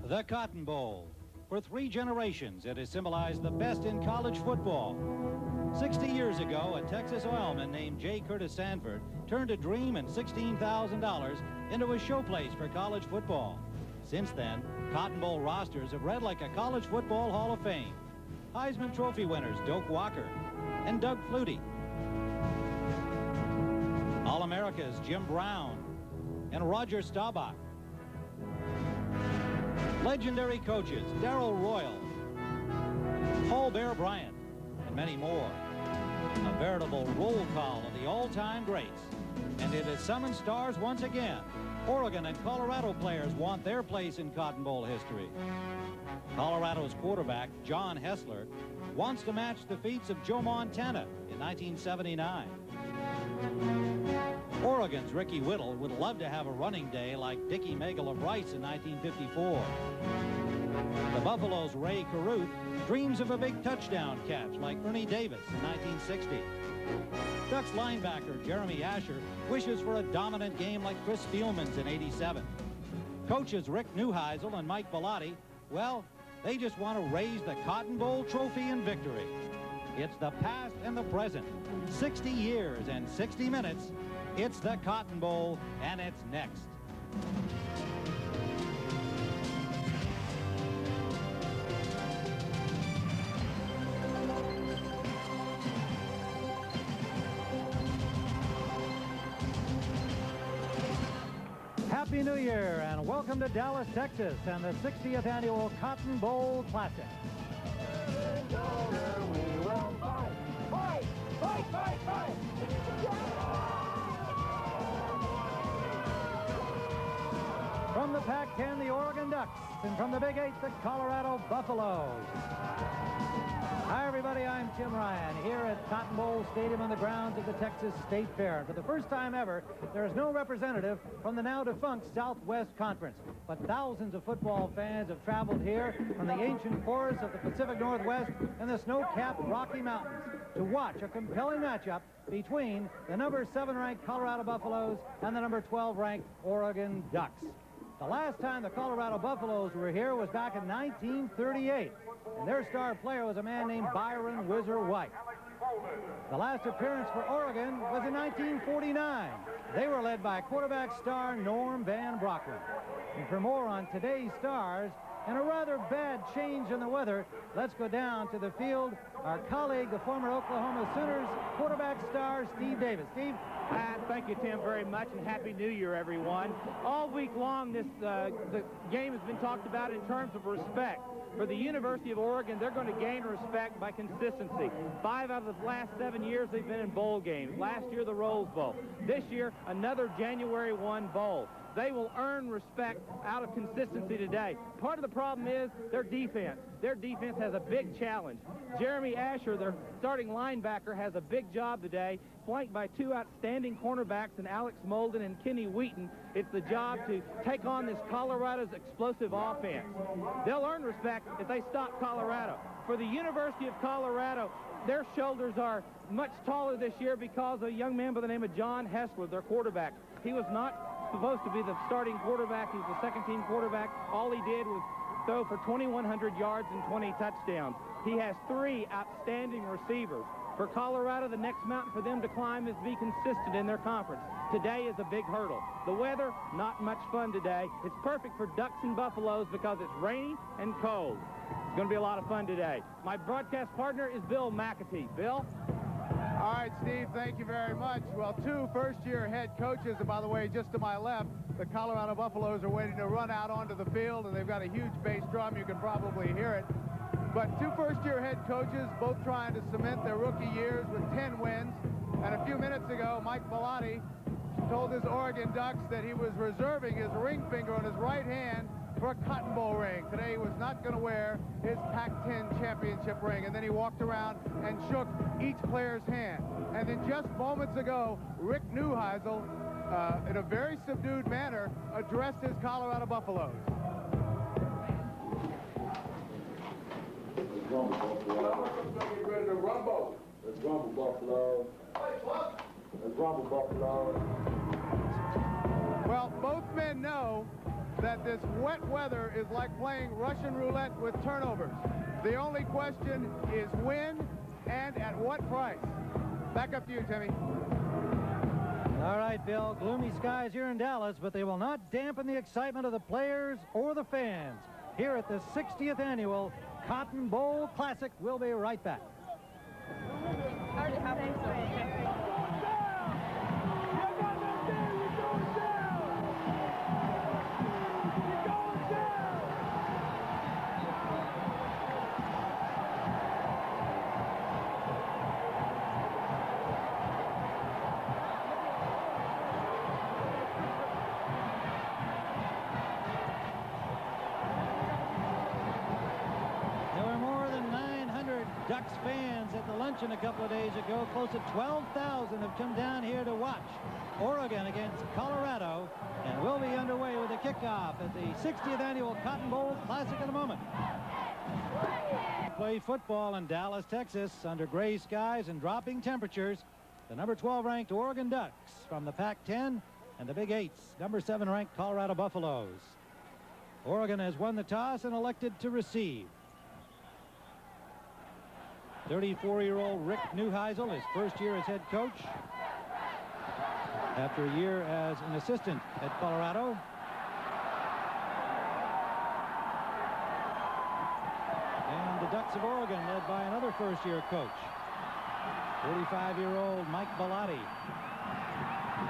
The Cotton Bowl. For 3 generations, it has symbolized the best in college football. 60 years ago, a Texas oilman named J. Curtis Sanford turned a dream and $16,000 into a showplace for college football. Since then, Cotton Bowl rosters have read like a college football Hall of Fame. Heisman Trophy winners Doak Walker and Doug Flutie. All-Americas Jim Brown and Roger Staubach. Legendary coaches Darrell Royal, Paul Bear Bryant, and many more. A veritable roll call of the all-time greats. And it has summoned stars once again. Oregon and Colorado players want their place in Cotton Bowl history. Colorado's quarterback, John Hessler, wants to match the feats of Joe Montana in 1979. Oregon's Ricky Whittle would love to have a running day like Dickie Megal of Rice in 1954. The Buffalo's Ray Caruth dreams of a big touchdown catch like Ernie Davis in 1960. Ducks linebacker Jeremy Asher wishes for a dominant game like Chris Spielman's in '87. Coaches Rick Neuheisel and Mike Bellotti, well, they just want to raise the Cotton Bowl trophy in victory. It's the past and the present. 60 years and 60 minutes. It's the Cotton Bowl, and it's next. Happy New Year, and welcome to Dallas, Texas, and the 60th annual Cotton Bowl Classic. Fight! Fight! Fight! Fight! From the Pac-10, the Oregon Ducks, and from the Big 8, the Colorado Buffaloes. Hi, everybody. I'm Tim Ryan here at Cotton Bowl Stadium on the grounds of the Texas State Fair. And for the first time ever, there is no representative from the now-defunct Southwest Conference. But thousands of football fans have traveled here from the ancient forests of the Pacific Northwest and the snow-capped Rocky Mountains to watch a compelling matchup between the number 7-ranked Colorado Buffaloes and the number 12-ranked Oregon Ducks. The last time the Colorado Buffaloes were here was back in 1938, and their star player was a man named Byron Whizzer White. The last appearance for Oregon was in 1949. They were led by quarterback star Norm Van Brocklin. And for more on today's stars and a rather bad change in the weather, let's go down to the field. Our colleague, the former Oklahoma Sooners quarterback star, Steve Davis. Steve? Thank you, Tim, very much, and Happy New Year, everyone. All week long, the game has been talked about in terms of respect. For the University of Oregon, they're going to gain respect by consistency. 5 out of the last 7 years, they've been in bowl games. Last year, the Rose Bowl. This year, another January 1 bowl. They will earn respect out of consistency today. Part of the problem is their defense. Their defense has a big challenge. Jeremy Asher, their starting linebacker, has a big job today, flanked by 2 outstanding cornerbacks in Alex Molden and Kenny Wheaton. It's the job to take on this Colorado's explosive offense. They'll earn respect if they stop Colorado. For the University of Colorado, their shoulders are much taller this year because of a young man by the name of John Hessler, their quarterback. He was not supposed to be the starting quarterback. He was the second-team quarterback. All he did was throw for 2,100 yards and 20 touchdowns. He has 3 outstanding receivers. For Colorado, the next mountain for them to climb is to be consistent in their conference. Today is a big hurdle. The weather, not much fun today. It's perfect for Ducks and Buffaloes because it's rainy and cold. It's going to be a lot of fun today. My broadcast partner is Bill McAtee. Bill? All right, Steve, thank you very much. Well, 2 first-year head coaches, and by the way, just to my left, the Colorado Buffaloes are waiting to run out onto the field, and they've got a huge bass drum. You can probably hear it. But 2 first-year head coaches, both trying to cement their rookie years with 10 wins. And a few minutes ago, Mike Bellotti told his Oregon Ducks that he was reserving his ring finger on his right hand for a Cotton Bowl ring. Today he was not going to wear his Pac-10 championship ring. And then he walked around and shook each player's hand. And then just moments ago, Rick Neuheisel, in a very subdued manner, addressed his Colorado Buffaloes. Let's rumble, Buffalo. Let's rumble, Buffalo. Well, both men know that this wet weather is like playing Russian roulette with turnovers. The only question is when and at what price. Back up to you, Timmy. All right, Bill, gloomy skies here in Dallas, but they will not dampen the excitement of the players or the fans here at the 60th annual Cotton Bowl Classic. We'll be right back. Ducks fans at the luncheon a couple of days ago. Close to 12,000 have come down here to watch Oregon against Colorado, and we'll be underway with the kickoff at the 60th annual Cotton Bowl Classic in a moment. Play football in Dallas, Texas, under gray skies and dropping temperatures. The number 12 ranked Oregon Ducks from the Pac-10 and the Big Eights, number 7 ranked Colorado Buffaloes. Oregon has won the toss and elected to receive. 34-year-old Rick Neuheisel, his first year as head coach after a year as an assistant at Colorado. And the Ducks of Oregon led by another first-year coach, 45-year-old Mike Bellotti,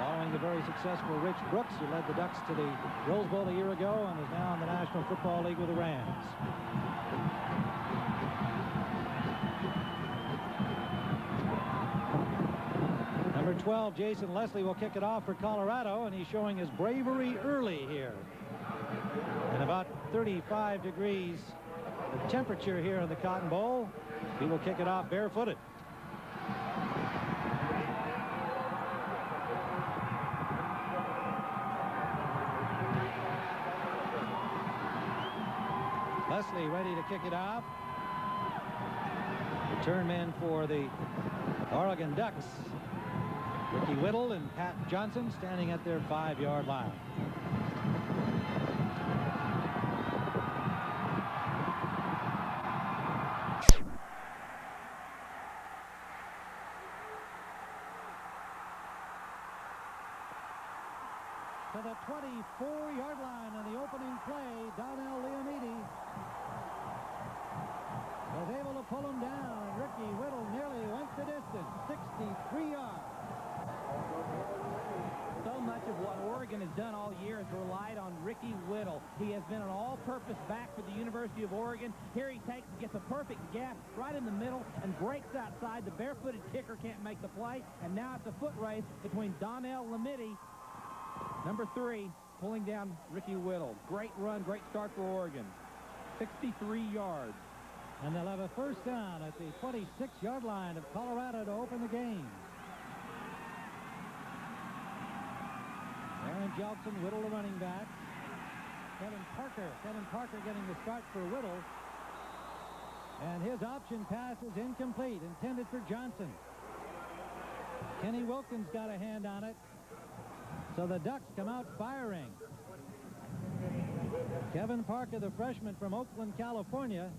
following the very successful Rich Brooks, who led the Ducks to the Rose Bowl a year ago and is now in the National Football League with the Rams. Number 12, Jason Leslie, will kick it off for Colorado, and he's showing his bravery early here. And about 35 degrees of temperature here in the Cotton Bowl. He will kick it off barefooted. Leslie ready to kick it off. Return man for the Oregon Ducks, Ricky Whittle and Pat Johnson, standing at their 5-yard line. To the 24-yard line on the opening play, Donnell Leomiti was able to pull him down. Ricky Whittle nearly went the distance, 63 yards. So much of what Oregon has done all year has relied on Ricky Whittle. He has been an all-purpose back for the University of Oregon. Here he gets a perfect gap right in the middle and breaks outside. The barefooted kicker can't make the play, and now it's a foot race between Donnell Leomiti, number 3, pulling down Ricky Whittle. Great run, great start for Oregon. 63 yards. And they'll have a first down at the 26-yard line of Colorado to open the game. Aaron Jelkson, Whittle the running back. Kevin Parker getting the start for Whittle. And his option pass is incomplete, intended for Johnson. Kenny Wilkins got a hand on it. So the Ducks come out firing. Kevin Parker, the freshman from Oakland, California.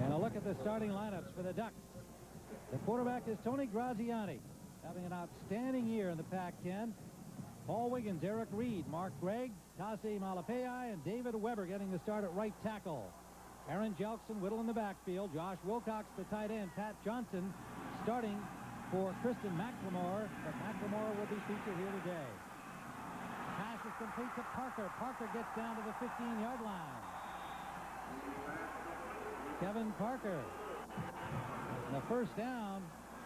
And a look at the starting lineups for the Ducks. The quarterback is Tony Graziani, having an outstanding year in the Pac-10. Paul Wiggins, Eric Reed, Mark Gregg, Tasi Malapai, and David Weber getting the start at right tackle. Aaron Jelkson, Whittle in the backfield. Josh Wilcox, the tight end. Pat Johnson starting for Kristen McLemore, but McLemore will be featured here today. Pass is complete to Parker. Parker gets down to the 15-yard line. Kevin Parker. And the first down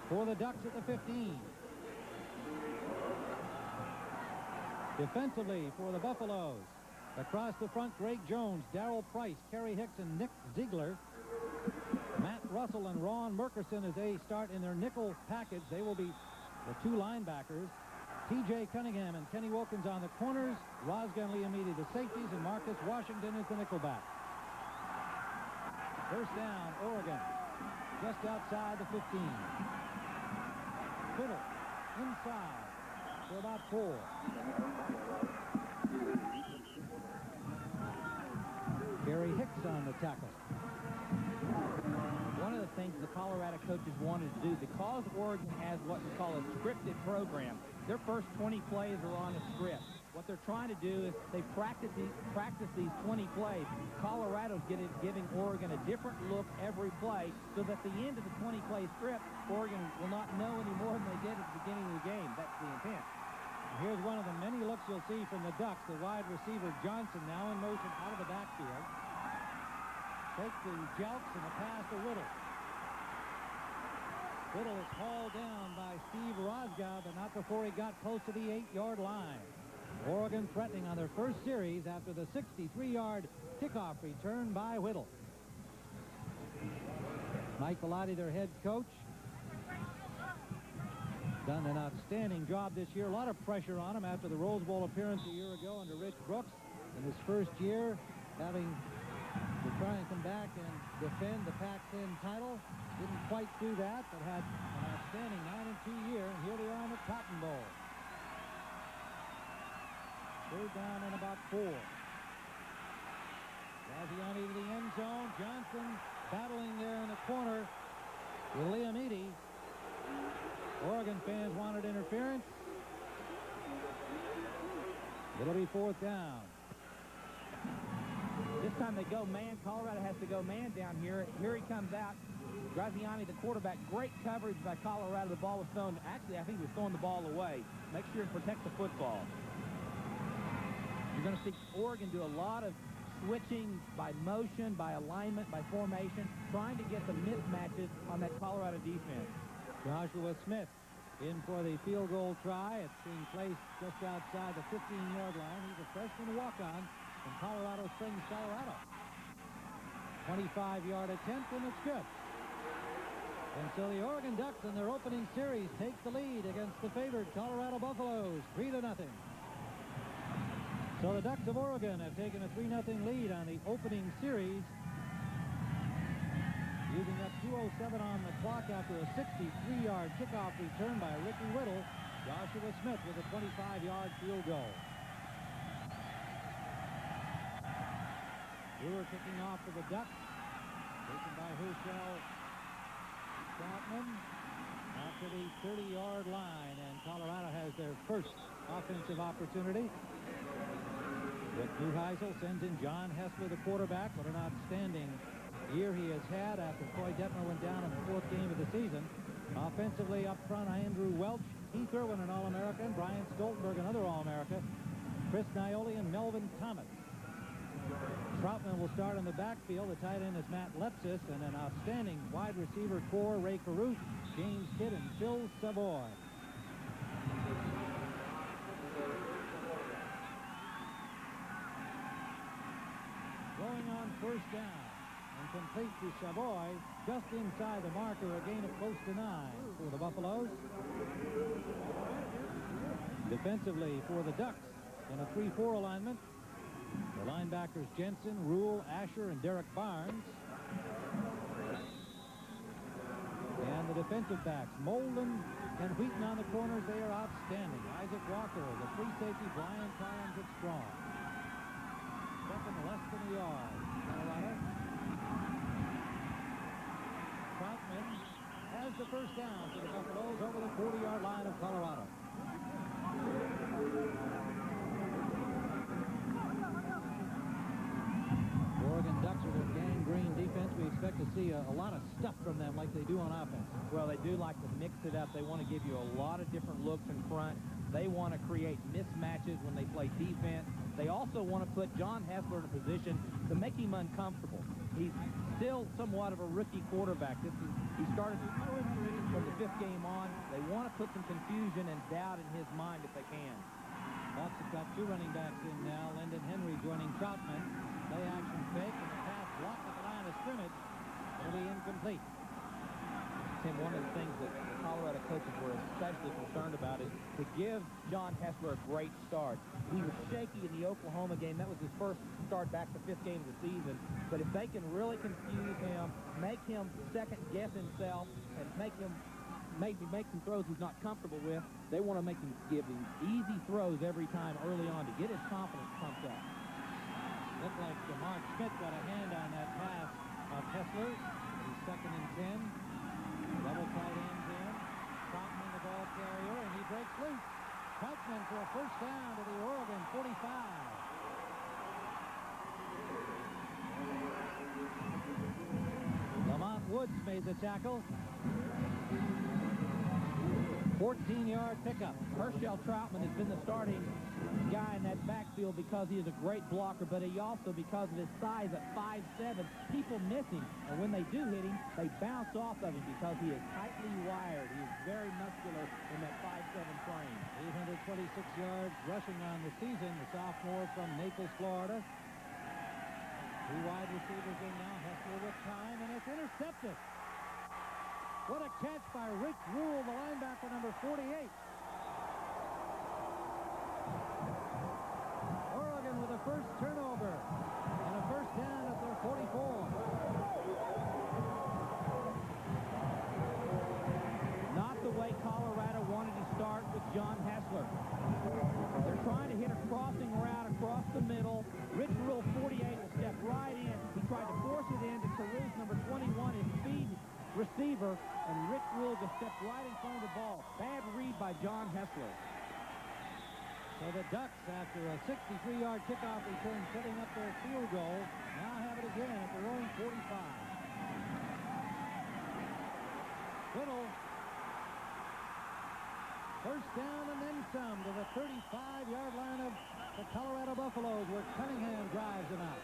for the Ducks at the 15. Defensively for the Buffaloes. Across the front, Greg Jones, Darrell Price, Kerry Hicks, and Nick Ziegler. Matt Russell and Ron Merkerson as they start in their nickel package. They will be the 2 linebackers. T.J. Cunningham and Kenny Wilkins on the corners. Rozgan Leomiti the safeties, and Marcus Washington is the nickelback. First down, Oregon, just outside the 15. Whittle inside. for about 4. Gary Hicks on the tackle. One of the things the Colorado coaches wanted to do, because Oregon has what we call a scripted program, their first 20 plays are on a script. What they're trying to do is they practice these 20 plays. Colorado's giving Oregon a different look every play, so that at the end of the 20-play script, Oregon will not know any more than they did at the beginning of the game. That's the intent. Here's one of the many looks you'll see from the Ducks. The wide receiver Johnson now in motion out of the backfield. Take the Jelks and the pass to Whittle. Whittle is hauled down by Steve Rosgow, but not before he got close to the 8-yard line. Oregon threatening on their first series after the 63-yard kickoff return by Whittle. Mike Bellotti, their head coach, done an outstanding job this year. A lot of pressure on him after the Rose Bowl appearance a year ago under Rich Brooks. In his first year, having to try and come back and defend the Pac-10 title. Didn't quite do that, but had an outstanding 9-2 year. And here they are in the Cotton Bowl. Third down and about 4. Graziani to the end zone. Johnson battling there in the corner with Liam Eady. Oregon fans wanted interference. It'll be 4th down. This time they go man. Colorado has to go man down here. Here he comes out. Graziani, the quarterback, great coverage by Colorado. The ball was thrown. Actually, I think he was throwing the ball away. Make sure to protect the football. You're going to see Oregon do a lot of switching by motion, by alignment, by formation, trying to get the mismatches on that Colorado defense. Joshua Smith in for the field goal try. It's being placed just outside the 15-yard line. He's a freshman walk-on from Colorado Springs, Colorado. 25-yard attempt, and it's good. And so the Oregon Ducks in their opening series take the lead against the favored Colorado Buffaloes, 3-0. So the Ducks of Oregon have taken a 3-0 lead on the opening series, using up 2:07 on the clock after a 63-yard kickoff return by Ricky Whittle. Joshua Smith with a 25-yard field goal. Brewer kicking off for the Ducks, taken by Herschel Troutman after the 30-yard line, and Colorado has their first offensive opportunity. Rick Neuheisel sends in John Hessler, the quarterback. What an outstanding year he has had after Troy Detmer went down in the 4th game of the season. Offensively up front, Andrew Welch, Heath Irwin, an All-American, Brian Stoltenberg, another All-America, Chris Nioli, and Melvin Thomas. Troutman will start in the backfield. The tight end is Matt Lepsis, and an outstanding wide receiver core, Ray Caruth, James Kidd, and Phil Savoy. Going on first down and complete to Savoy, just inside the marker, a gain of close to 9 for the Buffaloes. Defensively for the Ducks in a 3-4 alignment, the linebackers Jensen, Rule, Asher, and Derek Barnes. And the defensive backs, Molden and Wheaton on the corners, they are outstanding. Isaac Walker, the free safety, Brian Collins at strong. Second less than a yard. Colorado. Troutman has the first down for the Buffaloes over the 40-yard line of Colorado. Oregon Ducks with their gangrene defense. We expect to see a lot of stuff from them like they do on offense. Well, they do like to mix it up. They want to give you a lot of different looks in front. They want to create mismatches when they play defense. They also want to put John Hessler in a position to make him uncomfortable. He's still somewhat of a rookie quarterback. He started from the 5th game on. They want to put some confusion and doubt in his mind if they can. Bucks have got 2 running backs in now. Lyndon Henry joining Troutman. Play action fake, and the pass blocked at the line of scrimmage. It'll be incomplete. Tim, one of the things that the Colorado coaches were especially concerned about is to give John Hessler a great start. He was shaky in the Oklahoma game. That was his first start back the 5th game of the season. But if they can really confuse him, make him second-guess himself, and make him maybe make some throws he's not comfortable with. They want to give him easy throws every time early on to get his confidence pumped up. Looked like Mark Schmidt got a hand on that pass of Hessler. He's 2nd and 10. Double tight ends in. Troutman the ball carrier, and he breaks loose. Troutman for a first down to the Oregon 45. Lamont Woods made the tackle. 14-yard pickup. Herschel Troutman has been the starting guy in that backfield because he is a great blocker, but he also, because of his size at 5'7", people miss him. And when they do hit him, they bounce off of him because he is tightly wired. He is very muscular in that 5'7" frame. 826 yards rushing on the season. The sophomore from Naples, Florida. 2 wide receivers in now. Hessler with time, and it's intercepted. What a catch by Rick Rule, the linebacker, number 48. Oregon with a first turnover and a first down at their 44. Not the way Colorado wanted to start with John Hessler. They're trying to hit a crossing route across the middle. Rich Rule, 48, will step right in. He tried to force it in to Caruth, number 21, his speed receiver, and Rick Rule just stepped right in front of the ball. Bad read by John Hessler. So the Ducks, after a 63-yard kickoff return, setting up their field goal, now have it again at their own 45. Whittle. First down and then some to the 35-yard line of the Colorado Buffaloes, where Cunningham drives them out.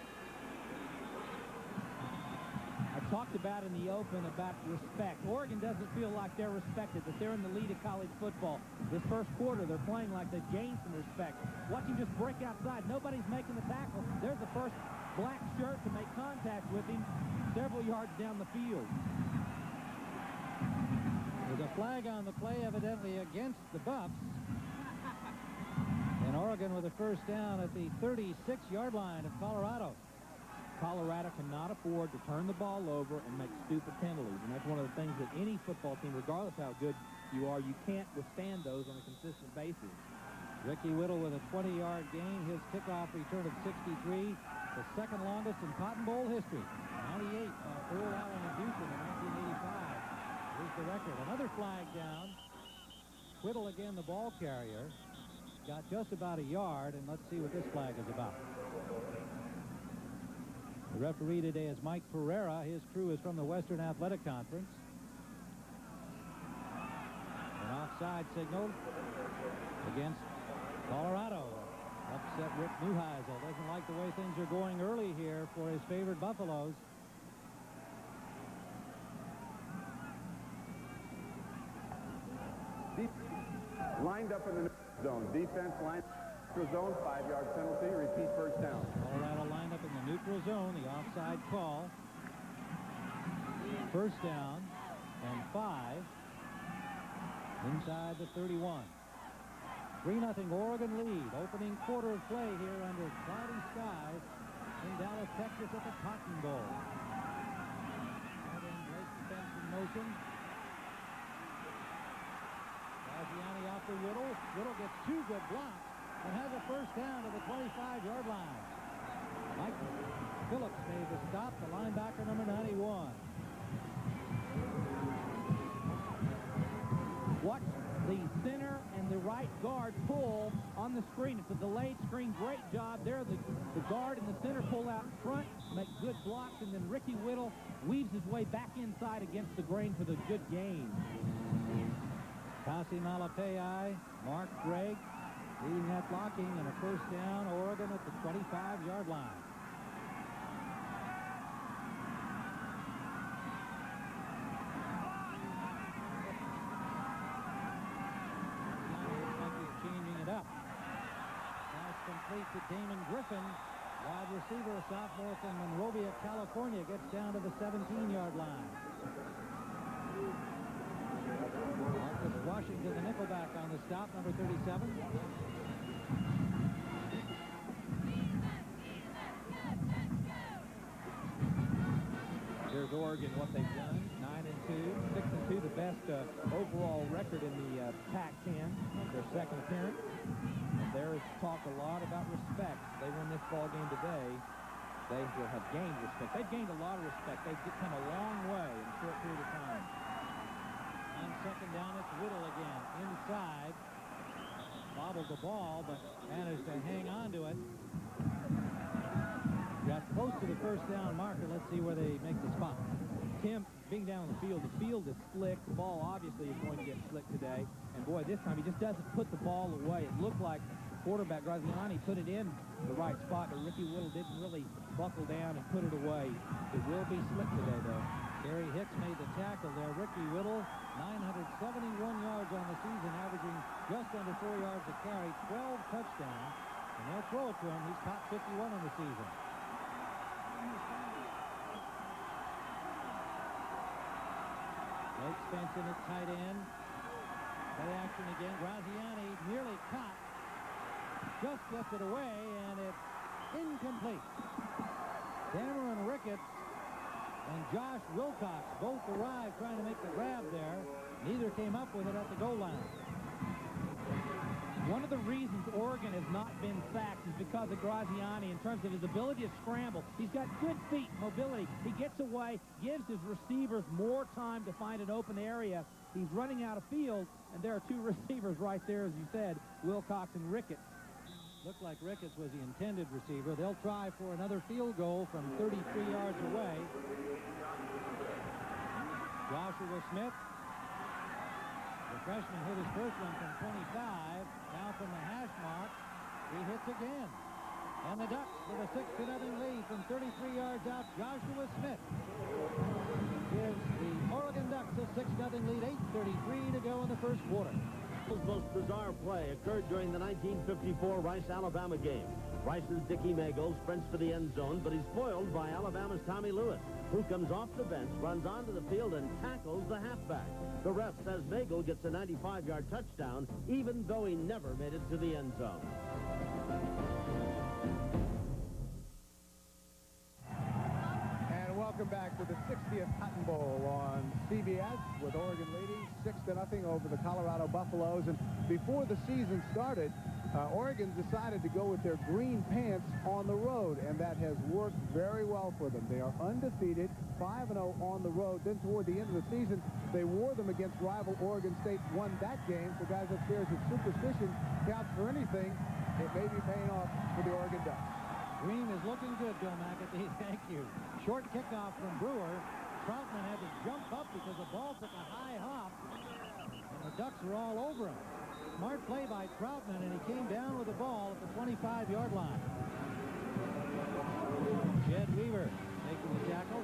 I talked about in the open about respect. Oregon doesn't feel like they're respected, that they're in the lead of college football. This first quarter, they're playing like they've gained some respect. Watch him just break outside. Nobody's making the tackle. There's the first black shirt to make contact with him several yards down the field. There's a flag on the play, evidently against the Buffs. And Oregon with a first down at the 36-yard line of Colorado. Colorado cannot afford to turn the ball over and make stupid penalties. And that's one of the things that any football team, regardless how good you are, you can't withstand those on a consistent basis. Ricky Whittle with a 20-yard gain. His kickoff return of 63, the second longest in Cotton Bowl history. 98 by Earl Allen of Houston in 1985. Here's the record. Another flag down. Whittle again, the ball carrier. Got just about a yard, and let's see what this flag is about. The referee today is Mike Pereira. His crew is from the Western Athletic Conference. An offside signal against Colorado. Upset Rick Neuheisel. Doesn't like the way things are going early here for his favored Buffaloes. Lined up in the zone. Defense line zone, 5-yard penalty. Repeat first down. Colorado lined up in the neutral zone. The offside call. First down and 5 inside the 31. 3-0 Oregon lead. Opening quarter of play here under cloudy skies in Dallas, Texas at the Cotton Bowl. Tight end breaks the fence in motion. Graziani off the Whittle. Whittle gets 2 good blocks and has a first down to the 25-yard line. Mike Phillips made the stop, the linebacker number 91. Watch the center and the right guard pull on the screen. It's a delayed screen. Great job there. The guard and the center pull out front, make good blocks, and then Ricky Whittle weaves his way back inside against the grain for the good gain. Kasi Malapei, Mark Gregg leading that blocking, and a first down, Oregon at the 25-yard line. Looks like he's changing it up. Pass complete to Damon Griffin. Wide receiver, a sophomore from Monrovia, California, gets down to the 17-yard line. Marcus Washington, the nickelback on the stop, number 37. Here's Oregon, what they've done. 9 and 6-2, the best overall record in the Pac-10, their second appearance. And there is talk a lot about respect. They win this ball game today, they will have gained respect. They've gained a lot of respect. They've come a long way in a short period of time. On second down, it's Whittle again. Inside. Bobbled the ball, but managed to hang on to it. Got close to the first down marker. Let's see where they make the spot. Tim, being down the field is slick. The ball obviously is going to get slick today. And boy, this time he just doesn't put the ball away. It looked like quarterback Graziani put it in the right spot, but Ricky Whittle didn't really buckle down and put it away. It will be slick today, though. Gary Hicks made the tackle there. Ricky Whittle, 971 yards on the season, averaging just under 4 yards a carry, 12 touchdowns. And they'll throw it to him. He's top 51 on the season. Blake Spencer at tight end. Play action again. Graziani nearly caught. Just gets it away, and it's incomplete. Cameron Ricketts and Josh Wilcox both arrived trying to make the grab there. Neither came up with it at the goal line. One of the reasons Oregon has not been sacked is because of Graziani in terms of his ability to scramble. He's got good feet, mobility. He gets away, gives his receivers more time to find an open area. He's running out of field, and there are two receivers right there, as you said, Wilcox and Ricketts. Looked like Ricketts was the intended receiver. They'll try for another field goal from 33 yards away. Joshua Smith, the freshman, hit his first one from 25. Now from the hash mark, he hits again. And the Ducks with a 6-0 lead from 33 yards out. Joshua Smith gives the Oregon Ducks a 6-0 lead. 8:33 to go in the first quarter. The most bizarre play occurred during the 1954 Rice-Alabama game. Rice's Dickie Magel sprints for the end zone, but he's foiled by Alabama's Tommy Lewis, who comes off the bench, runs onto the field, and tackles the halfback. The ref says Magel gets a 95-yard touchdown, even though he never made it to the end zone. Welcome back to the 60th Cotton Bowl on CBS with Oregon leading 6-0 over the Colorado Buffaloes. And before the season started, Oregon decided to go with their green pants on the road, and that has worked very well for them. They are undefeated, 5-0 on the road. Then toward the end of the season, they wore them against rival Oregon State, won that game. So guys upstairs, if superstition counts for anything, it may be paying off for the Oregon Ducks. Green is looking good, Bill McAtee. Thank you. Short kickoff from Brewer. Troutman had to jump up because the ball took a high hop, and the Ducks were all over him. Smart play by Troutman, and he came down with the ball at the 25-yard line. Jed Weaver making the tackle.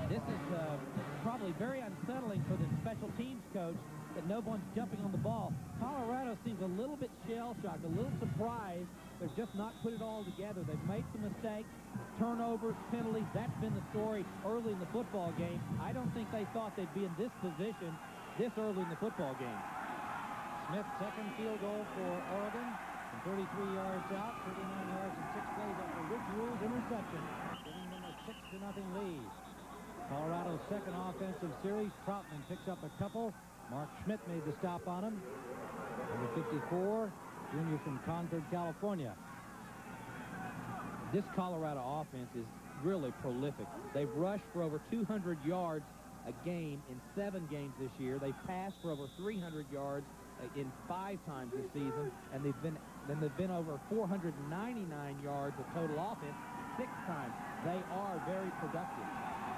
This is probably very unsettling for the special teams coach that no one's jumping on the ball. Colorado seems a little bit shell-shocked, a little surprised. They've just not put it all together. They've made some mistakes, turnovers, penalties. That's been the story early in the football game. I don't think they thought they'd be in this position this early in the football game. Smith, second field goal for Oregon from 33 yards out, 39 yards and 6 plays after Rich Rule's interception, giving them a 6-0 lead. Colorado's second offensive series. Troutman picks up a couple. Mark Schmidt made the stop on him. Number 54, junior from Concord, California. This Colorado offense is really prolific. They've rushed for over 200 yards a game in 7 games this year. They've passed for over 300 yards in 5 times this season, and they've been over 499 yards of total offense 6 times. They are very productive.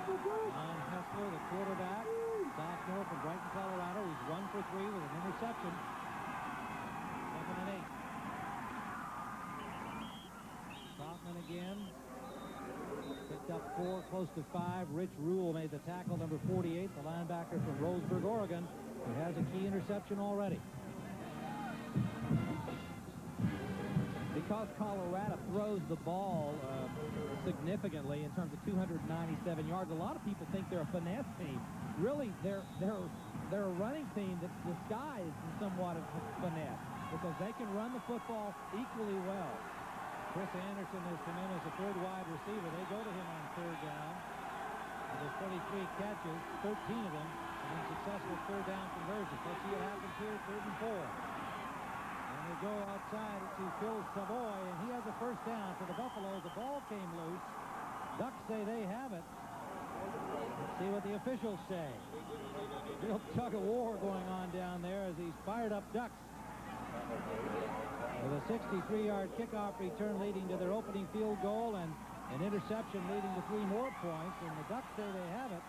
Ron Hessler, the quarterback, sophomore from Brighton, Colorado, who's 1 for 3 with an interception. 2nd and 8. Troutman again. Picked up 4, close to 5. Rich Rule made the tackle, number 48, the linebacker from Roseburg, Oregon, who has a key interception already. Because Colorado throws the ball significantly in terms of 297 yards, a lot of people think they're a finesse team. Really, they're a running team that's disguised in somewhat of finesse because they can run the football equally well. Chris Anderson has come in as a third wide receiver. They go to him on third down. With 33 catches, 13 of them have been successful third down conversions. Let's see what happens here, 3rd and 4. And they go outside to Phil Savoy, and he has a first down for the Buffaloes. The ball came loose. Ducks say they have it. Let's see what the officials say. Real tug of war going on down there as these fired up Ducks. With a 63-yard kickoff return leading to their opening field goal and an interception leading to 3 more points, and the Ducks say they have it.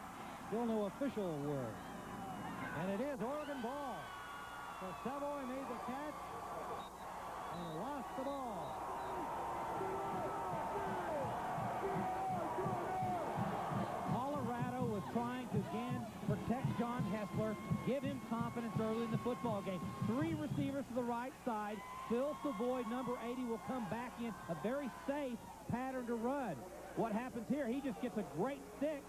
Still no official word. And it is Oregon ball. So Savoy made the catch and lost the ball. Colorado was trying to again protect John Hessler, give him confidence early in the football game. 3 receivers to the right side. Phil Savoy, number 80, will come back in a very safe pattern to run. What happens here? He just gets a great stick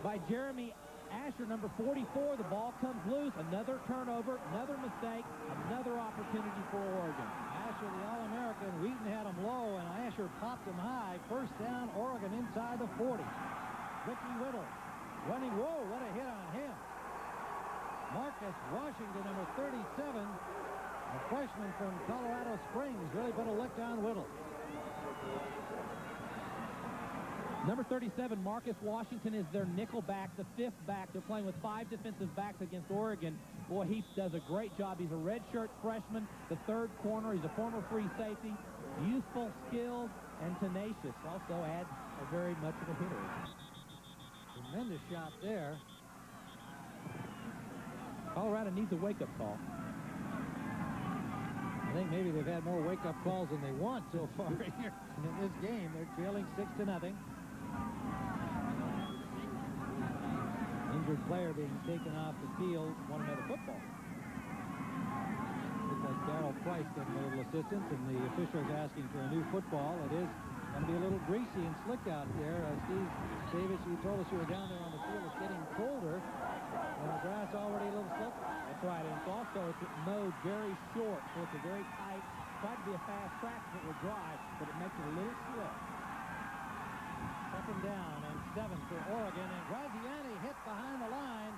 by Jeremy Asher, number 44. The ball comes loose. Another turnover, another mistake, another opportunity for Oregon. Asher, the All-American. Wheaton had him low, and Asher popped him high. First down, Oregon inside the 40. Ricky Whittle running. Whoa, what a hit on him. Marcus Washington, number 37, a freshman from Colorado Springs, really put a lick on Whittle. Number 37, Marcus Washington, is their nickel back, the 5th back. They're playing with 5 defensive backs against Oregon. Boy, he does a great job. He's a redshirt freshman, the 3rd corner. He's a former free safety. Youthful, skilled, and tenacious. Also adds a very much of a hitter. Tremendous shot there. Colorado needs a wake-up call. I think maybe they've had more wake-up calls than they want so far here in this game. They're trailing 6-0. Injured player being taken off the field, one another football. Looks like Darrell Price getting a little assistance, and the officials asking for a new football. It is going to be a little greasy and slick out there. Steve Davis, you told us you were down there on the field. It's getting colder, and the grass already a little slick. That's right, and it's also mowed very short, so it's a very tight. Tried to be a fast track if it were dry, but it makes it a little slick. 2nd down and 7 for Oregon, and Graziani hit behind the line.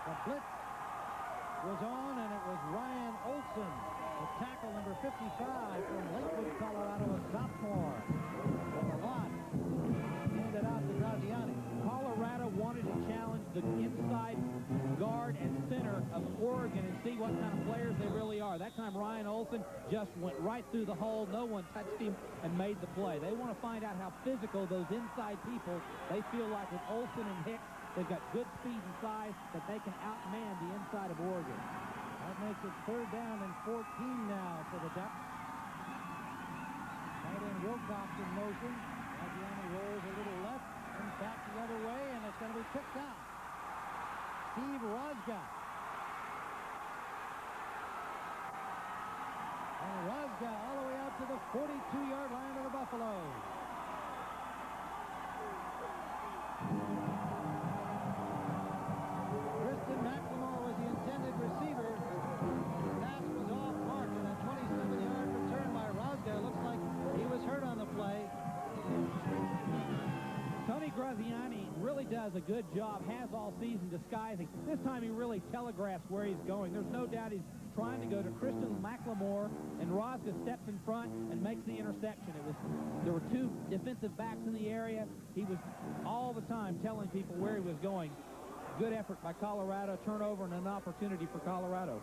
The blitz was on, and it was Ryan Olson, the tackle number 55 from Lakewood, Colorado, a sophomore. With a lot handed out to Graziani. Colorado wanted to challenge the inside guard and center of Oregon and see what kind of players they really are. That time Ryan Olson just went right through the hole. No one touched him and made the play. They want to find out how physical those inside people, they feel like with Olson and Hicks, they've got good speed and size that they can outman the inside of Oregon. That makes it 3rd down and 14 now for the Ducks. Tight end Wilcox in motion. Graziani rolls a little left and back the other way, and it's going to be picked out. Steve Rosgott. And Rosgott all the way out to the 42-yard line of the Buffaloes. Kristen McLemore was the intended receiver. The pass was off mark, and a 27-yard return by Rosgott. Looks like he was hurt on the play. Tony Graziani really does a good job, has all season disguising. This time he really telegraphs where he's going. There's no doubt he's trying to go to Kristen McLemore, and Rosgott steps in front and makes the interception. There were 2 defensive backs in the area. He was all the time telling people where he was going. Good effort by Colorado, turnover and an opportunity for Colorado.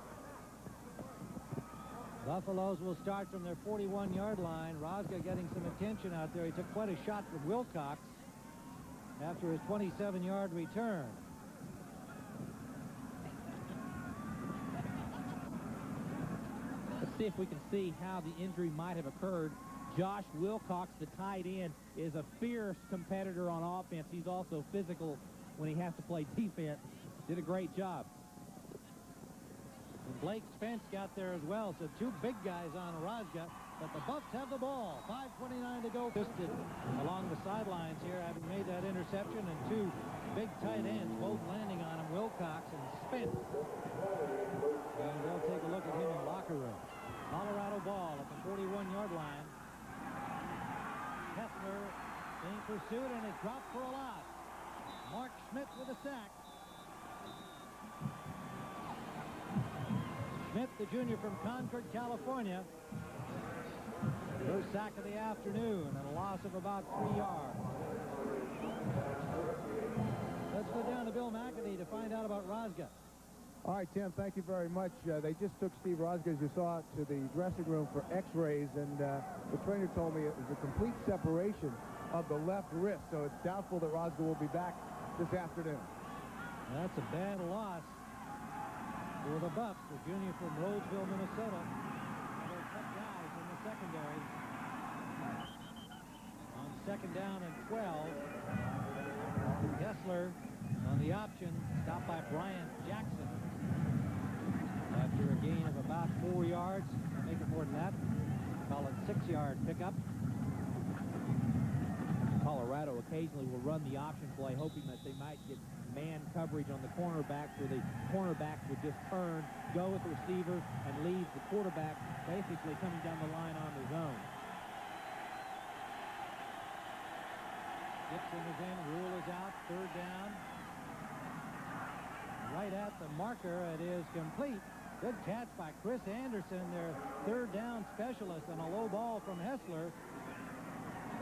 Buffaloes will start from their 41-yard line. Rosgott getting some attention out there. He took quite a shot from Wilcox after his 27-yard return. Let's see if we can see how the injury might have occurred. Josh Wilcox, the tight end, is a fierce competitor on offense. He's also physical when he has to play defense. Did a great job. And Blake Spence got there as well, so 2 big guys on Rosgott. But the Buffs have the ball. 5:29 to go. Twisted along the sidelines here, having made that interception, and 2 big tight ends, both landing on him, Wilcox and Spence. And they'll take a look at him in the locker room. Colorado ball at the 41-yard line. Hessler being pursued and is dropped for a loss. Mark Schmidt with a sack. Schmidt, the junior from Concord, California. First sack of the afternoon and a loss of about 3 yards. Let's go down to Bill McAdie to find out about Rosga. All right, Tim, thank you very much. They just took Steve Rosga, as you saw, to the dressing room for x-rays, and the trainer told me it was a complete separation of the left wrist, so it's doubtful that Rosga will be back this afternoon. That's a bad loss for the Buffs, the junior from Roseville, Minnesota. They're tough guys in the secondary. On second down and 12, Hessler on the option, stopped by Brian Jackson. After a gain of about 4 yards, make it more than that. Call it 6-yard pickup. Colorado occasionally will run the option play, hoping that they might get man coverage on the cornerbacks, where the cornerbacks would just turn, go with the receiver, and leave the quarterback basically coming down the line on his own. Gibson is in, Rule is out, third down. Right at the marker, it is complete. Good catch by Chris Anderson, their third down specialist, and a low ball from Hessler.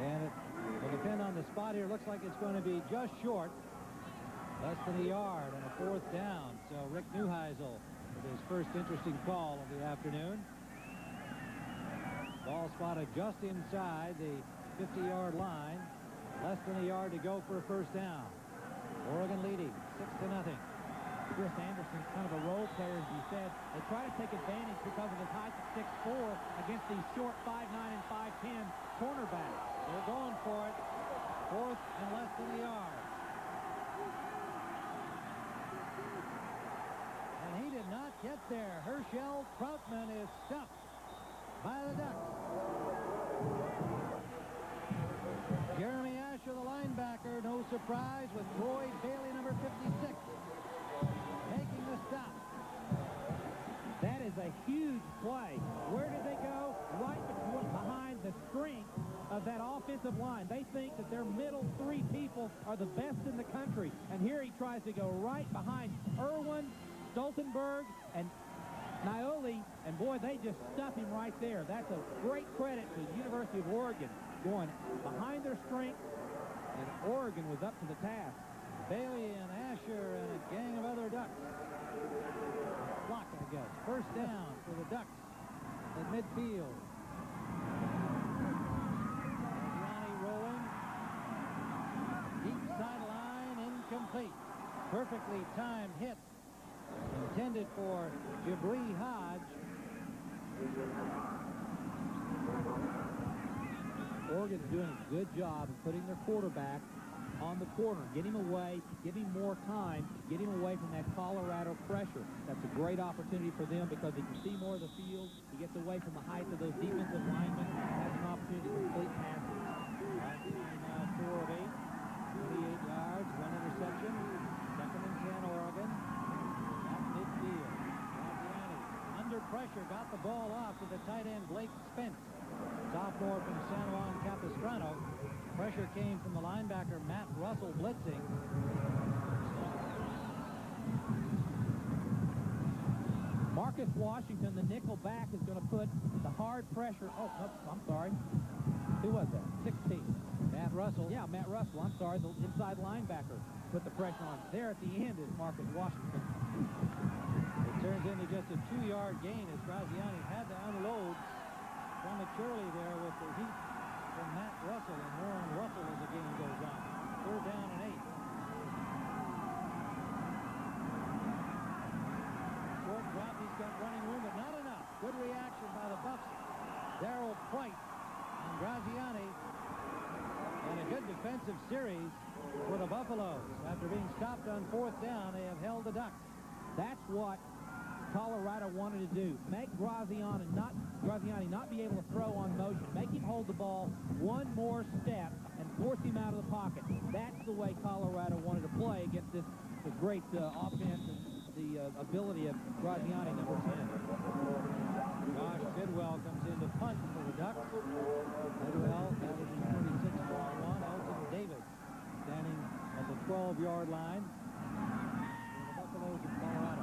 And it will depend on the spot here. Looks like it's going to be just short. Less than a yard and a fourth down. So Rick Neuheisel with his first interesting call of the afternoon. Ball spotted just inside the 50-yard line. Less than a yard to go for a first down. Oregon leading 6-0. Chris Anderson's kind of a role player, as you said. They try to take advantage because of his height at 6'4" against these short 5'9" and 5'10" cornerbacks. They're going for it. Fourth and less than a yard. And he did not get there. Herschel Troutman is stuffed by the Ducks. Jeremy Asher, the linebacker, no surprise, with Roy Bailey, number 56. Making the stop. That is a huge play. Where did they go? Right behind the strength of that offensive line. They think that their middle three people are the best in the country. And here he tries to go right behind Irwin, Stoltenberg, and Naioli. And boy, they just stuff him right there. That's a great credit to the University of Oregon, going behind their strength. And Oregon was up to the task. Bailey and Asher and a gang of other Ducks. Block, I guess. First down for the Ducks at midfield. Gianni rolling. Deep sideline, incomplete. Perfectly timed hit. Intended for Jabri Hodge. Oregon's doing a good job of putting their quarterback on the corner. Get him away, give him more time, get him away from that Colorado pressure. That's a great opportunity for them because he can see more of the field. He gets away from the height of those defensive linemen and has an opportunity to complete passes. Now 4 of 8, 28 yards, 1 interception. Second and 10, Oregon. At midfield. Graziani under pressure, got the ball off to the tight end Blake Spence. Sophomore from San Juan Capistrano. Pressure came from the linebacker Matt Russell blitzing. Marcus Washington, the nickel back, is going to put the hard pressure. Oh, no, I'm sorry. Who was that? 16. Matt Russell. Yeah, Matt Russell. I'm sorry. The inside linebacker put the pressure on. There at the end is Marcus Washington. It turns into just a 2-yard gain as Graziani had to unload prematurely there with the heat from Matt Russell, and Warren Russell as the game goes on. Third down and 8. Short drop, he's got running room, but not enough. Good reaction by the Buffs. Darryl Price and Graziani. And a good defensive series for the Buffaloes. After being stopped on fourth down, they have held the Ducks. That's what Colorado wanted to do. Make Graziani not be able to throw on motion. Make him hold the ball one more step and force him out of the pocket. That's the way Colorado wanted to play against this great offense and the ability of Graziani, number 10. Josh Bidwell comes in to punt for the Ducks. Bidwell, that was his 36th 12-yard line. The Buffaloes of Colorado.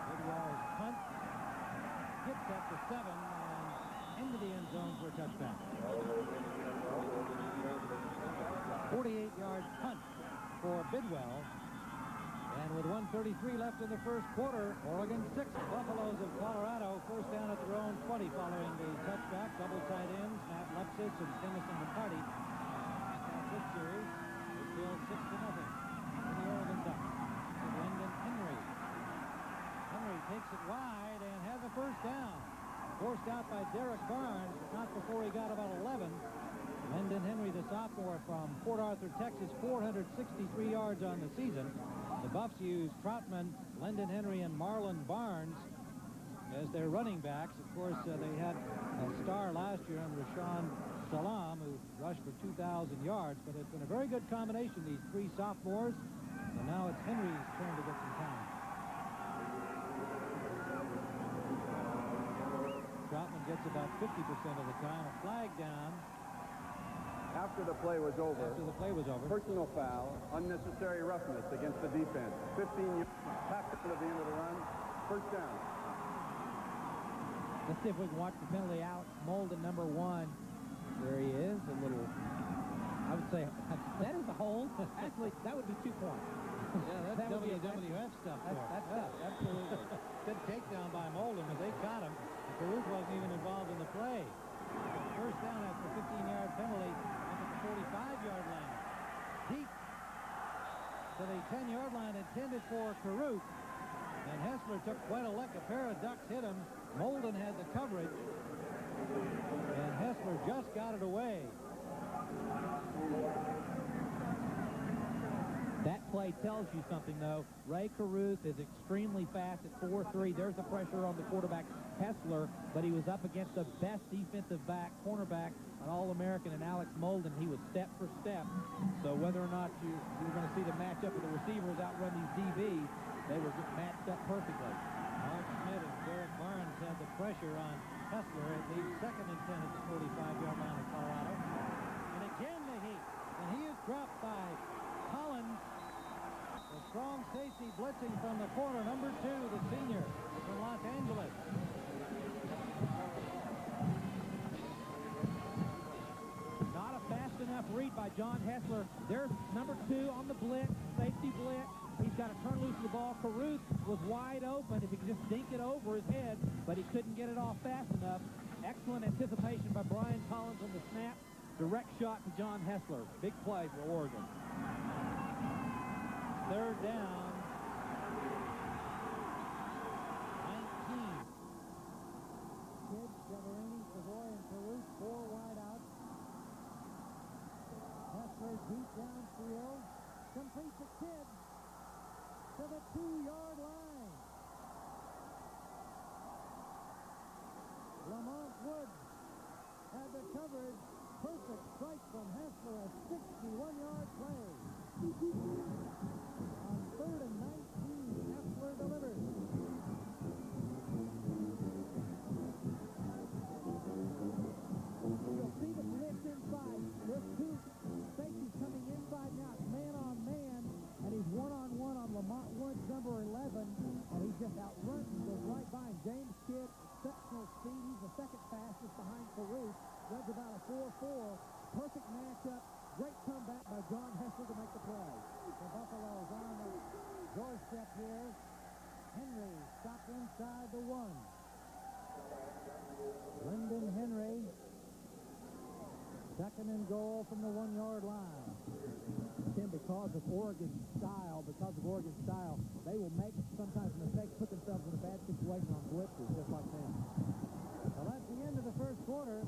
Bidwell's punt gets up to 7 and into the end zone for a touchdown. 48-yard punt for Bidwell. And with 1:33 left in the first quarter, Oregon 6, Buffaloes of Colorado. First down at their own 20 following the touchback. Double tight ends, Matt Lepsis and Timothy McCarty. This series is still 6-0 for the Oregon Ducks. Lyndon Henry. Henry takes it wide and has a first down. Forced out by Derek Barnes, not before he got about 11. Lyndon Henry, the sophomore from Port Arthur, Texas, 463 yards on the season. The Buffs used Troutman, Lyndon Henry, and Marlon Barnes as their running backs. Of course, they had a star last year in Rashawn Salam, who rushed for 2,000 yards, but it's been a very good combination, these three sophomores, and now it's Henry's turn to get some time. Troutman gets about 50% of the time. A flag down. After the play was over. After the play was over. Personal foul, unnecessary roughness against the defense. 15 yards, packed up at the end of the run. First down. Let's see if we can watch the penalty out. Molden, number 1. There he is. A little, I would say, that is a hold. Actually, that would be 2 points. Yeah, that's WWF stuff. Absolutely. Good takedown by Molden, but they caught him. Caruth wasn't even involved in the play. First down after a 15-yard penalty up at the 45-yard line. Deep to the 10-yard line intended for Caruth. And Hessler took quite a lick. A pair of Ducks hit him. Molden had the coverage. And Hessler just got it away. That play tells you something, though. Ray Caruth is extremely fast at 4'3". There's the pressure on the quarterback, Hessler, but he was up against the best defensive back, cornerback, an All-American, and Alex Molden. He was step for step. So whether or not you're going to see the matchup of the receivers outrun these DBs, they were just matched up perfectly. Mark Schmidt and Derek Barnes had the pressure on Hessler at the 2nd and 10 at the 45-yard line of Colorado. And again the heat. And he is dropped by Collins. The strong safety blitzing from the corner. Number 2, the senior from Los Angeles. Not a fast enough read by John Hessler. There's number 2 on the blitz, safety blitz. He's got to turn loose the ball. Caruth was wide open if he could just dink it over his head, but he couldn't get it off fast enough. Excellent anticipation by Brian Collins on the snap. Direct shot to John Hessler. Big play for Oregon. Third down. 19. Kidd, Severini, Savoy, and Caruth, 4 wide out. Hessler deep downfield. Completes the Kidd to the 2-yard line. Lamont Woods had the coverage. Perfect strike from Hessler, a 61-yard play. On 3rd and 19, Hessler delivers. You'll see the blitz inside. There's 2 safeties coming inside now. It's man on man, and he's one-on-one on Lamont Woods, number 11, and he just outruns and goes right by him. James Kidd, exceptional speed. He's the 2nd fastest behind Caruth. Runs about a 4-4. Perfect matchup. Great comeback by John Hessler to make the play. The Buffaloes on the doorstep here. Henry stopped inside the 1. Lyndon Henry. 2nd and goal from the 1-yard line. Tim, because of Oregon's style, they will make sometimes mistakes, put themselves in a bad situation on blitzes, just like them. Well, that's the end of the first quarter.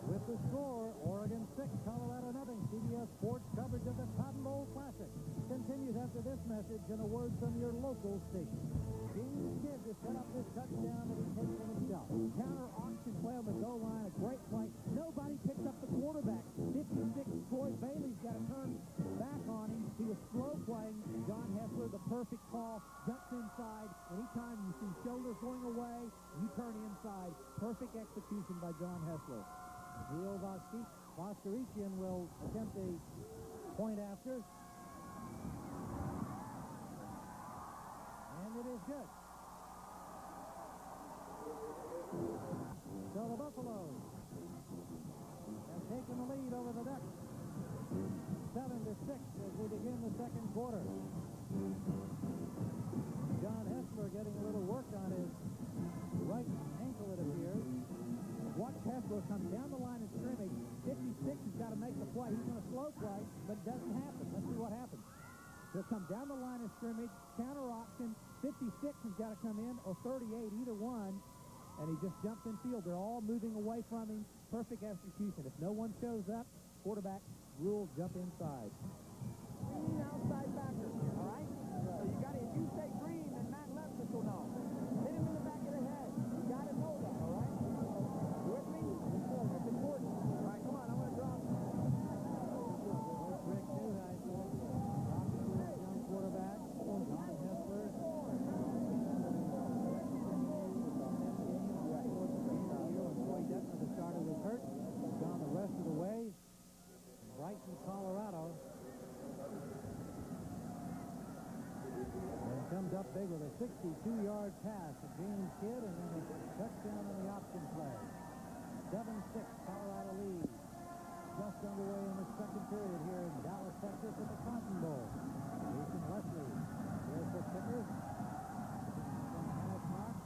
With the score, Oregon 6, Colorado nothing. CBS Sports coverage of the Cotton Bowl Classic continues after this message and a word from your local station. James Kidd to set up this touchdown that he takes for himself. Counter auction play on the goal line, a great play. Nobody picks up the quarterback. 56, Troy Bailey's got to turn back on him. He was slow playing. John Hessler, the perfect call, jumps inside. Anytime you see shoulders going away, you turn inside. Perfect execution by John Hessler. Neil Voski Foster-Etienne will attempt a point after. And it is good. So the Buffaloes have taken the lead over the Ducks. 7-6 as we begin the second quarter. John Hessler getting a little work on his right ankle, it appears. Watch Hessler come down the line of scrimmage. 56 has got to make the play. He's going to slow play, but it doesn't happen. Let's see what happens. He'll come down the line of scrimmage, counter option. 56 has got to come in, or 38, either one. And he just jumps in field. They're all moving away from him. Perfect execution. If no one shows up, quarterback rules jump inside. Green outside backer, all right? So you got to, if you say green, then Matt Leftis will know. Hit him in the back of the head. You got to know that, all right? You with me? It's important. All right, come on, I'm going to drop. Rick Neuheisel, young quarterback. John Hessler. Troy Detmer, the starter, was hurt. He's gone the rest of the way. Brighton, Colorado. And comes up big with a 62-yard pass to James Kidd, and then a touchdown on the option play. 7-6, Colorado lead. Just underway in the second period here in Dallas, Texas at the Cotton Bowl. Jason Leslie, there's the kicker. From Kenneth Mark.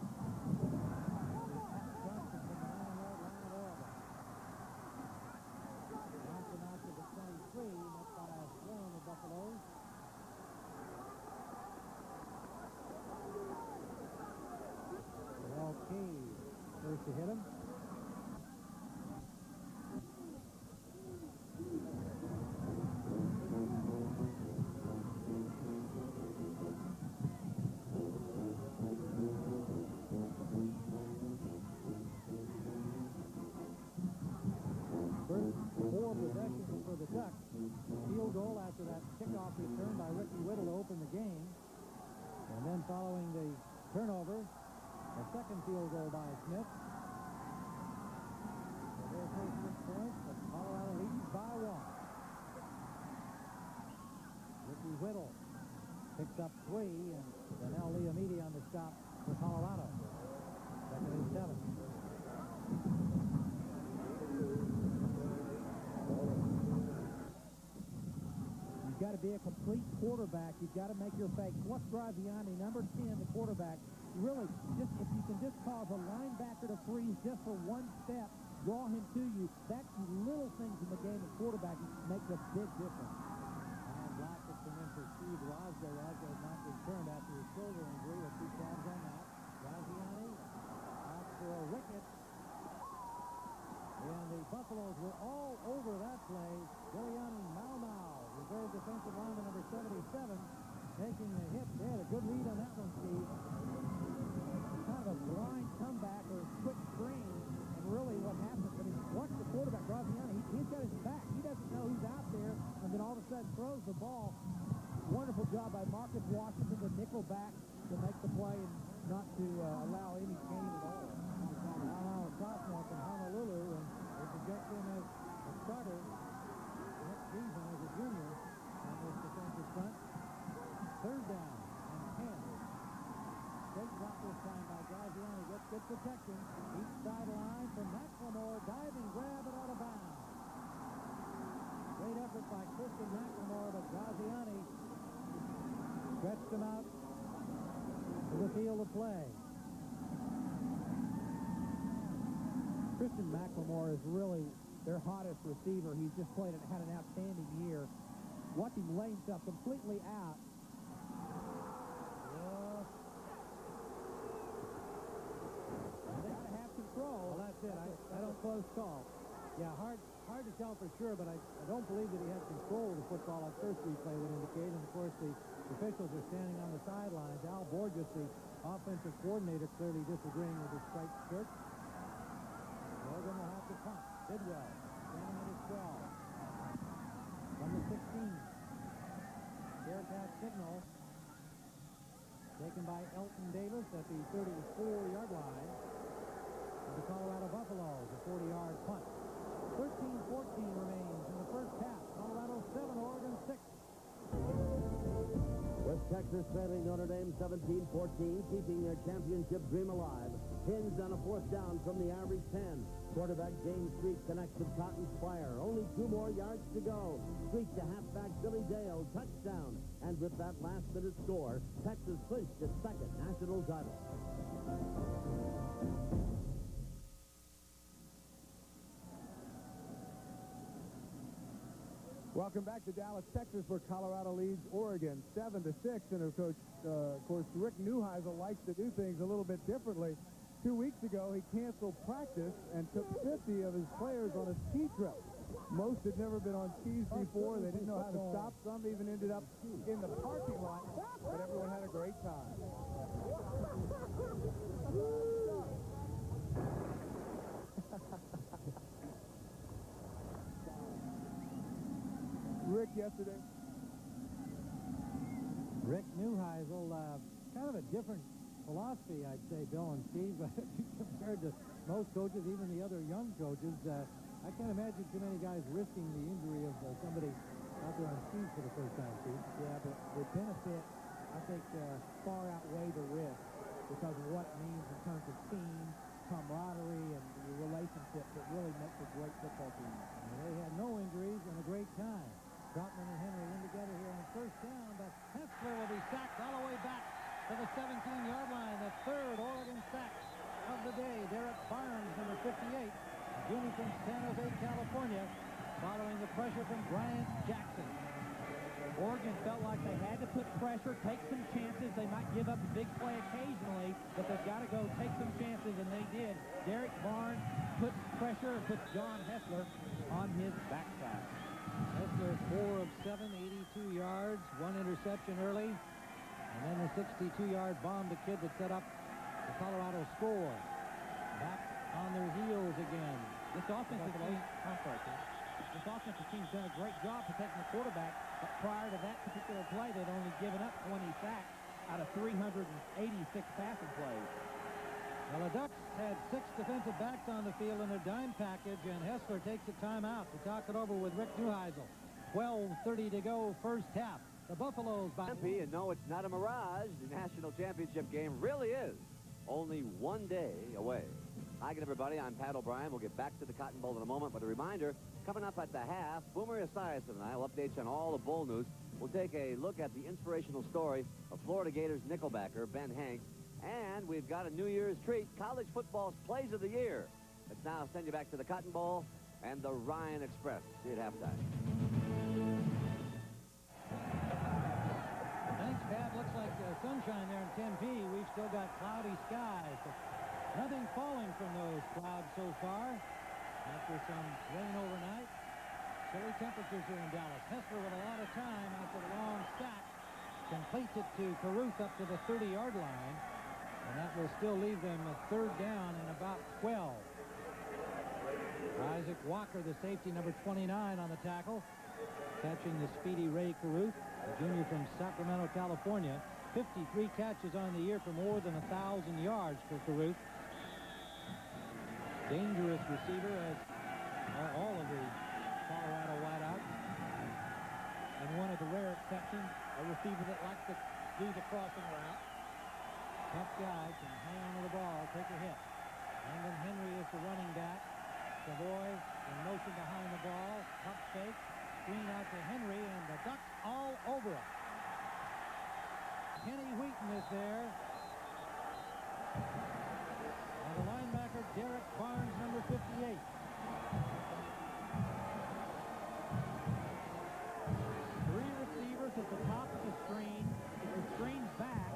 Johnson from the 9-yard line of Oregon. Johnson out to the 23, met by a swarm of Buffaloes. Terrell Key first to hit him. First 4 possessions for the Ducks. Field goal after that kickoff return by Ricky Whittle to open the game. And then following the turnover, a second field goal by Smith. So their first 6 points, but Colorado leads by 1. Ricky Whittle picks up 3, and Donnell Liamidi on the stop for Colorado. Second and 7. You've got to be a complete quarterback. You've got to make your fakes. What's Graziani, number 10, the quarterback? Really, just if you can just cause a linebacker to freeze just for one step, draw him to you, that's little things in the game of quarterbacking make a big difference. And block has come in for Steve Rosgo. Rosgo has not returned after his shoulder injury. We'll keep tabs on that. Graziani out for a wicket. And the Buffaloes were all over that play. Giuliani Mau, reserve defensive lineman number 77, taking the hit. They had a good read on that one, Steve. Kind of a blind comeback or a quick screen. And really what happened, but he watched the quarterback, Graziani. He's got his back. He doesn't know who's out there. And then all of a sudden throws the ball. Wonderful job by Marcus Washington, the nickel back, to make the play and not to allow any gain at all. Now a sophomore from Honolulu, and they project him as a starter next season as a junior on this defensive front. Third down and 10. Straight drop this time by Graziani. Gets good protection. Each sideline from McLemore. Diving grab it out of bounds. Great effort by Christian McLemore, but Graziani stretched him out to the field of play. Christian McLemore is really their hottest receiver. He's just had an outstanding year. Watch him lay himself completely out. They got to have control. Well, that's it. I don't close call. Yeah, hard to tell for sure, but I don't believe that he has control of the football. That first replay would indicate. And of course, the officials are standing on the sidelines. Al Borges, the offensive coordinator, clearly disagreeing with his striped shirt. Oregon will have to punt. Bidwell standing at his 12. From the 16. Bearcat signal. Taken by Elton Davis at the 34-yard line of the Colorado Buffaloes. A 40-yard punt. 13-14 remains in the first half. Colorado 7, Oregon 6. With Texas trailing Notre Dame 17-14, keeping their championship dream alive. Hinged on a fourth down from the average 10. Quarterback James Street connects with Cotton Spire. Only 2 more yards to go. Street to halfback Billy Dale. Touchdown. And with that last-minute score, Texas clinched its second national title. Welcome back to Dallas, Texas, where Colorado leads Oregon 7-6. And of course, Rick Neuheisel likes to do things a little bit differently. 2 weeks ago, he canceled practice and took 50 of his players on a ski trip. Most had never been on skis before. They didn't know how to stop. Some even ended up in the parking lot, but everyone had a great time. Rick yesterday. Rick Neuheisel, kind of a different philosophy, I'd say, Bill and Steve, compared to most coaches, even the other young coaches. I can't imagine too many guys risking the injury of somebody out there on skis for the first time, Steve. Yeah, but the benefit, I think, far outweigh the risk because of what it means in terms of team, camaraderie, and the relationships that really makes a great football team. And they had no injuries and a great time. Troutman and Henry in together here on first down, but Hessler will be sacked all the way back to the 17-yard line. The third Oregon sack of the day. Derek Barnes, number 58, junior from San Jose, California, following the pressure from Bryant Jackson. Oregon felt like they had to put pressure, take some chances. They might give up a big play occasionally, but they've got to go take some chances, and they did. Derek Barnes put pressure and put John Hessler on his backside. Hessler 4 of 7, 82 yards, 1 interception early, and then the 62-yard bomb, the kid that set up the Colorado score. Back on their heels again. This offensive team's done a great job protecting the quarterback, but prior to that particular play, they'd only given up 20 sacks out of 386 passing plays. Well, the Ducks had 6 defensive backs on the field in their dime package, and Hessler takes a timeout to talk it over with Rick Neuheisel. 12:30 to go, first half. The Buffaloes by... And no, it's not a mirage. The national championship game really is only 1 day away. Hi again, everybody. I'm Pat O'Brien. We'll get back to the Cotton Bowl in a moment, but a reminder, coming up at the half, Boomer Esiason and I will update you on all the bowl news. We'll take a look at the inspirational story of Florida Gators nickelbacker Ben Hanks, and we've got a New Year's treat, college football's Plays of the Year. Let's now send you back to the Cotton Bowl and the Ryan Express. See you at halftime. Thanks, Pat. Looks like sunshine there in Tempe. We've still got cloudy skies. But nothing falling from those clouds so far. After some rain overnight, chilly temperatures here in Dallas. Hessler with a lot of time after the long sack completes it to Caruth up to the 30-yard line. And that will still leave them a third down and about 12. Isaac Walker, the safety, number 29 on the tackle, catching the speedy Ray Caruth, a junior from Sacramento, California. 53 catches on the year for more than 1,000 yards for Caruth. Dangerous receiver, as are all of the Colorado wideouts. And one of the rare exceptions, a receiver that likes to do the crossing route. Tough guy, can hang on to the ball, take a hit. Brandon Henry is the running back. Savoy in motion behind the ball. Tough fake. Screen out to Henry, and the Ducks all over it. Kenny Wheaton is there. And the linebacker, Derek Barnes, number 58. Three receivers at the top of the screen. The screen's back.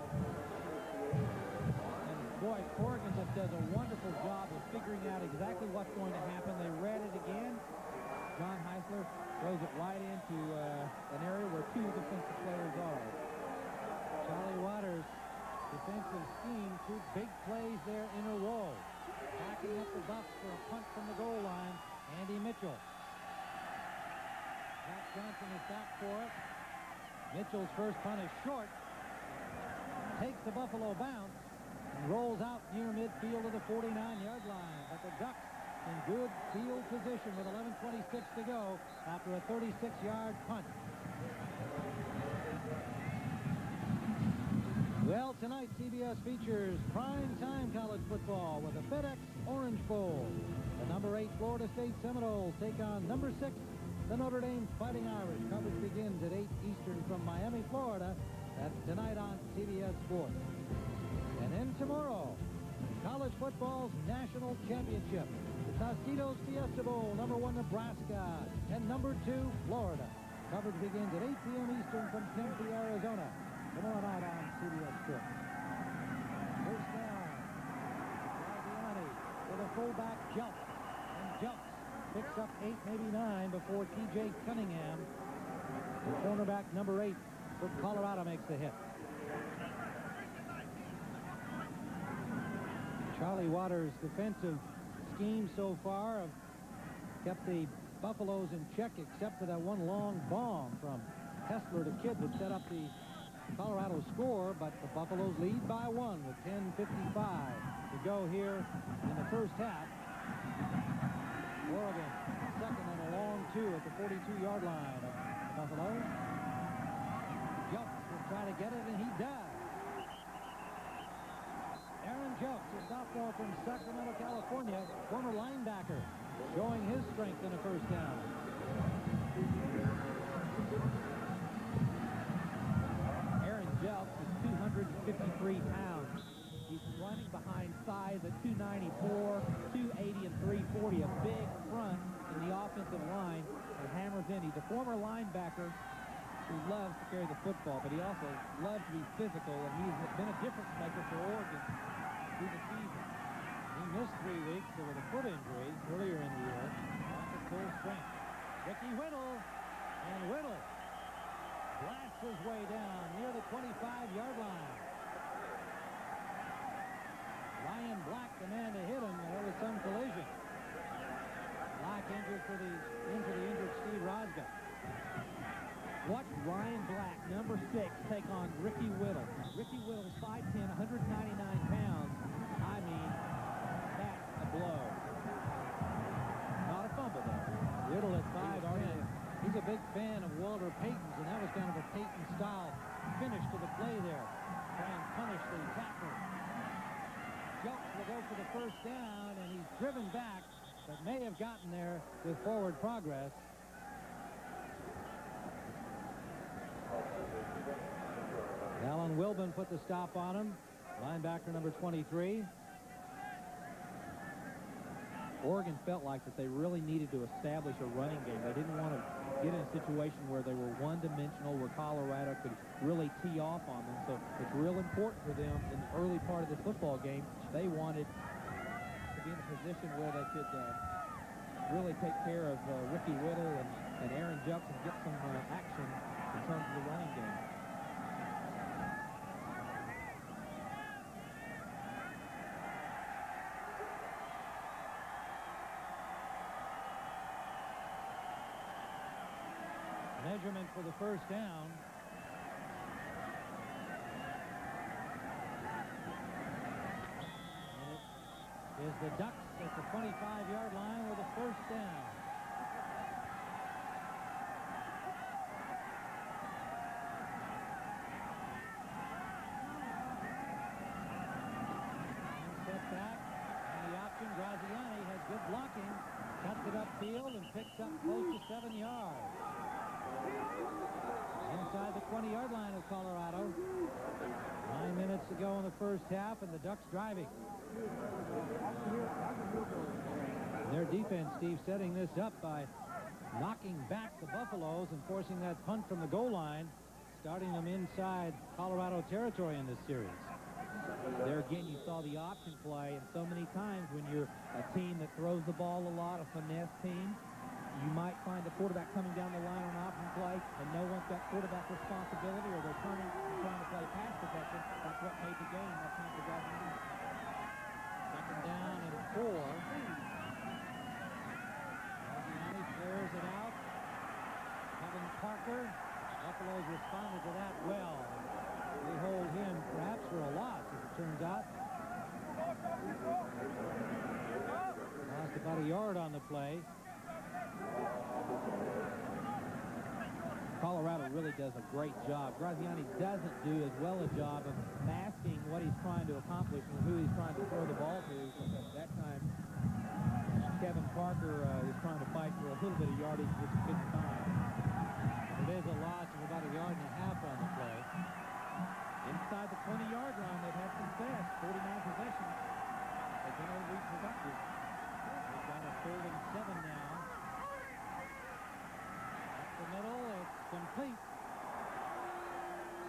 Boy, Oregon just does a wonderful job of figuring out exactly what's going to happen. They read it again. John Hessler throws it right into an area where 2 defensive players are. Charlie Waters' defensive scheme, 2 big plays there in a row. Backing up the Bucks for a punt from the goal line, Andy Mitchell. Pat Johnson is back for it. Mitchell's first punt is short. Takes the Buffalo bounce. And rolls out near midfield to the 49-yard line. But the Ducks in good field position with 11:26 to go after a 36-yard punt. Well, tonight CBS features prime-time college football with the FedEx Orange Bowl. The number 8 Florida State Seminoles take on number 6, the Notre Dame Fighting Irish. Coverage begins at 8 Eastern from Miami, Florida. That's tonight on CBS Sports. And then tomorrow, college football's national championship. The Tostitos Fiesta Bowl, number 1 Nebraska and number 2 Florida. Coverage begins at 8 p.m. Eastern from Tempe, Arizona. Tomorrow night on CBS Sports. First down. Graziani with a fullback jump. And jumps. Picks up 8, maybe 9 before T.J. Cunningham. The cornerback number 8 for Colorado makes the hit. Charlie Waters' defensive scheme so far have kept the Buffaloes in check except for that one long bomb from Hessler to Kidd that set up the Colorado score, but the Buffaloes lead by 1 with 10:55 to go here in the first half. Oregon second and a long 2 at the 42-yard line of the Buffaloes. Jelks will try to get it, and he does. Aaron Jelks, a sophomore from Sacramento, California, former linebacker, showing his strength in a first down. Aaron Jelks is 253 pounds. He's running behind size at 294, 280, and 340. A big front in the offensive line that hammers in. He's a former linebacker who loves to carry the football, but he also loves to be physical, and he's been a difference maker for Oregon through the season. He missed 3 weeks with a foot injury earlier in the year. Back at full strength. Ricky Whittle, and Whittle blasts his way down near the 25-yard line. Ryan Black, the man to hit him, and there was some collision. Black injured for the injured Steve Rosga. Watch Ryan Black, number 6, take on Ricky Whittle. Ricky Whittle, 5'10", 199 pounds. I mean, that's a blow. Not a fumble, though. Whittle at 5'10". He's a big fan of Walter Payton's, and that was kind of a Payton-style finish to the play there. Try and punish the tackler. Jelks will go for the first down, and he's driven back, but may have gotten there with forward progress. Alan Wilbin put the stop on him. Linebacker number 23. Oregon felt like that they really needed to establish a running game. They didn't want to get in a situation where they were one-dimensional, where Colorado could really tee off on them. So it's real important for them in the early part of this football game. They wanted to be in a position where they could really take care of Ricky Whittle and Aaron Jelks and get some action in terms of the running game. Measurement for the first down. And it is the Ducks at the 25-yard line with a first down. And set back, and the option, Graziani has good blocking, cuts it upfield and picks up close to 7 yards. Inside the 20-yard line of Colorado. 9 minutes to go in the first half, and the Ducks driving. Their defense, Steve, setting this up by knocking back the Buffaloes and forcing that punt from the goal line, starting them inside Colorado territory in this series. There again, you saw the option play, and so many times when you're a team that throws the ball a lot, a finesse team, you might find the quarterback coming down the line on option play, and no one's got quarterback responsibility, or they're trying to play pass protection. That's what made the game that time for Graziani. Second down and 4. Graziani clears it out. Kevin Parker. Buffaloes responded to that well. They hold him perhaps for a loss, as it turns out. Lost about a yard on the play. Colorado really does a great job. Graziani doesn't do as well a job of masking what he's trying to accomplish and who he's trying to throw the ball to. That time, Kevin Parker is trying to fight for a little bit of yardage, which he couldn't find. It is a loss of about a yard and a half on the play. Inside the 20-yard line, they've had success. 49 possessions. They've been able to be productive. They've got a 3rd and 7 now. Up the middle, it's complete.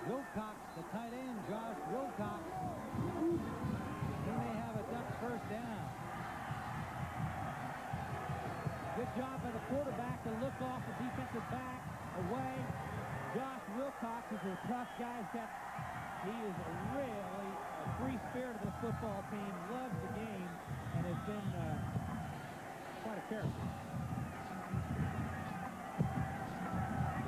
Wilcox, the tight end, Josh Wilcox. He may have a Ducks first down. Good job by the quarterback to look off the defensive back away. Josh Wilcox is a tough guy. He is really a free spirit of this football team, loves the game, and has been quite a character.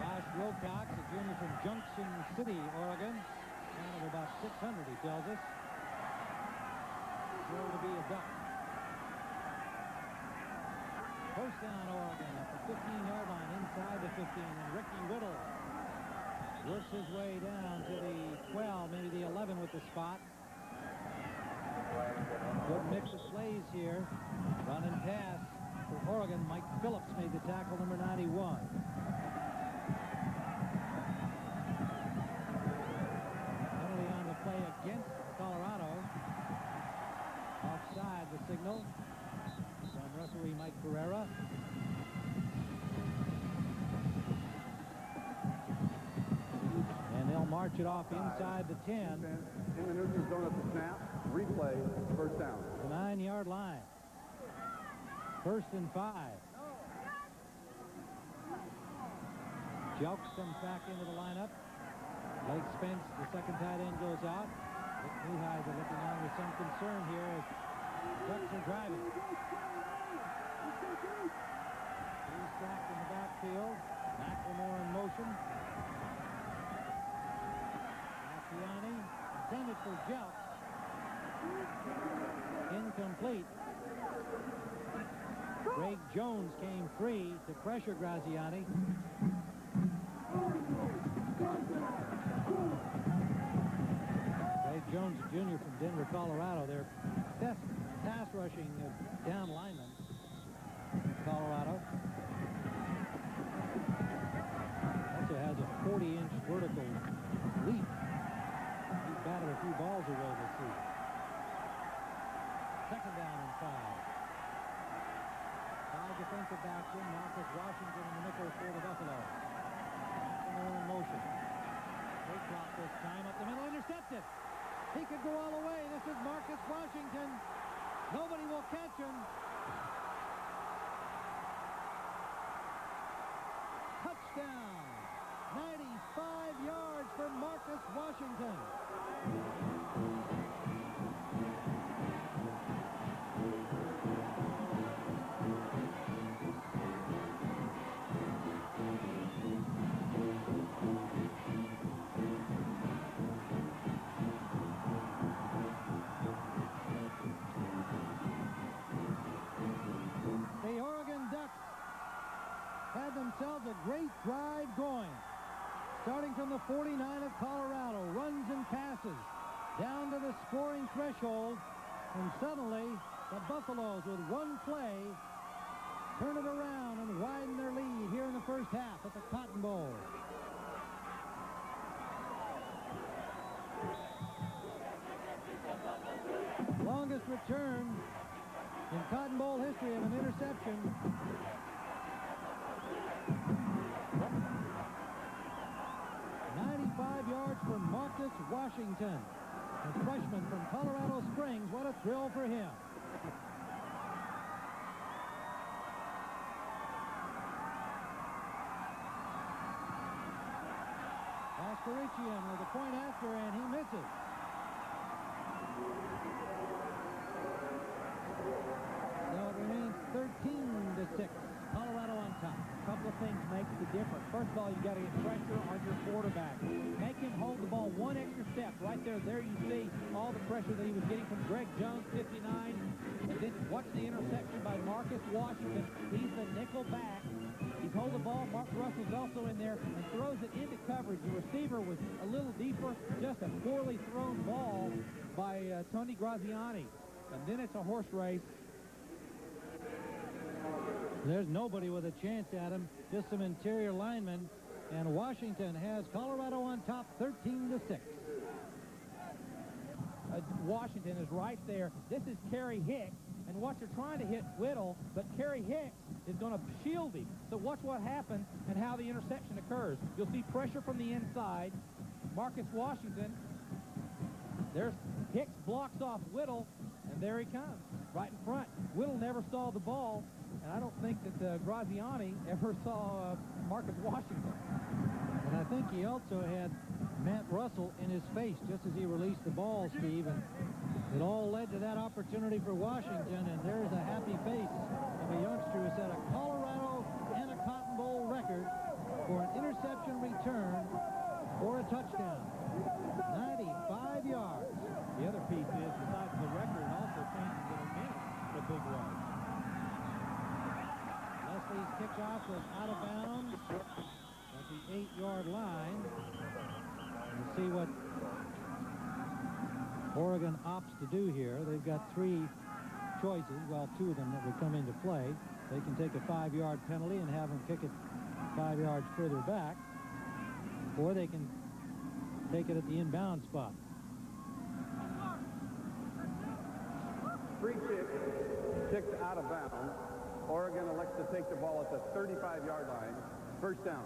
Josh Wilcox, a junior from Junction City, Oregon. Kind of about 600, he tells us. Thrilled to be a Duck. First down, Oregon, at the 15-yard line, inside the 15, and Ricky Whittle works his way down to the 12, maybe the 11 with the spot. Good mix of plays here. Run and pass for Oregon. Mike Phillips made the tackle, number 91. Penalty on the play against Colorado. Offside, the signal from referee Mike Ferreira. And they'll march it off inside the 10. In the neutral zone at the snap. Replay, first down. The 9-yard line. 1st and 5. Jelks comes back into the lineup. Blake Spence, the second tight end, goes out. Rick Neuheisel looking on with some concern here as Ducks are driving. He's trapped in the backfield. McLemore in motion. Graziani intended for Jelks. Incomplete. Greg Jones came free to pressure Graziani. Greg Jones, a junior from Denver, Colorado. Their best pass rushing down lineman. Colorado. Also has a 40-inch vertical leap. He's batted a few balls away this season. Second down and 5. Five defensive backs in. Marcus Washington in the nickel for the Buffaloes. In motion. Big drop this time up the middle. Intercepted. He could go all the way. This is Marcus Washington. Nobody will catch him. Touchdown. 95 yards for Marcus Washington. The Oregon Ducks had themselves a great drive going. Starting from the 49 of Colorado, runs and passes down to the scoring threshold, and suddenly the Buffaloes, with one play, turn it around and widen their lead here in the first half at the Cotton Bowl. Longest return in Cotton Bowl history of an interception. 95 yards for Marcus Washington, a freshman from Colorado Springs. What a thrill for him. Oskarichian with a point after, and he misses. So it remains 13-6. Colorado on top. A couple of things make the difference. First of all, you got to get pressure on your quarterback. Make him hold the ball one extra step. Right there, you see all the pressure that he was getting from Greg Jones, 59, and Then watch the interception by Marcus Washington. He's the nickel back. He's holding the ball. Mark Russell's also in there and throws it into coverage. The receiver was a little deeper. Just a poorly thrown ball by Tony Graziani. And then it's a horse race. There's nobody with a chance at him. Just some interior linemen. And Washington has Colorado on top 13-6. Washington is right there. This is Kerry Hicks. And watch, they're trying to hit Whittle, but Kerry Hicks is going to shield him. So watch what happens and how the interception occurs. You'll see pressure from the inside. Marcus Washington. There's Hicks blocks off Whittle, and there he comes, right in front. Whittle never saw the ball, and I don't think that Graziani ever saw Marcus Washington. And I think he also had Matt Russell in his face just as he released the ball, Steve, and it all led to that opportunity for Washington, and there's a happy face of a youngster who set a Colorado and a Cotton Bowl record for an interception return for a touchdown. 95 yards. The other piece is, besides the record, it also changes their minutes in a big way. Leslie's kickoff was out of bounds at the 8-yard line. We'll see what Oregon opts to do here. They've got 3 choices, well, 2 of them that would come into play. They can take a 5-yard penalty and have them kick it 5 yards further back, or they can take it at the inbound spot. Free kick, kicked out of bounds. Oregon elects to take the ball at the 35-yard line. First down.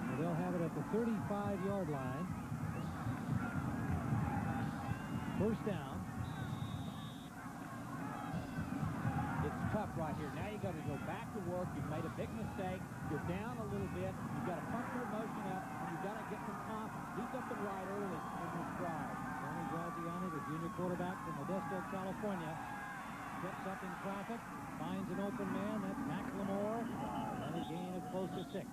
So they'll have it at the 35-yard line. First down. It's tough right here. Now you got to go back to work. You've made a big mistake. You're down a little bit. You've got to pump your emotion up, and you've got to get some confidence. Do something right early in this drive. Tony Graziani, the junior quarterback from Modesto, California, steps up in traffic, finds an open man. That's McLemore, and a gain of close to 6.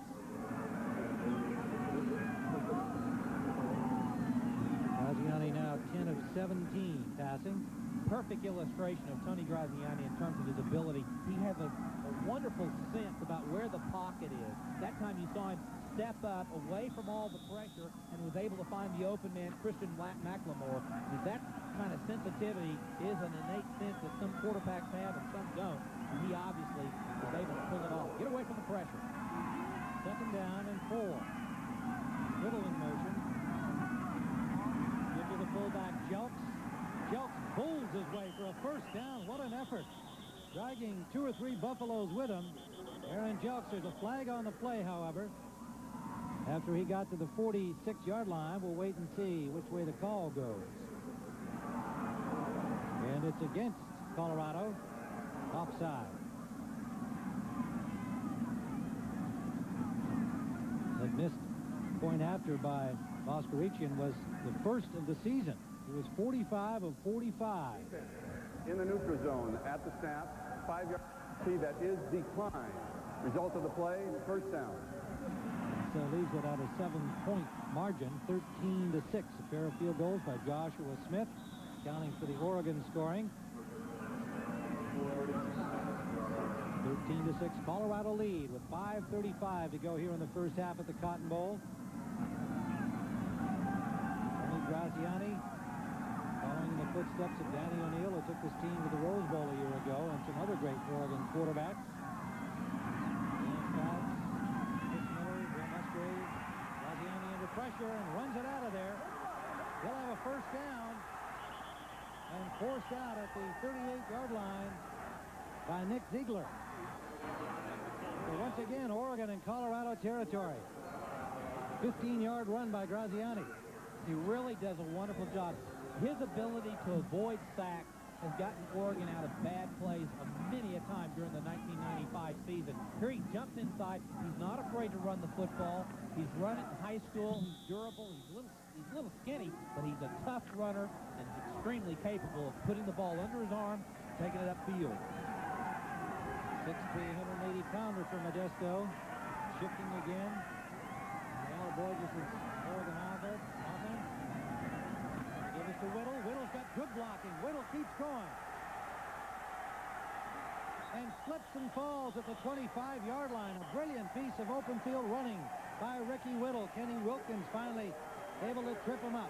Graziani now 10 of 17 passing. Perfect illustration of Tony Graziani in terms of his ability. He has a wonderful sense about where the pocket is. That time you saw him step up away from all the pressure and was able to find the open man, Christian McLemore. And that kind of sensitivity is an innate sense that some quarterbacks have and some don't. And he obviously was able to pull it off. Get away from the pressure. 2nd down and 4. Whittle in motion. Give to the fullback, Jelks. Jelks pulls his way for a first down. What an effort. Dragging 2 or 3 Buffaloes with him. Aaron Jelks, there's a flag on the play, however. After he got to the 46-yard line, we'll wait and see which way the call goes. And it's against Colorado. Offside. That missed point after by Moskowitzian was the first of the season. He was 45 of 45. In the neutral zone at the snap, 5-yard penalty that is declined. Result of the play, first down. So leaves it at a 7-point margin, 13-6. A pair of field goals by Joshua Smith, counting for the Oregon scoring. 13-6, Colorado lead with 5:35 to go here in the first half at the Cotton Bowl. Tony Graziani, following in the footsteps of Danny O'Neill, who took this team to the Rose Bowl a year ago, and some other great Oregon quarterbacks. Pressure and runs it out of there. They'll have a first down and forced out at the 38-yard line by Nick Ziegler. So once again, Oregon and Colorado territory. 15-yard run by Graziani. He really does a wonderful job. His ability to avoid sacks has gotten Oregon out of bad plays many a time during the 1995 season. Here he jumps inside. He's not afraid to run the football. He's run it in high school. He's durable. He's a little skinny, but he's a tough runner and extremely capable of putting the ball under his arm, taking it upfield. 6'3", 180-pounder from Modesto. Shifting again. Now Borges is Oregon offense. Give it to Whittle. Whittle's got good blocking. Whittle keeps slips and falls at the 25-yard line. A brilliant piece of open field running by Ricky Whittle. Kenny Wilkins finally able to trip him up.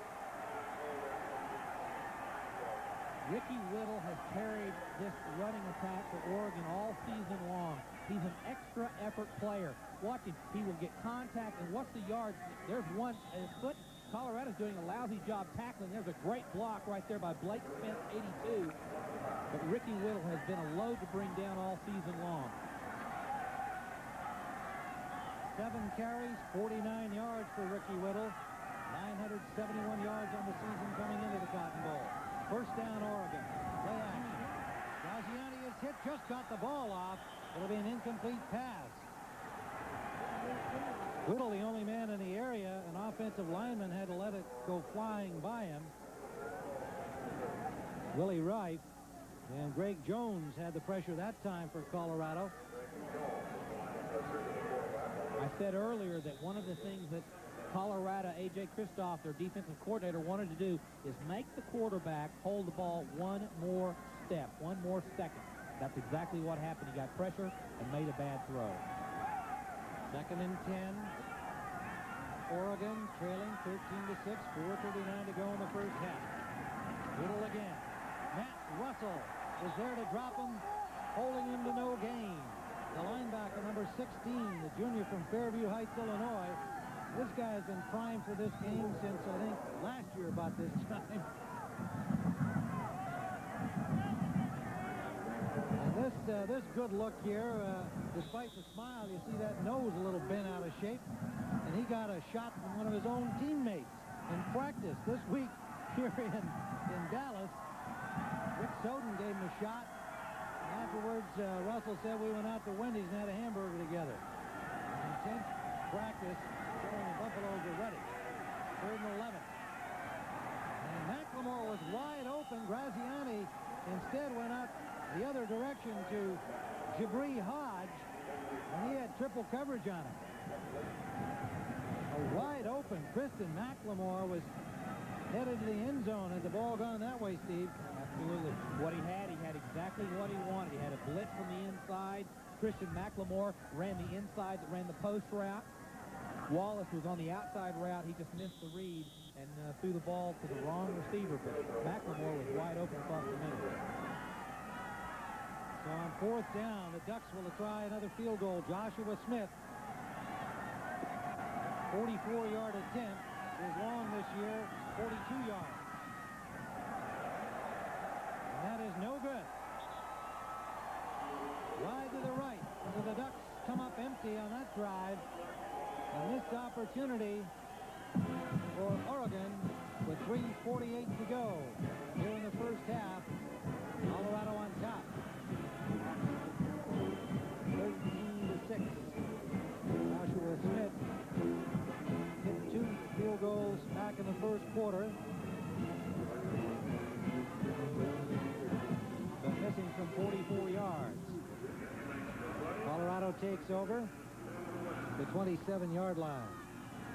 Ricky Whittle has carried this running attack for Oregon all season long. He's an extra effort player. Watch him. He will get contact, and what's the yards? There's one foot. Colorado's doing a lousy job tackling. There's a great block right there by Blake Spence, 82. But Ricky Whittle has been a load to bring down all season long. 7 carries, 49 yards for Ricky Whittle. 971 yards on the season coming into the Cotton Bowl. First down, Oregon. Play action. Graziani is hit, just got the ball off. It'll be an incomplete pass. Whittle, the only man in the area, an offensive lineman had to let it go flying by him. Willie Wright and Greg Jones had the pressure that time for Colorado. I said earlier that one of the things that Colorado, A.J. Kristoff, their defensive coordinator, wanted to do is make the quarterback hold the ball one more step, one more second. That's exactly what happened. He got pressure and made a bad throw. 2nd and 10. Oregon trailing 13-6, 4:39 to go in the first half. Whittle again. Matt Russell is there to drop him, holding him to no gain. The linebacker, number 16, the junior from Fairview Heights, Illinois. This guy's been primed for this game since, I think, last year about this time. And this good look here, despite the smile, you see that nose a little bent out of shape. And he got a shot from one of his own teammates in practice this week here in Dallas. Rick Soden gave him a shot. And afterwards, Russell said, we went out to Wendy's and had a hamburger together. Intense practice showing the Buffaloes are ready. 3rd and 11. And McLemore was wide open. Graziani instead went out the other direction to Jabri Hodge, and he had triple coverage on him. A wide open Kristen McLemore was headed to the end zone. Had the ball gone that way, Steve? Absolutely. What he had exactly what he wanted. He had a blitz from the inside. Christian McLemore ran the inside, ran the post route. Wallace was on the outside route. He just missed the read and threw the ball to the wrong receiver, but McLemore was wide open across the middle. So on 4th down, the Ducks will try another field goal. Joshua Smith, 44-yard attempt, is long this year, 42 yards. And that is no good. Wide to the right. So the Ducks come up empty on that drive. A missed opportunity for Oregon with 3:48 to go here in the first half. Colorado on top. 13-6. Joshua Smith hit 2 field goals back in the first quarter. But missing from 44 yards. Colorado takes over the 27-yard line.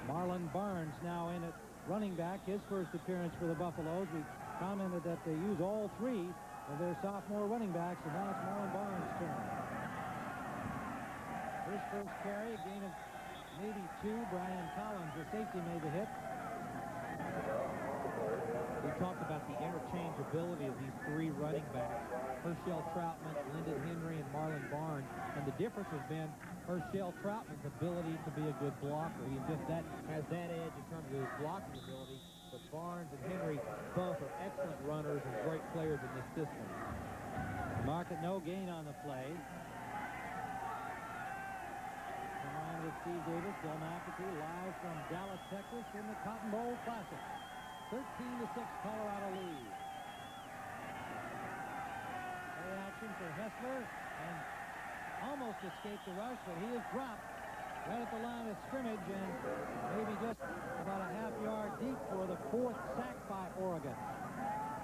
Marlon Barnes now in at running back, his first appearance for the Buffaloes. We commented that they use all 3 of their sophomore running backs, and now it's Marlon Barnes' turn. His first carry, a gain of maybe 2. Brian Collins, the safety, made the hit. We talked about the interchangeability of these 3 running backs, Herschel Troutman, Lyndon Henry, and Marlon Barnes. And the difference has been Herschel Troutman's ability to be a good blocker. He just has that edge in terms of his blocking ability. But Barnes and Henry both are excellent runners and great players in this system. Mark at no gain on the play. Reminder of Steve Davis, Bill McAtee, live from Dallas, Texas in the Cotton Bowl Classic. 13-6, Colorado lead. Play action for Hessler, and almost escaped the rush, but he is dropped right at the line of scrimmage and maybe just about a half-yard deep for the 4th sack by Oregon.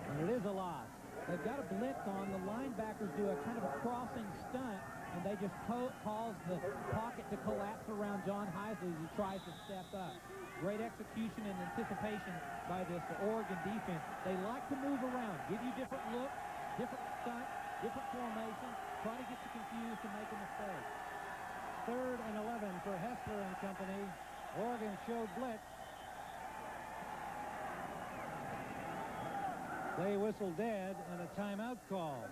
And it is a loss. They've got a blitz on. The linebackers do a kind of a crossing stunt, and they just cause the pocket to collapse around John Heisley as he tries to step up. Great execution and anticipation by this Oregon defense. They like to move around, give you different looks, different stunts, different formations, try to get you confused and make a mistake. 3rd and 11 for Hessler and company. Oregon showed blitz. Play whistle dead and a timeout call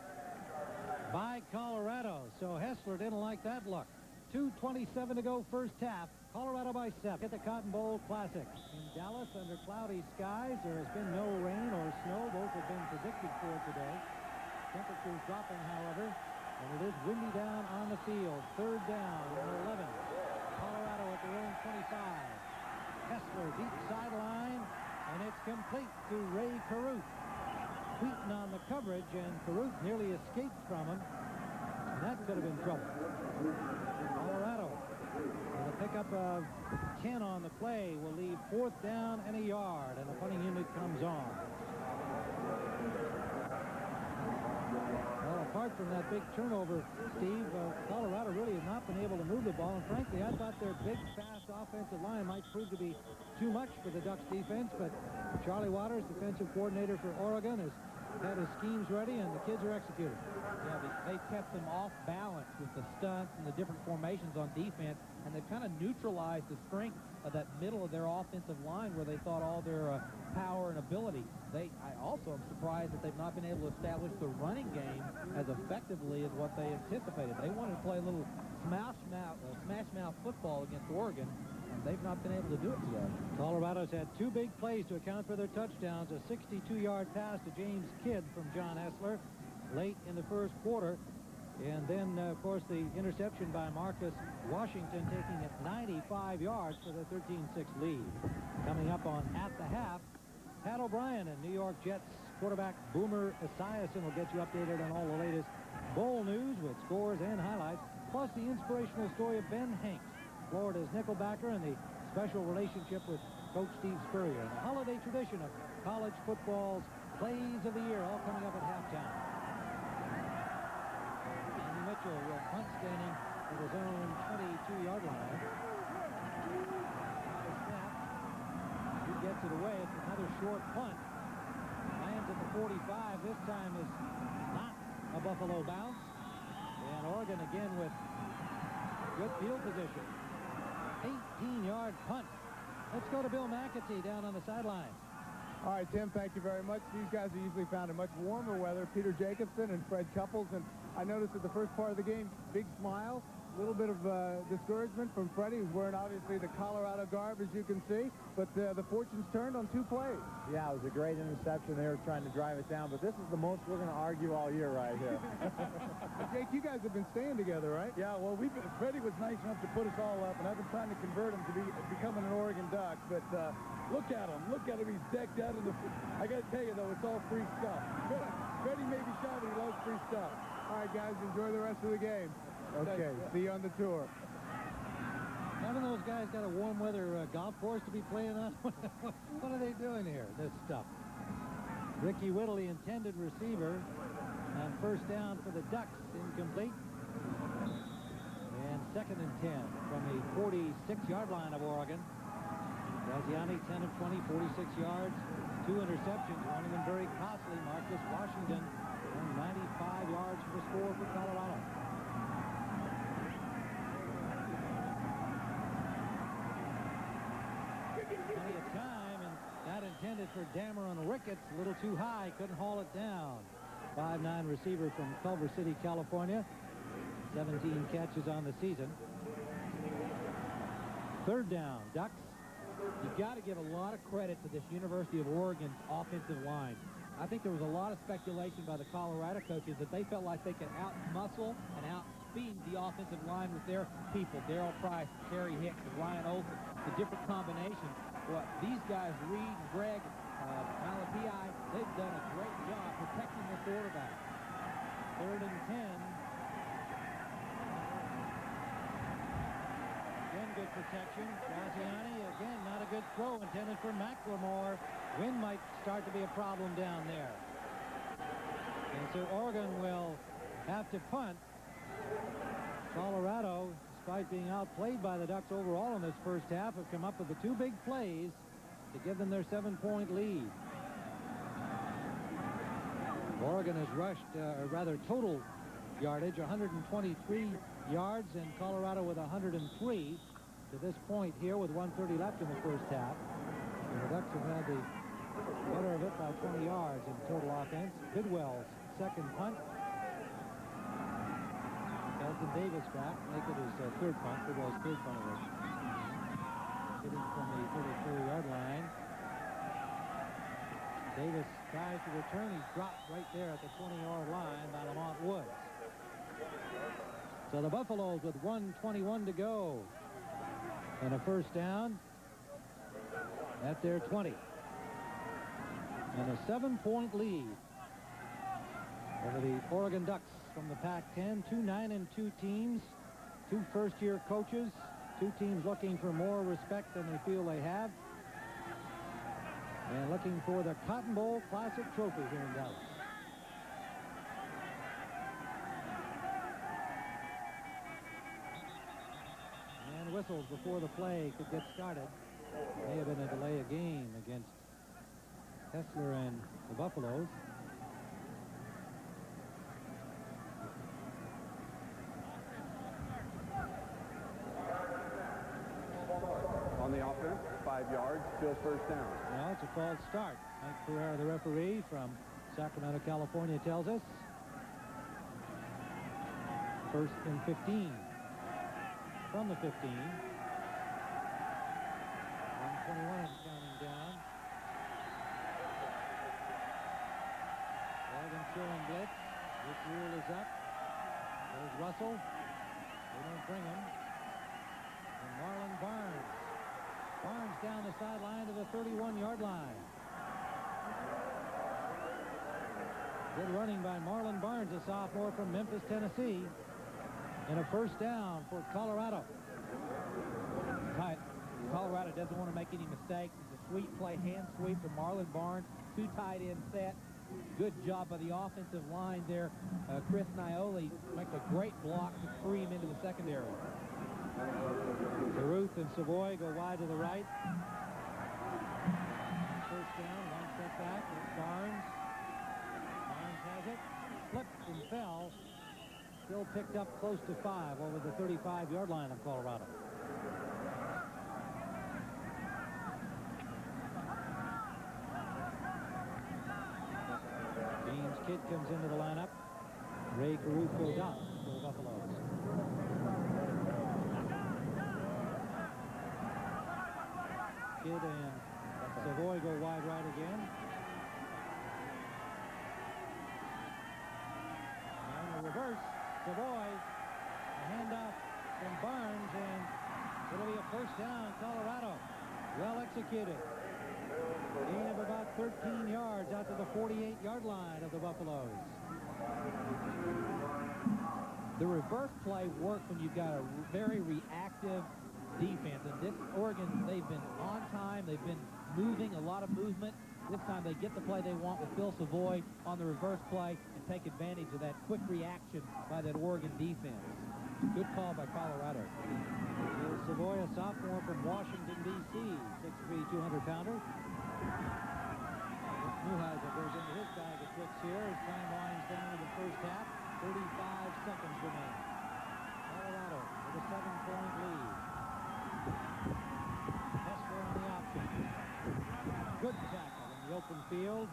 by Colorado. So Hessler didn't like that look. 2:27 to go first half. Colorado by 7 at the Cotton Bowl Classic. In Dallas under cloudy skies. There has been no rain or snow. Both have been predicted for today. Temperatures dropping, however, and it is windy down on the field. 3rd down and 11. Colorado at their own 25. Hessler deep sideline, and it's complete to Ray Caruth. Wheaton on the coverage, and Caruth nearly escaped from him, and that could have been trouble. Colorado, with a pickup of 10 on the play, will leave 4th down and a yard, and the punting unit comes on. Well, apart from that big turnover, Steve, Colorado really has not been able to move the ball, and frankly, I thought their big, fast offensive line might prove to be too much for the Ducks defense, but Charlie Waters, defensive coordinator for Oregon, has had his schemes ready, and the kids are executing. Yeah, they kept them off balance with the stunts and the different formations on defense, and they've kind of neutralized the strength of that middle of their offensive line where they thought all their power and ability. I also am surprised that they've not been able to establish the running game as effectively as what they anticipated. They wanted to play a little smash-mouth football against Oregon, and they've not been able to do it today. Colorado's had 2 big plays to account for their touchdowns. A 62-yard pass to James Kidd from John Hessler late in the first quarter. And then, of course, the interception by Marcus Washington, taking it 95 yards for the 13-6 lead. Coming up on At the Half, Pat O'Brien and New York Jets quarterback Boomer Esiason will get you updated on all the latest bowl news with scores and highlights, plus the inspirational story of Ben Hanks, Florida's nickelbacker, and the special relationship with Coach Steve Spurrier, and the holiday tradition of college football's plays of the year, all coming up at halftime. Andy Mitchell will punt standing at his own 22-yard line. Snap. He gets it away. It's another short punt. Lands at the 45. This time is not a Buffalo bounce. And Oregon again with good field position. 18-yard punt. Let's go to Bill McAtee down on the sideline. All right, Tim, thank you very much. These guys are usually found in much warmer weather. Peter Jacobson and Fred Couples. And I noticed at the first part of the game, big smile, a little bit of discouragement from Freddie, who's wearing obviously the Colorado garb, as you can see. But the fortunes turned on 2 plays. Yeah, it was a great interception. They were trying to drive it down, but this is the most we're going to argue all year right here. Jake, you guys have been staying together, right? Yeah, well, Freddie was nice enough to put us all up, and I've been trying to convert him to becoming an Oregon Duck. But look at him. Look at him. He's decked out in the... I got to tell you, though, it's all free stuff. Freddie may be shy, but he loves free stuff. All right, guys, enjoy the rest of the game. Okay, see you on the tour. Haven't those guys got a warm weather golf course to be playing on? What are they doing here, this stuff? Ricky Whittle, the intended receiver, on first down for the Ducks, incomplete. And 2nd and 10 from the 46-yard line of Oregon. Graziani, 10 of 20, 46 yards, 2 interceptions, one of them very costly. Marcus Washington, 95 yards for the score for Colorado. Plenty of time, and that intended for Dameron Ricketts. A little too high, couldn't haul it down. 5'9" receiver from Culver City, California. 17 catches on the season. 3rd down, Ducks. You've got to give a lot of credit to this University of Oregon's offensive line. I think there was a lot of speculation by the Colorado coaches that they felt like they could out-muscle and out-speed the offensive line with their people, Darryl Price, Kerry Hicks, and Ryan Olsen, the different combinations. Well, these guys, Reed and Greg, Malapai, they've done a great job protecting their quarterback. 3rd and 10. Again, good protection. Graziani, again, not a good throw intended for McLemore. Wind might start to be a problem down there. And so Oregon will have to punt. Colorado, despite being outplayed by the Ducks overall in this first half, have come up with the 2 big plays to give them their 7-point lead. Oregon has rushed, or rather total yardage, 123 yards, and Colorado with 103 to this point here with 1:30 left in the first half. And the Ducks have had the better of it by 20 yards in total offense. Bidwell's second punt. Elton Davis back, make it his third punt. Bidwell's third punt of it. Hitting from the 33-yard line. Davis tries to return. He's dropped right there at the 20-yard line by Lamont Woods. So the Buffaloes with 1:21 to go. And a first down at their 20. And a 7-point lead over the Oregon Ducks from the Pac-10. 2 9-2 teams, 2 first-year coaches, 2 teams looking for more respect than they feel they have, and looking for the Cotton Bowl Classic trophy here in Dallas. And whistles before the play could get started. May have been a delay of game against Hessler and the Buffaloes. On the offense, 5 yards, still first down. Well, it's a false start. Mike Ferrer, the referee from Sacramento, California, tells us. First and 15. From the 15. 1:21 counting down. Oregon showing blitz. This rule is up. There's Russell. They don't bring him. And Marlon Barnes. Barnes down the sideline to the 31-yard line. Good running by Marlon Barnes, a sophomore from Memphis, Tennessee. And a first down for Colorado. Colorado doesn't want to make any mistakes. It's a sweep play, hand sweep to Marlon Barnes. 2 tight end set. Good job by the offensive line there. Chris Nioli makes a great block to free him into the secondary. Caruth and Savoy go wide to the right. First down, 1 step back. It's Barnes. Barnes has it. Slipped and fell. Still picked up close to 5 over the 35-yard line of Colorado. James Kidd comes into the lineup. Ray Caruth goes out for the Buffaloes. Kidd and Savoy go wide right again. And a reverse. Savoy, a handoff from Barnes, and it'll be a first down, Colorado. Well executed. Gain of about 13 yards out to the 48-yard line of the Buffaloes. The reverse play works when you've got a very reactive defense. And this Oregon, they've been on time. They've been moving, a lot of movement. This time they get the play they want with Phil Savoy on the reverse play and take advantage of that quick reaction by that Oregon defense. Good call by Colorado. Phil Savoy, a sophomore from Washington, D.C., 6'3", 200-pounder. Neuheisel goes into his bag of tricks here as time winds down in the first half. 35 seconds remain. Colorado with a 7-point lead. Hessler on the option. Good tackle in the open field.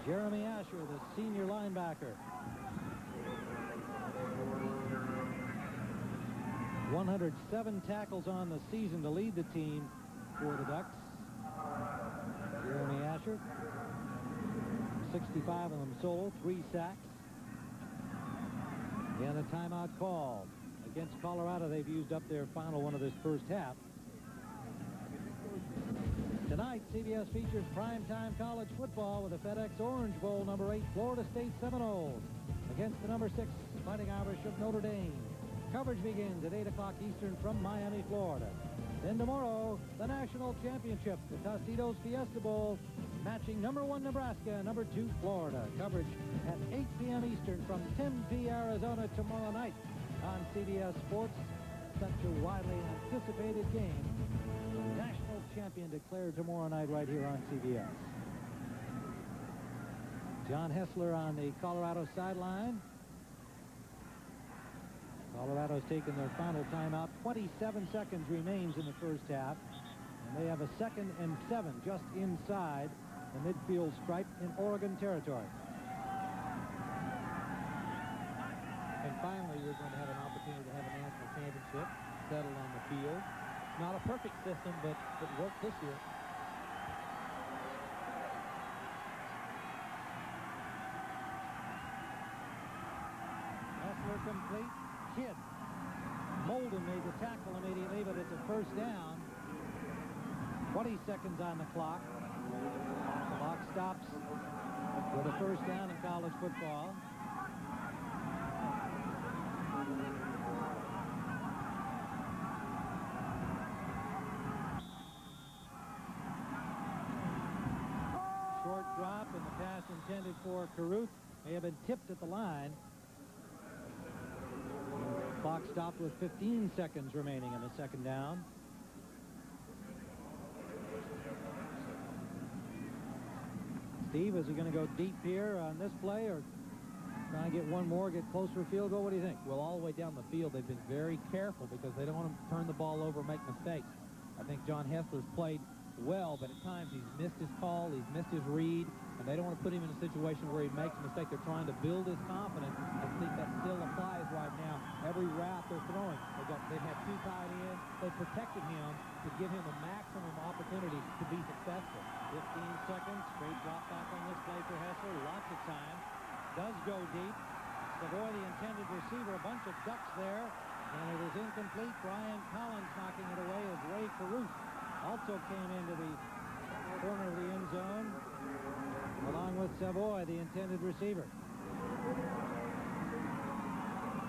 Jeremy Asher, the senior linebacker. 107 tackles on the season to lead the team for the Ducks. Jeremy Asher, 65 of them solo, 3 sacks. And a timeout call. Against Colorado, they've used up their final one of this first half. Tonight, CBS features primetime college football with the FedEx Orange Bowl. Number 8, Florida State Seminoles against the number 6, Fighting Irish of Notre Dame. Coverage begins at 8 o'clock Eastern from Miami, Florida. Then tomorrow, the national championship, the Tostitos Fiesta Bowl, matching number 1 Nebraska and number 2 Florida. Coverage at 8 p.m. Eastern from Tempe, Arizona tomorrow night on CBS Sports. Such a widely anticipated game. The national champion declared tomorrow night right here on CBS. John Hessler on the Colorado sideline. Colorado's taken their final timeout. 27 seconds remains in the first half. And they have a 2nd and 7 just inside the midfield stripe in Oregon territory. And finally, we're going to have an opportunity to have a national championship settled on the field. Not a perfect system, but it worked this year. Hessler complete. Kidd. Molden made the tackle immediately, but it's a first down. 20 seconds on the clock. The clock stops with a first down in college football. Short drop, and the pass intended for Caruth may have been tipped at the line. Clock stopped with 15 seconds remaining in the second down. Steve, is he going to go deep here on this play, or try and get one more, get closer to field goal? What do you think? Well, all the way down the field, they've been very careful because they don't want to turn the ball over and make mistakes. I think John Hessler's played well, but at times he's missed his call, he's missed his read, and they don't want to put him in a situation where he makes a mistake. They're trying to build his confidence. I think that still applies right now. Every route they're throwing, they've had 2 tight ends. They've protected him to give him a maximum opportunity to be successful. 15 seconds, straight drop back on this play for Hessler. Lots of time. Does go deep. Savoy, the intended receiver, a bunch of ducks there, and it is incomplete. Brian Collins knocking it away as Ray Caruth also came into the corner of the end zone, along with Savoy, the intended receiver.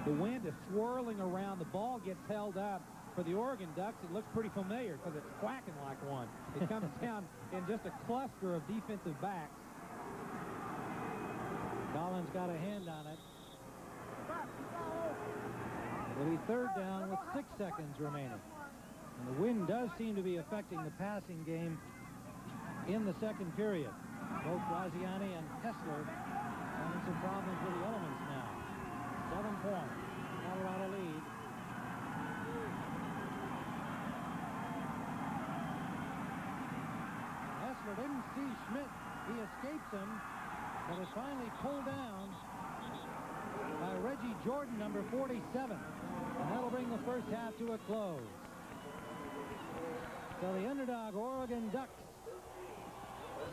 The wind is swirling around. The ball gets held up. For the Oregon Ducks, it looks pretty familiar because it's quacking like one. It comes down in just a cluster of defensive backs. Collins got a hand on it. It'll be third down with 6 seconds remaining. And the wind does seem to be affecting the passing game in the second period. Both Graziani and Hessler having some problems with the elements now. 7 points. Colorado lead. Hessler didn't see Schmidt. He escapes him, but is finally pulled down by Reggie Jordan, number 47. And that'll bring the first half to a close. So the underdog Oregon Ducks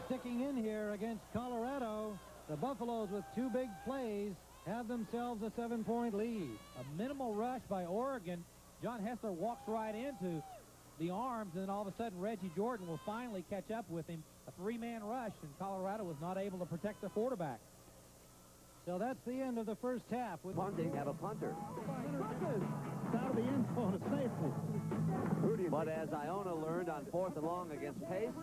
sticking in here against Colorado. The Buffaloes, with 2 big plays, have themselves a 7-point lead. A minimal rush by Oregon. John Hessler walks right into the arms, and then all of a sudden Reggie Jordan will finally catch up with him. A 3-man rush, and Colorado was not able to protect the quarterback. So that's the end of the first half. Punting, have a punter. Out of the end zone of safety. But as Iona learned on 4th and long against Pace,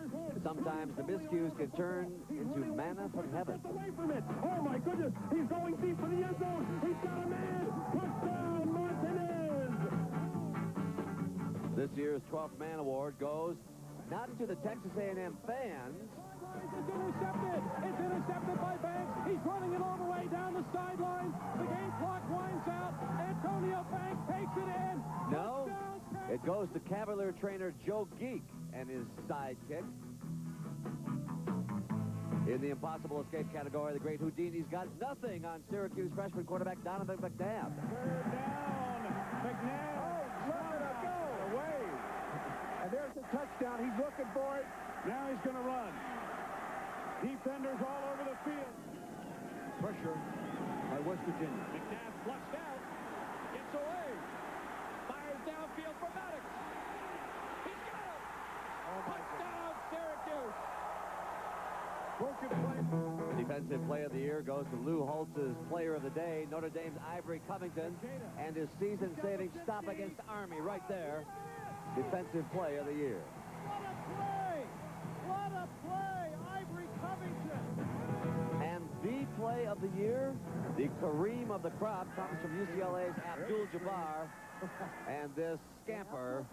sometimes the miscues can turn into manna from heaven. Away from it. Oh, my goodness. He's going deep for the end zone. He's got a man. Touchdown, Martinez. This year's 12th Man Award goes not to the Texas A&M fans. It's intercepted. It's intercepted by Banks. He's running it all the way down the sideline. The game clock winds out. Antonio Banks takes it in. No, it goes to Cavalier trainer Joe Geek and his sidekick. In the impossible escape category, the great Houdini's got nothing on Syracuse freshman quarterback Donovan McNabb. Third down. McNabb. Oh, let it go. Away. And there's the touchdown. He's looking for it. Now he's going to run. Defenders all over the field. Pressure by West Virginia. McNabb flushed out. Gets away. Fires downfield for Maddox. He's got it. Oh, my touchdown, Syracuse. Broken play. Defensive play of the year goes to Lou Holtz's player of the day, Notre Dame's Ivory Covington, and his season-saving stop against Army right there. Defensive play of the year. What a play. What a play. Ivory Covington. And the play of the year, the Kareem of the crop, comes from UCLA's Abdul-Jabbar, and this scamper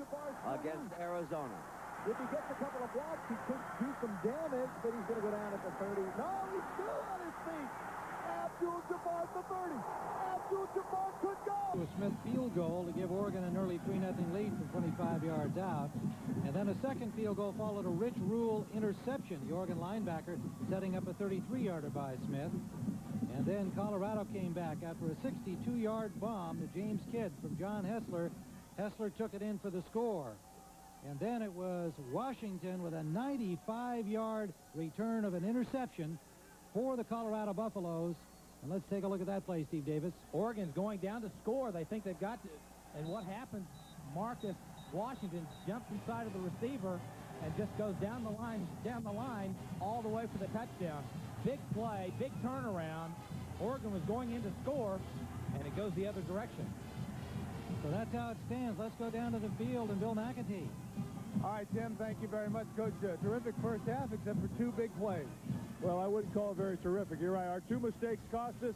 against Arizona. If he gets a couple of blocks, he could do some damage, but he's going to go down at the 30. No, he's still on his feet. Abdul-Jabbar at the 30. Abdul-Jabbar could go. Smith field Oregon an early 3-0 lead from 25 yards out. And then a second field goal followed a Rich Rule interception. The Oregon linebacker setting up a 33-yarder by Smith. And then Colorado came back after a 62-yard bomb to James Kidd from John Hessler. Hessler took it in for the score. And then it was Washington with a 95-yard return of an interception for the Colorado Buffaloes. And let's take a look at that play, Steve Davis. Oregon's going down to score. They think they've got to. And what happens, Marcus Washington jumps inside of the receiver and just goes down the line, all the way for the touchdown. Big play, big turnaround. Oregon was going in to score, and it goes the other direction. So that's how it stands. Let's go down to the field and Bill McAtee. All right, Tim, thank you very much, Coach. Terrific first half, except for 2 big plays. Well, I wouldn't call it very terrific. You're right. Our 2 mistakes cost us.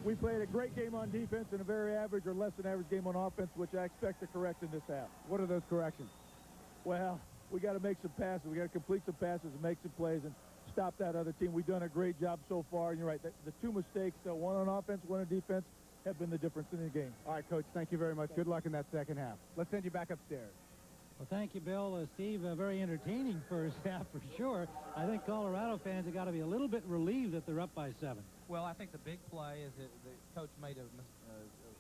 We played a great game on defense and a very average or less than average game on offense, which I expect to correct in this half. What are those corrections? Well, we got to make some passes. We got to complete some passes and make some plays and stop that other team. We've done a great job so far. And you're right. The 2 mistakes, one on offense, one on defense, have been the difference in the game. All right, Coach, thank you very much. Good luck in that second half. Let's send you back upstairs. Well, thank you, Bill. Steve, a very entertaining first half for sure. I think Colorado fans have got to be a little bit relieved that they're up by 7. Well, I think the big play, as the coach made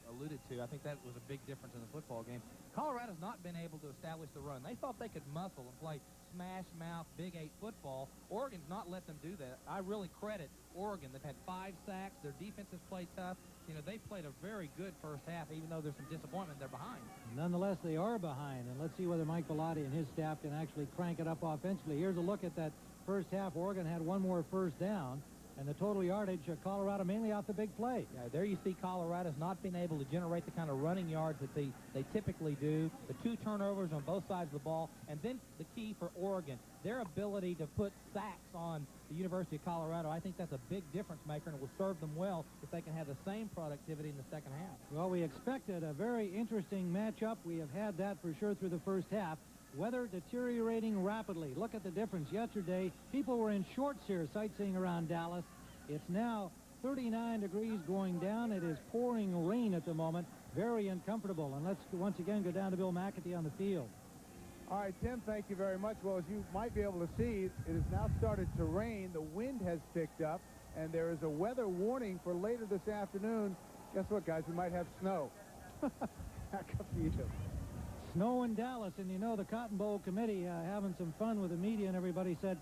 alluded to, I think that was a big difference in the football game. Colorado's not been able to establish the run. They thought they could muscle and play smash-mouth, Big 8 football. Oregon's not let them do that. I really credit Oregon. They've had 5 sacks. Their defense has played tough. You know, they played a very good first half, even though there's some disappointment. They're behind. Nonetheless, they are behind, and let's see whether Mike Bellotti and his staff can actually crank it up offensively. Here's a look at that first half. Oregon had 1 more first down, and the total yardage, Colorado mainly off the big play. Yeah, there you see Colorado's not been able to generate the kind of running yards that they typically do. The 2 turnovers on both sides of the ball, and then the key for Oregon, their ability to put sacks on the University of Colorado. I think that's a big difference maker, and it will serve them well if they can have the same productivity in the second half. Well, we expected a very interesting matchup. We have had that for sure through the first half. Weather deteriorating rapidly. Look at the difference. Yesterday, people were in shorts here sightseeing around Dallas. It's now 39 degrees going down. It is pouring rain at the moment. Very uncomfortable. And let's once again go down to Bill McAtee on the field. All right, Tim, thank you very much. Well, as you might be able to see, it has now started to rain. The wind has picked up, and there is a weather warning for later this afternoon. Guess what, guys? We might have snow. Back up to you. Snow in Dallas, and you know the Cotton Bowl committee having some fun with the media, and everybody said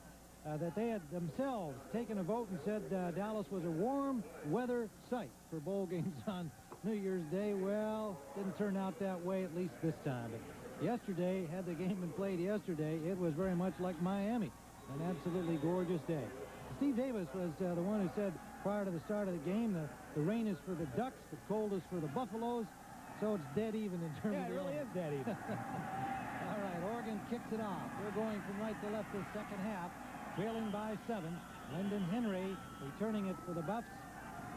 that they had themselves taken a vote and said Dallas was a warm weather site for bowl games on New Year's Day. Well, didn't turn out that way, at least this time. But yesterday, had the game been played yesterday, it was very much like Miami. An absolutely gorgeous day. Steve Davis was the one who said prior to the start of the game, the rain is for the Ducks, the cold is for the Buffaloes, so it's dead even in terms of... Yeah, it really is dead even. All right, Oregon kicks it off. They're going from right to left this second half, trailing by 7. Lyndon Henry returning it for the Buffs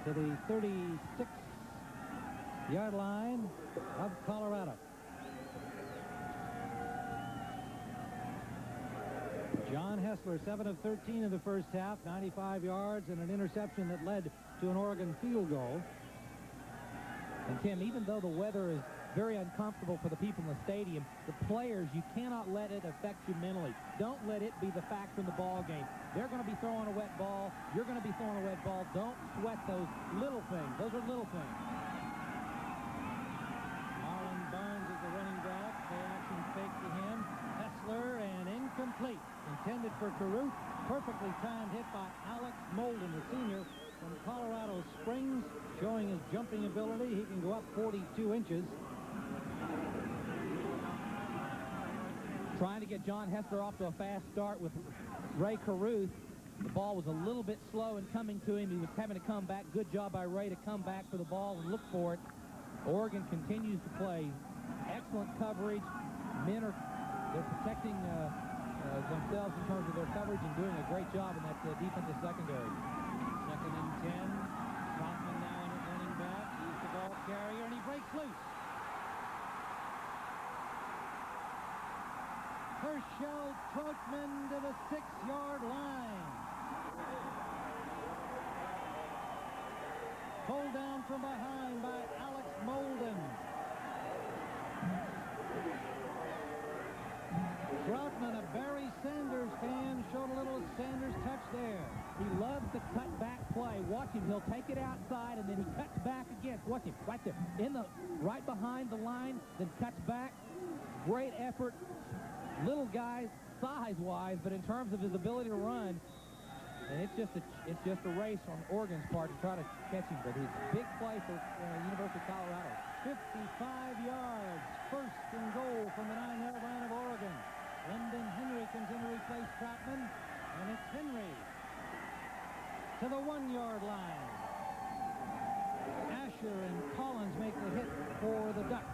to the 36-yard line of Colorado. John Hessler, 7 of 13 in the first half, 95 yards and an interception that led to an Oregon field goal. And, Tim, even though the weather is very uncomfortable for the people in the stadium, the players, you cannot let it affect you mentally. Don't let it be the factor in the ball game. They're going to be throwing a wet ball. You're going to be throwing a wet ball. Don't sweat those little things. Those are little things. Marlon Barnes is the running back. Play action fake to him. Hessler and incomplete. Intended for Caruth. Perfectly timed hit by Alex Molden, the senior from Colorado Springs, showing his jumping ability. He can go up 42 inches. Trying to get John Hessler off to a fast start with Ray Caruth. The ball was a little bit slow in coming to him. He was having to come back. Good job by Ray to come back for the ball and look for it. Oregon continues to play excellent coverage. They're protecting themselves in terms of their coverage and doing a great job in that defensive secondary. Second and 10. Trotman now in at running back. He's the ball carrier, and he breaks loose. Herschel Trotman to the 6-yard line. Pulled down from behind by Alex Molden. Troutman, a Barry Sanders fan, showed a little Sanders touch there. He loves the cut back play. Watch him. He'll take it outside, and then he cuts back again. Watch him. Right there. Right behind the line, then cuts back. Great effort. Little guy, size-wise, but in terms of his ability to run, and it's just a race on Oregon's part to try to catch him. But his big play for University of Colorado. 55 yards. First and goal from the 9-yard line of Oregon. Lyndon Henry comes in to replace Troutman, and it's Henry to the 1-yard line. Asher and Collins make the hit for the Ducks.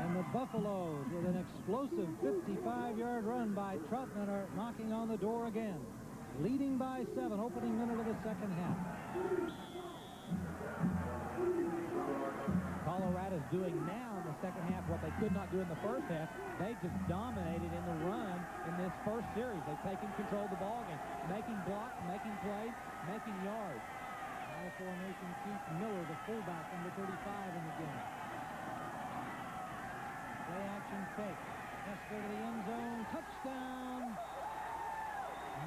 And the Buffaloes, with an explosive 55-yard run by Troutman, are knocking on the door again. Leading by 7, opening minute of the second half. Colorado's doing now in the second half what they could not do in the first half. They just dominated in the run in this first series. They've taken control of the ball game, making blocks, making plays, making yards. Now the formation, Keith Miller, the fullback, number 35 in the game. Play action fake. Hessler to the end zone. Touchdown.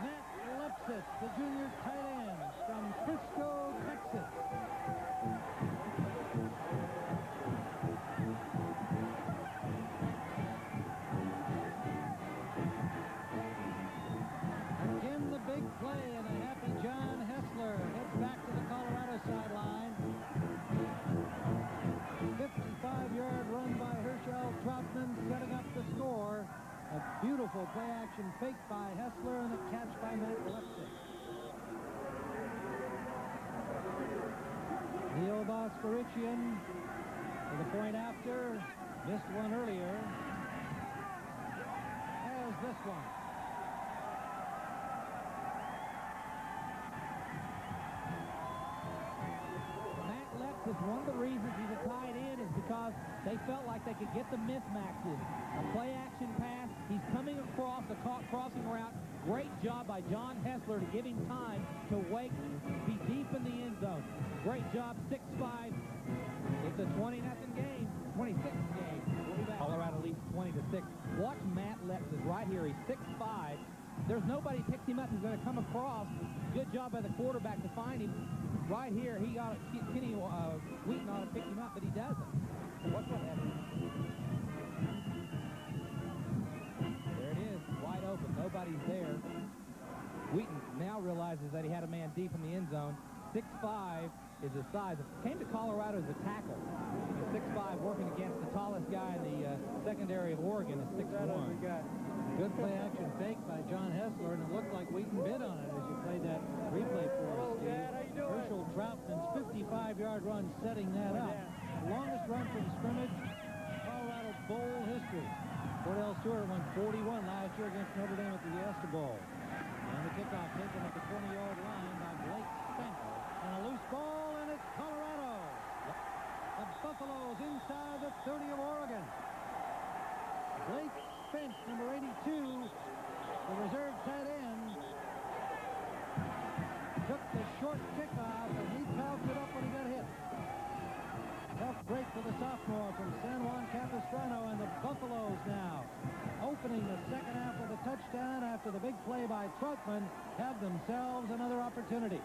Matt Lepsis, the junior tight end from Frisco, Texas. Again, the big play, and a happy John Hessler heads back to the Colorado sideline. 55-yard run by Herschel Troutman, setting up the score. A beautiful play-action fake by Hessler and a catch by Matt Lepsis. Neil Boskarichian for the point after. Missed one earlier. There's this one. Is one of the reasons he's a tight end is because they felt like they could get the mismatches. A play-action pass, he's coming across the crossing route. Great job by John Hessler to give him time to wake, be deep in the end zone. Great job, 6'5". It's a 20-0 game, 26 game. Colorado leads 20-6. Watch Matt Lepsis right here. He's 6'5". There's nobody picks him up. He's going to come across. Good job by the quarterback to find him. Right here, he got Kenny Wheaton ought to pick him up, but he doesn't. So watch what happens. There it is, wide open. Nobody's there. Wheaton now realizes that he had a man deep in the end zone. 6'5" is his size. Came to Colorado as a tackle. He's 6'5", working against the tallest guy in the secondary of Oregon is 6'1". Good play-action fake by John Hessler, and it looked like Wheaton bid on it as you played that replay for us, Steve. Herschel Troutman's 55-yard run setting that up. Longest run from scrimmage, Colorado Bowl history. Cordell Stewart won 41 last year against Notre Dame at the Fiesta Bowl. And the kickoff taken at the 20-yard line by Blake Spence. And a loose ball, and it's Colorado. The Buffaloes inside the 30 of Oregon. Blake Spence, number 82, the reserve tight end, took the short kickoff, and he pounced it up when he got hit. Tough break for the sophomore from San Juan Capistrano, and the Buffaloes now, opening the second half with a touchdown after the big play by Troutman, have themselves another opportunity.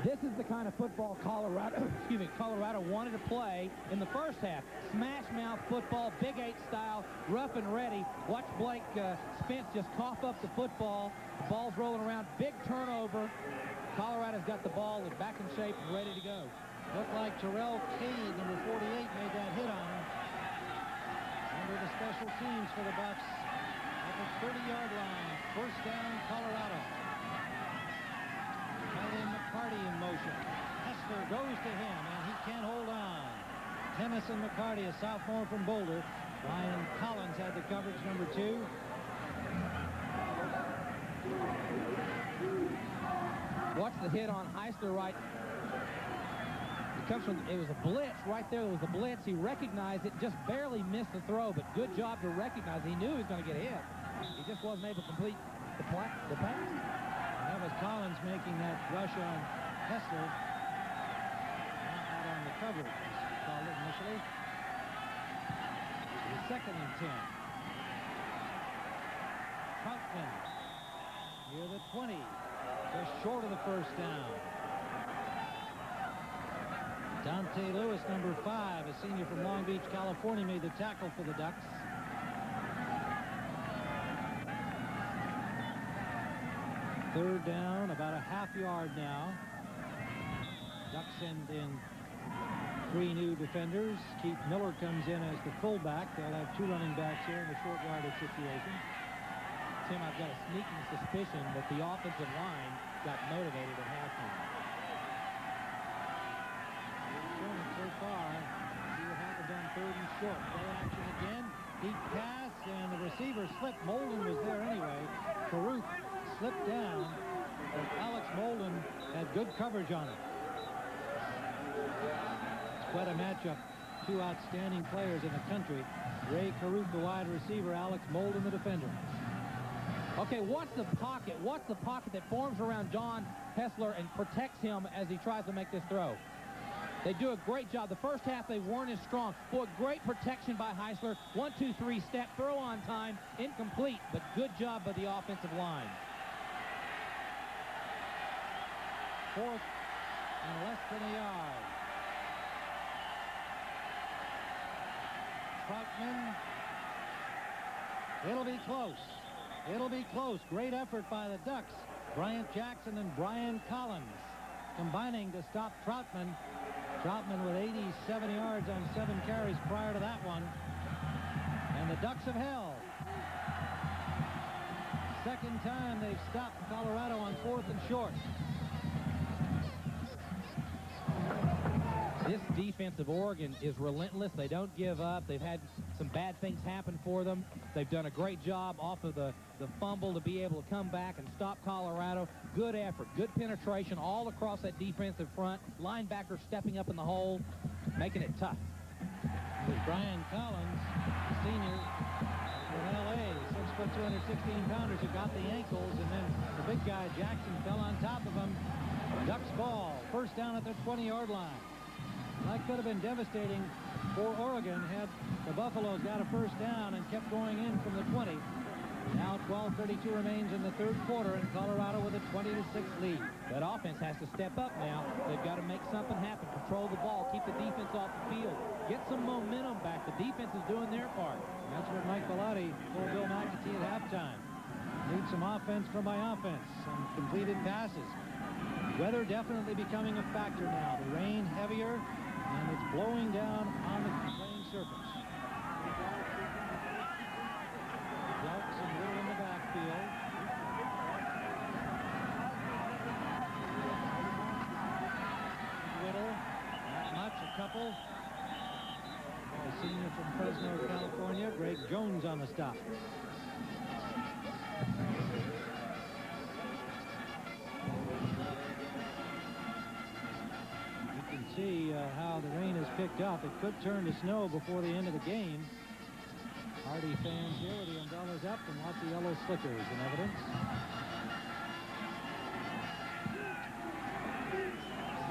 This is the kind of football Colorado wanted to play in the first half. Smash mouth football, Big 8 style, rough and ready. Watch Blake Spence just cough up the football. The ball's rolling around, big turnover. Colorado's got the ball back in shape and ready to go. Looked like Terrell Cade, number 48, made that hit on him. Under the special teams for the Bucks at the 30-yard line. First down, Colorado. McCarty in motion. Hessler goes to him, and he can't hold on. Tennyson McCarty, a sophomore from Boulder. Ryan Collins had the coverage, number 2. Watch the hit on Heisler right. It was a blitz right there. It was a blitz. He recognized it, just barely missed the throw, but good job to recognize it. He knew he was going to get hit. He just wasn't able to complete the pass. That was Collins making that rush on Hessler. Not out on the coverage, called it initially. 2nd and 10. Troutman near the 20, just short of the first down. Dante Lewis, number 5, a senior from Long Beach, California, made the tackle for the Ducks. Third down, about a half yard now. Ducks send in 3 new defenders. Keith Miller comes in as the fullback. They'll have 2 running backs here in the short yardage situation. Tim, I've got a sneaking suspicion that the offensive line got motivated at halftime. So far, see what happens on 3rd and short. Play action again. Deep pass, and the receiver slipped. Molden was there anyway. Caruth slipped down, but Alex Molden had good coverage on it. It's quite a matchup. 2 outstanding players in the country. Ray Caruth, the wide receiver, Alex Molden, the defender. Okay, what's the pocket? What's the pocket that forms around John Hessler and protects him as he tries to make this throw? They do a great job. The first half, they weren't as strong. Boy, great protection by Heisler. 1, 2, 3 step, throw on time, incomplete, but good job by the offensive line. 4th and less than a yard. Troutman. It'll be close. It'll be close. Great effort by the Ducks. Bryant Jackson and Brian Collins combining to stop Troutman. Troutman with 87 yards on 7 carries prior to that one. And the Ducks have held. Second time they've stopped Colorado on 4th and short. This defense of Oregon is relentless. They don't give up. They've had some bad things happen for them. They've done a great job off of the fumble to be able to come back and stop Colorado. Good effort, good penetration all across that defensive front. Linebackers stepping up in the hole, making it tough. Brian Collins, senior from L.A., 6', 216-pounders who got the ankles, and then the big guy Jackson fell on top of him. Ducks ball, first down at the 20-yard line. That could have been devastating for Oregon had the Buffaloes got a first down and kept going in from the 20. Now 12:32 remains in the 3rd quarter, and Colorado with a 20-6 lead. That offense has to step up now. They've got to make something happen. Control the ball. Keep the defense off the field. Get some momentum back. The defense is doing their part. And that's what Mike Bellotti told Bill McAtee at halftime. Need some offense from my offense. Some completed passes. Weather definitely becoming a factor now. The rain heavier, and it's blowing down on the playing surface. Ducks and Will in the backfield. Whittle, not much, a couple. A senior from Fresno, California, Greg Jones on the stop. See how the rain has picked up. It could turn to snow before the end of the game. Hardy fans here with the umbrellas up and lots of yellow slickers in evidence.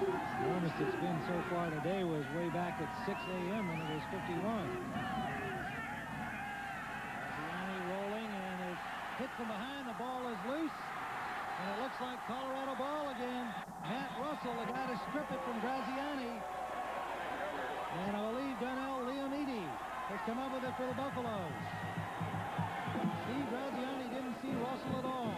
The warmest it's been so far today was way back at 6 a.m. when it was 51. Graziani rolling, and is hit from behind. The ball is loose. And it looks like Colorado ball again. Matt Russell, the guy to strip it from Graziani. And I believe Donnell Leonidi has come up with it for the Buffaloes. Steve Graziani didn't see Russell at all.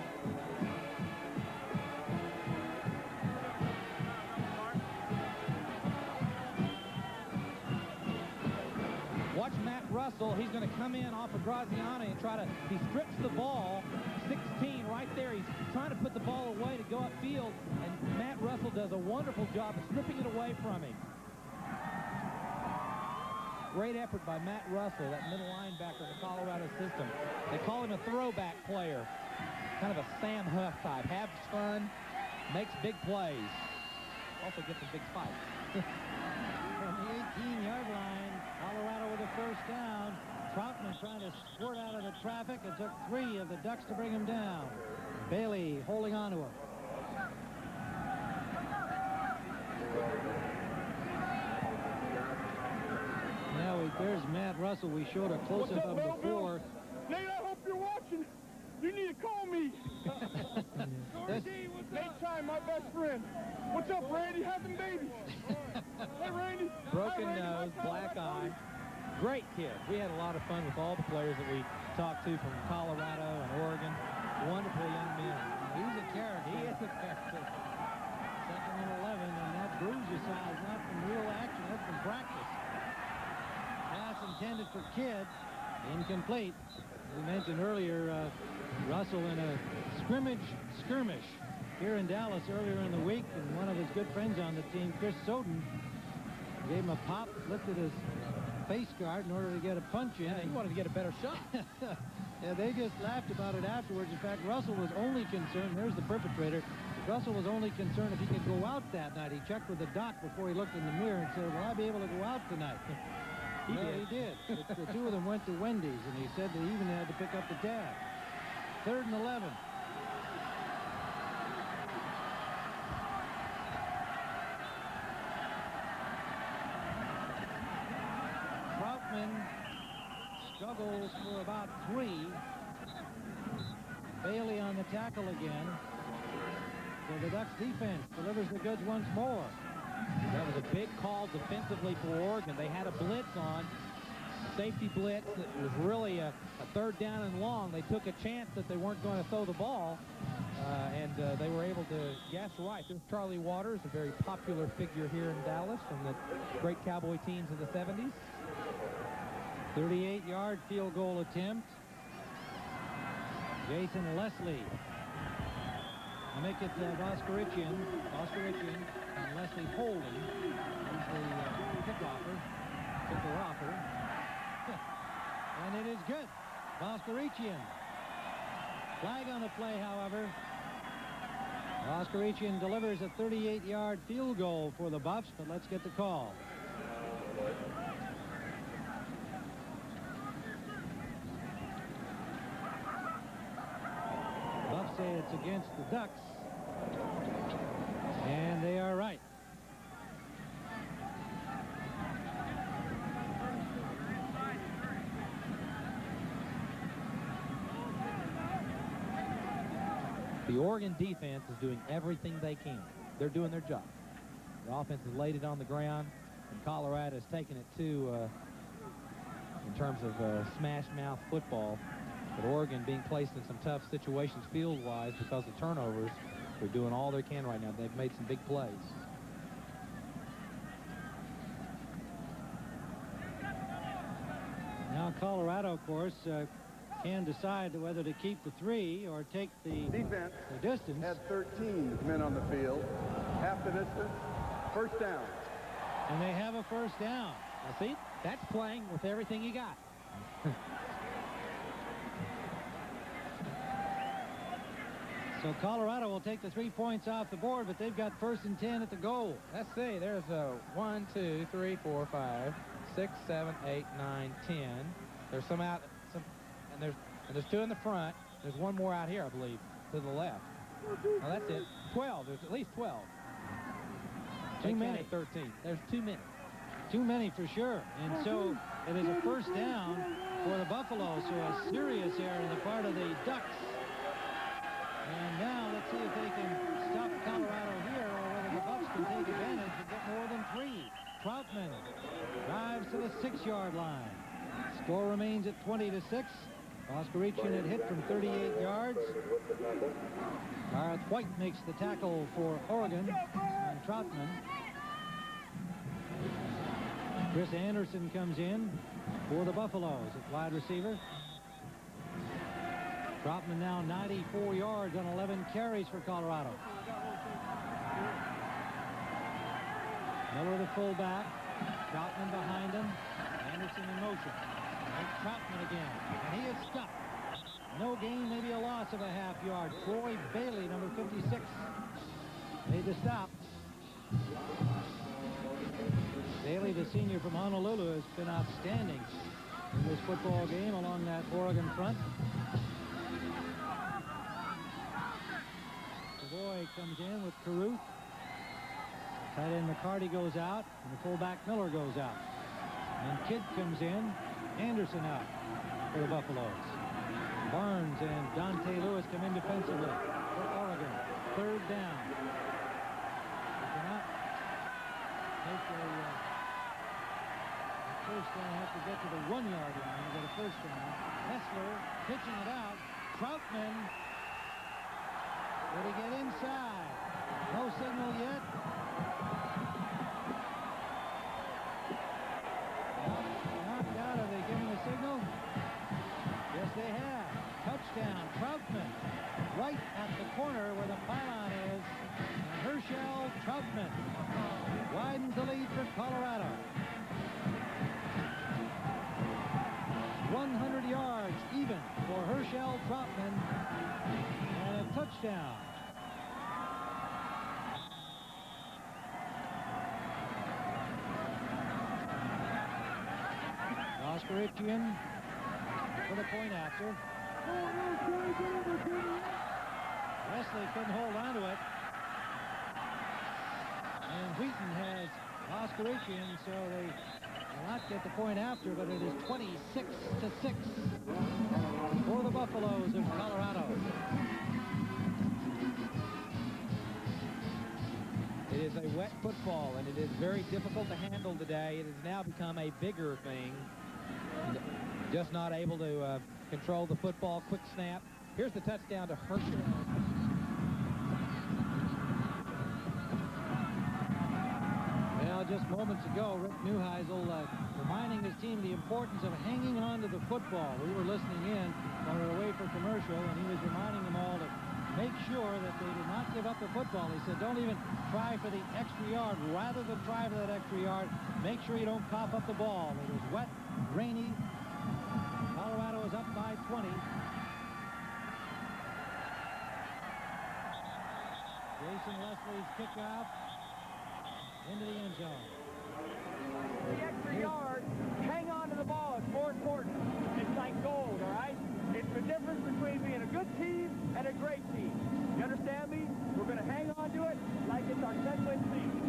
Watch Matt Russell. He's going to come in off of Graziani and try to, he strips the ball. 16 right there. He's trying to put the ball away to go upfield, and Matt Russell does a wonderful job of stripping it away from him. Great effort by Matt Russell, that middle linebacker in the Colorado system. They call him a throwback player, kind of a Sam Huff type. Has fun, makes big plays, also gets a big fight. From the 18-yard line, Colorado with a first down. Troutman trying to squirt out of the traffic. It took 3 of the Ducks to bring him down. Bailey holding on to him. Now we Wait, there's Matt Russell. We showed a close-up of him before. Nate, I hope you're watching. You need to call me. Nate Chime, my best friend. What's up, Randy? Having babies. Hey, Randy. Broken Hi, Randy. nose, black eye. Great kid. We had a lot of fun with all the players that we talked to from Colorado and Oregon. Wonderful young men. He's a character. He is a character. Second and 11, and that bruise you saw is not from real action. That's from practice. Pass intended for Kidd. Incomplete. We mentioned earlier, Russell in a skirmish here in Dallas earlier in the week, and one of his good friends on the team, Chris Soden, gave him a pop, lifted his face guard in order to get a punch in. Yeah, he wanted to get a better shot. Yeah, they just laughed about it afterwards. In fact, Russell was only concerned, there's the perpetrator, Russell was only concerned if he could go out that night. He checked with the doc before he looked in the mirror and said, will I be able to go out tonight? He did. The two of them went to Wendy's, and he said they even had to pick up the tab. 3rd and 11. Troutman struggles for about 3. Bailey on the tackle again. So the Ducks defense delivers the goods once more. That was a big call defensively for Oregon. They had a blitz on, a safety blitz. It was really a 3rd down and long. They took a chance that they weren't going to throw the ball, and they were able to guess right. There's Charlie Waters, a very popular figure here in Dallas from the great Cowboy teams of the 70s. 38-yard field goal attempt. Jason Leslie. I make it Voskerichian, and Leslie Holden. He's the kicker-offer. And it is good. Voskerichian. Flag on the play, however. Voskerichian delivers a 38-yard field goal for the Buffs, but let's get the call. Buffs say it's against the Ducks. And they are right. The Oregon defense is doing everything they can. They're doing their job. The offense has laid it on the ground, and Colorado has taken it to, in terms of smash-mouth football. But Oregon being placed in some tough situations field-wise because of turnovers. They're doing all they can right now. They've made some big plays. Now Colorado, of course, can decide whether to keep the 3 or take the defense. The distance. Had 13 men on the field. Half the distance. First down. And they have a first down. Now see, that's playing with everything you got. So Colorado will take the 3 points off the board, but they've got 1st and 10 at the goal. Let's see. There's a 1, 2, 3, 4, 5, 6, 7, 8, 9, 10. There's some out, and there's 2 in the front. There's 1 more out here, I believe, to the left. Now that's it. 12. There's at least 12. Too many. 13. There's too many. Too many for sure. And so it is a first down for the Buffalo. So a serious error on the part of the Ducks. And now let's see if they can stop Colorado here or whether the Bucks can take advantage and get more than 3. Troutman drives to the 6-yard line. Score remains at 20-6. Voskerichian had hit from 38 yards. Gareth White makes the tackle for Oregon and Troutman. Chris Anderson comes in for the Buffaloes at wide receiver. Troutman now 94 yards on 11 carries for Colorado. Miller the fullback. Troutman behind him. Anderson in motion. And Troutman again. And he is stopped. No gain, maybe a loss of a half yard. Troy Bailey, number 56, made the stop. Bailey, the senior from Honolulu, has been outstanding in this football game along that Oregon front. Savoy comes in with Caruth. Tight end McCarty goes out, and the fullback Miller goes out. And Kidd comes in. Anderson out for the Buffaloes. Barnes and Dante Lewis come in defensively for Oregon. Third down. They cannot take a first down. Have to get to the 1-yard line to get a first down. Hessler pitching it out. Troutman. Did he get inside? No signal yet. Knocked out. Are they giving a signal? Yes, they have. Touchdown. Troutman. Right at the corner where the pylon is. And Herschel Troutman widens the lead for Colorado. 100 yards even for Herschel Troutman. And a touchdown. Oskarichian for the point after. Wesley couldn't hold on to it. And Wheaton has Oskarichian, so they will not get the point after, but it is 26-6 for the Buffaloes of Colorado. It is a wet football, and it is very difficult to handle today. It has now become a bigger thing. Just not able to control the football. Quick snap. Here's the touchdown to Herschel. Well, just moments ago, Rick Neuheisel reminding his team the importance of hanging on to the football. We were listening in while we were away for commercial, and he was reminding them all to make sure that they did not give up the football. He said, don't even try for the extra yard. Rather than try for that extra yard, make sure you don't cough up the ball. It was wet, rainy. Colorado is up by 20. Jason Leslie's kickoff into the end zone. The extra yard, hang on to the ball. It's more important. It's like gold, all right? It's the difference between being a good team and a great team. You understand me? We're going to hang on to it like it's our 10-win season.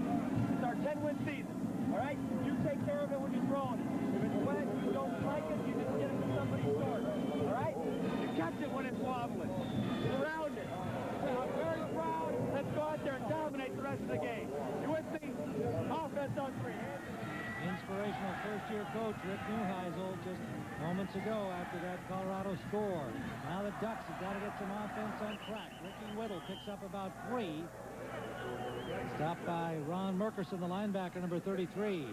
It's our 10-win season, all right? You take care of it when you're throwing it. If it's wet, you don't like it, you just get it to somebody short, all right? You catch it when it's wobbling. Surround it. I'm very proud. Let's go out there and dominate the rest of the game. You with me? Offense on 3. Inspirational first-year coach Rick Neuheisel just moments ago after that Colorado score. Now the Ducks have got to get some offense on track. Ricky Whittle picks up about 3. Stopped by Ron Merkerson, the linebacker, number 33.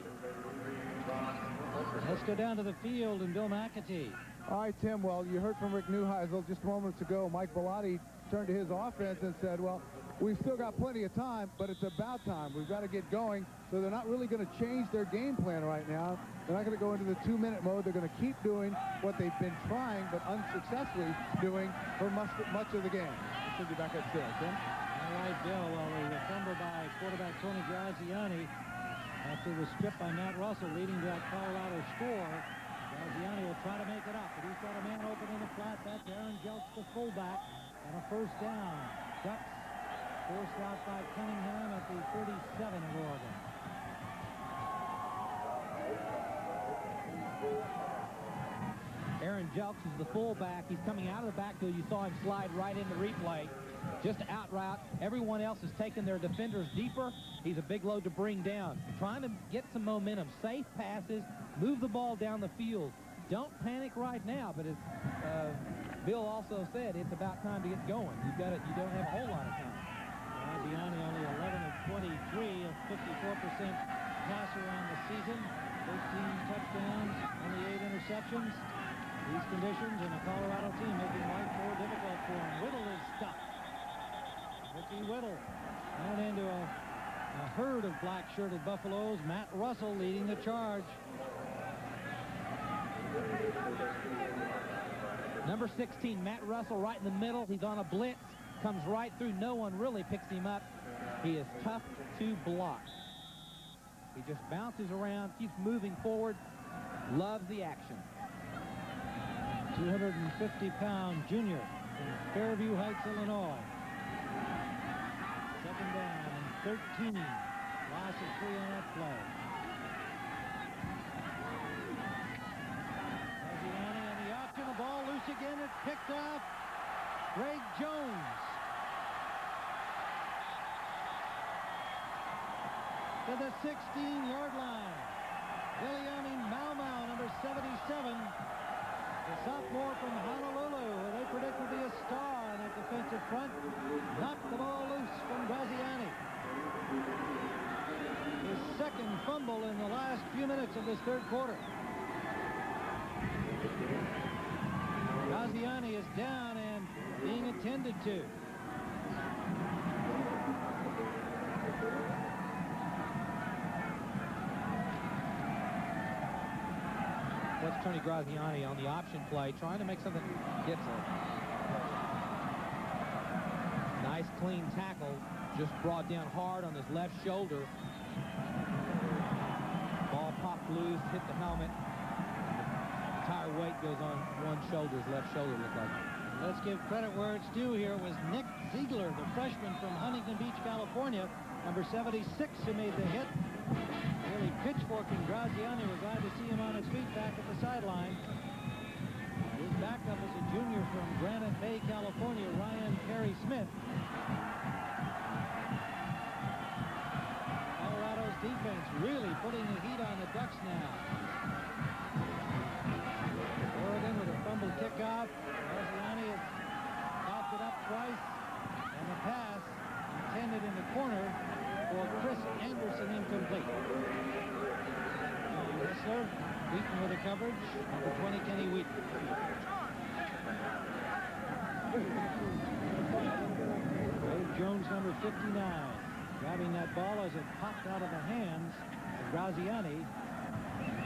Let's go down to the field and Bill McAtee. All right, Tim, well, you heard from Rick Neuheisel just moments ago. Mike Bellotti turned to his offense and said, well, we've still got plenty of time, but it's about time. We've got to get going. So they're not really going to change their game plan right now. They're not going to go into the 2-minute mode. They're going to keep doing what they've been trying but unsuccessfully doing for much of the game. Let's send you back upstairs, Tim. All right, Bill. Well, the fumble by quarterback Tony Graziani after the strip by Matt Russell leading to that Colorado score. Graziani will try to make it up, but he's got a man open in the flat. That's Aaron Jelks, the fullback, on a first down. Ducks forced out by Cunningham at the 37 of Oregon. Aaron Jelks is the fullback. He's coming out of the backfield. You saw him slide right into replay. Just out route. Everyone else has taken their defenders deeper. He's a big load to bring down. Trying to get some momentum. Safe passes. Move the ball down the field. Don't panic right now, but as Bill also said, it's about time to get going. You don't have a whole lot of time. Graziani only 11 of 23, a 54% passer on the season. 13 touchdowns, only 8 interceptions. These conditions and a Colorado team making life more difficult for him. Whittle is stuck. Ricky Whittle ran into a herd of black-shirted Buffaloes. Matt Russell leading the charge. Number 16, Matt Russell, right in the middle. He's on a blitz. Comes right through. No one really picks him up. He is tough to block. He just bounces around, keeps moving forward. Loves the action. 250-pound junior from Fairview Heights, Illinois. Second down and 13. Loss of 3 on that play. again. It's picked off. Greg Jones. To the 16-yard line. Viliami Mau, number 77. The sophomore from Honolulu, who they predict will be a star on that defensive front, knocked the ball loose from Graziani. His second fumble in the last few minutes of this third quarter. Graziani is down and being attended to. That's Tony Graziani on the option play, trying to make something. Gets a nice clean tackle, just brought down hard on his left shoulder. Ball popped loose, hit the helmet. The entire weight goes on one shoulder, his left shoulder looked like. Let's give credit where it's due here. It was Nick Ziegler, the freshman from Huntington Beach, California, number 76, who made the hit. Really pitchforking Graziani. We're glad to see him on his feet back at the sideline. His backup is a junior from Granite Bay, California, Ryan Perry Smith. Colorado's defense really putting the heat on the Ducks now. Oregon with a fumble kickoff. Graziani has popped it up twice, and the pass intended in the corner for Chris Anderson, incomplete. Hessler, Wheaton with the coverage. Number 20, Kenny Wheaton. Dave Jones, number 59, grabbing that ball as it popped out of the hands of Graziani.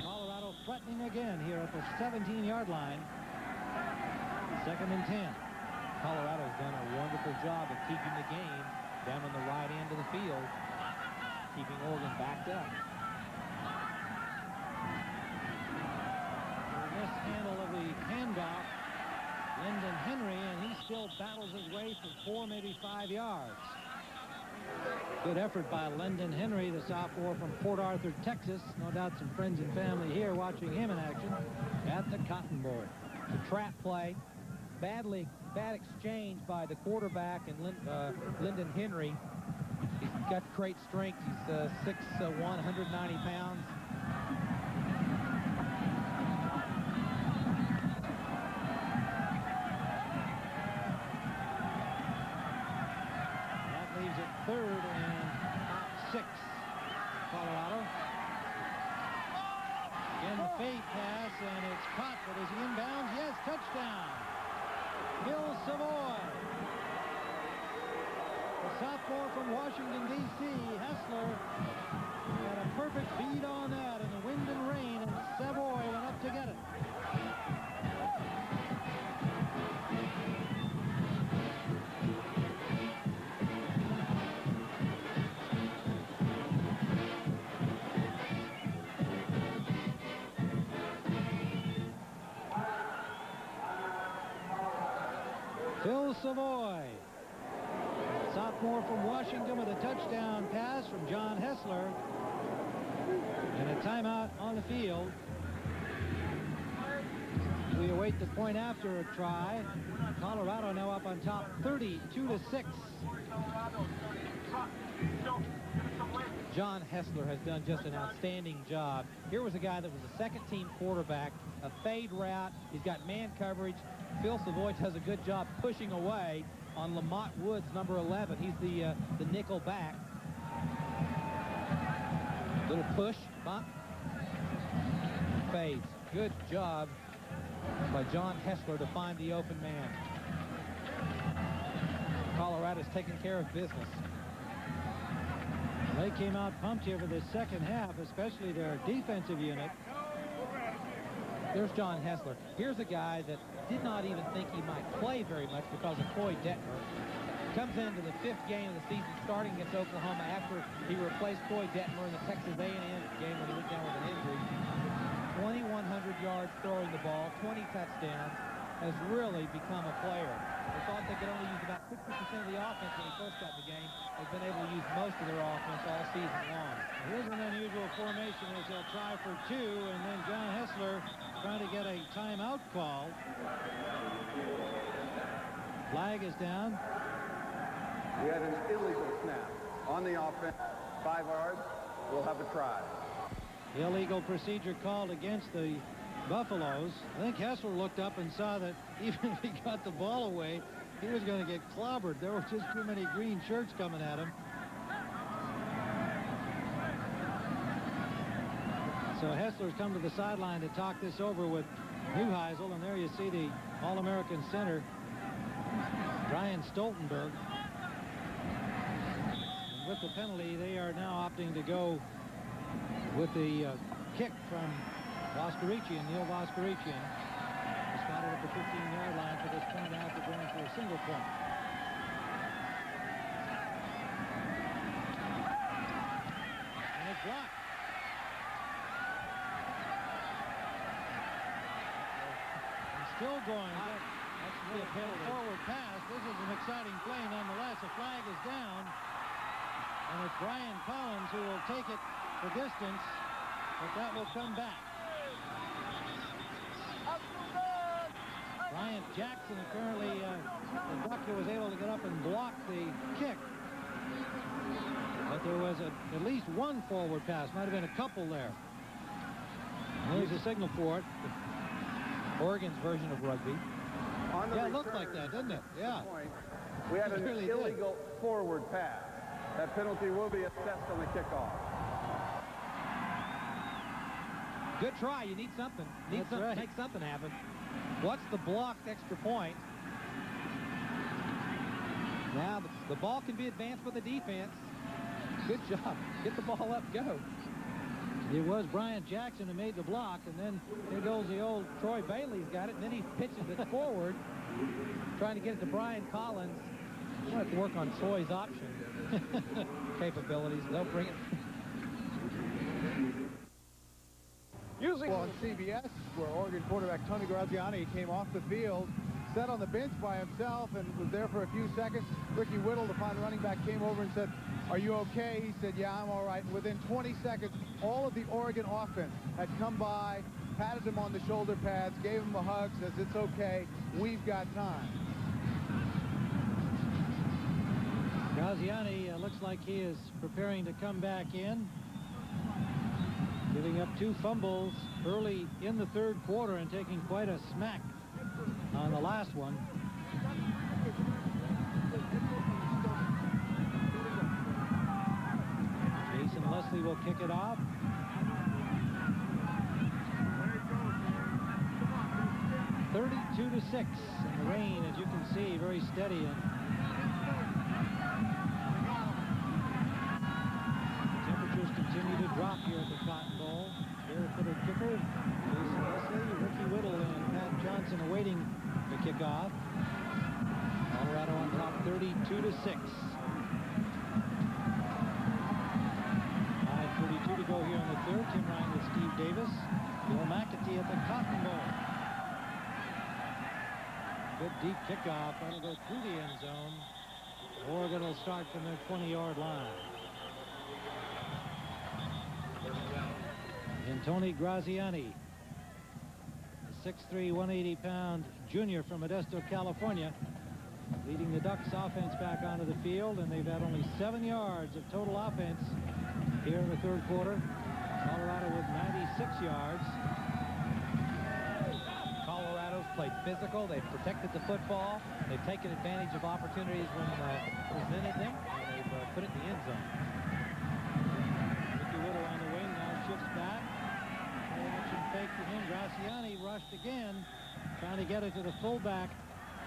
Colorado threatening again here at the 17-yard line. 2nd and 10. Colorado's done a wonderful job of keeping the game down on the right end of the field, keeping Oregon backed up. Mishandle of the handoff, Lyndon Henry, and he still battles his way for 4, maybe 5 yards. Good effort by Lyndon Henry, the sophomore from Port Arthur, Texas. No doubt some friends and family here watching him in action at the Cotton Bowl. It's a trap play. Bad exchange by the quarterback and Lyndon Henry. He's got great strength. He's 6'1", 190 pounds. That leaves it 3rd and about 6. Colorado. Again, the fade pass, and it's caught, but is he inbounds? Yes, touchdown. Bill Savoy. The sophomore from Washington, D.C., Hessler, had a perfect beat on that in the wind and rain, and Savoy went up to get it. Phil Savoy, sophomore from Washington, with a touchdown pass from John Hessler, and a timeout on the field. We await the point after a try. Colorado now up on top 32-6. John Hessler has done just an outstanding job. Here was a guy that was a second-team quarterback, a fade route. He's got man coverage. Phil Savoy does a good job pushing away on Lamont Woods, number 11. He's the nickel back. Little push, bump, fades. Good job by John Hessler to find the open man. Colorado's taking care of business. They came out pumped here for the second half, especially their defensive unit. There's John Hessler. Here's a guy that did not even think he might play very much because of Coy Detmer. Comes into the 5th game of the season, starting against Oklahoma after he replaced Coy Detmer in the Texas A&M game when he went down with an injury. 2,100 yards throwing the ball, 20 touchdowns, has really become a player. They thought they could only use about 50% of the offense when he first got in the game. They've been able to use most of their offense all season long. Here's an unusual formation as they'll try for 2, and then John Hessler trying to get a timeout call. Flag is down. We had an illegal snap on the offense. 5 yards. We'll have a try. Illegal procedure called against the Buffaloes. I think Hessler looked up and saw that even if he got the ball away, he was going to get clobbered. There were just too many green shirts coming at him. So Hessler's come to the sideline to talk this over with Neuheisel, and there you see the All-American center, Brian Stoltenberg. And with the penalty, they are now opting to go with the kick from Voskerichian, Neil Voskerichian. Spotted at the 15-yard line for this point after going for a single point. And it's blocked. And still going. That's really a forward pass. This is an exciting play nonetheless. The flag is down. And it's Brian Collins who will take it the distance, but that will come back. Bryant Jackson apparently, the Ducker was able to get up and block the kick. But there was at least one forward pass. Might have been a couple there. And there's a signal for it. Oregon's version of rugby. Yeah, it looked like that, didn't it? Yeah. We had an really illegal forward pass. That penalty will be assessed on the kickoff. Good try. You need something. Need something. Right. Make something happen. What's the blocked extra point? Now the ball can be advanced for the defense. Good job. Get the ball up. Go. It was Bryant Jackson who made the block, and then here goes the old Troy Bailey's got it, and then he pitches it forward, trying to get it to Brian Collins. We'll have to work on Troy's option capabilities. They'll bring it. Well, on CBS, where Oregon quarterback Tony Graziani came off the field, sat on the bench by himself and was there for a few seconds. Ricky Whittle, the fine running back, came over and said, "Are you okay?" He said, "Yeah, I'm all right." And within 20 seconds, all of the Oregon offense had come by, patted him on the shoulder pads, gave him a hug, says, "It's okay, we've got time." Graziani looks like he is preparing to come back in, giving up 2 fumbles early in the third quarter and taking quite a smack on the last one. Jason Leslie will kick it off. 32-6, and the rain, as you can see, very steady. And temperatures continue to drop here at the Cotton Bowl. Barefooted kicker, Jason Leslie, Ricky Whittle, and Pat Johnson awaiting the kickoff. Colorado on top, 32-6. 5:32 to go here in the third. Tim Ryan with Steve Davis. Bill McAtee at the Cotton Bowl. Good deep kickoff. That'll go through the end zone. Oregon will start from their 20-yard line. And Tony Graziani, a 6'3", 180-pound junior from Modesto, California, leading the Ducks offense back onto the field, and they've had only 7 yards of total offense here in the third quarter. Colorado with 96 yards. Colorado's played physical. They've protected the football. They've taken advantage of opportunities when presented them, and they've put it in the end zone. Ricky Whittle on the wing now shifts back. Play action fake to him. Graziani rushed again, trying to get it to the fullback.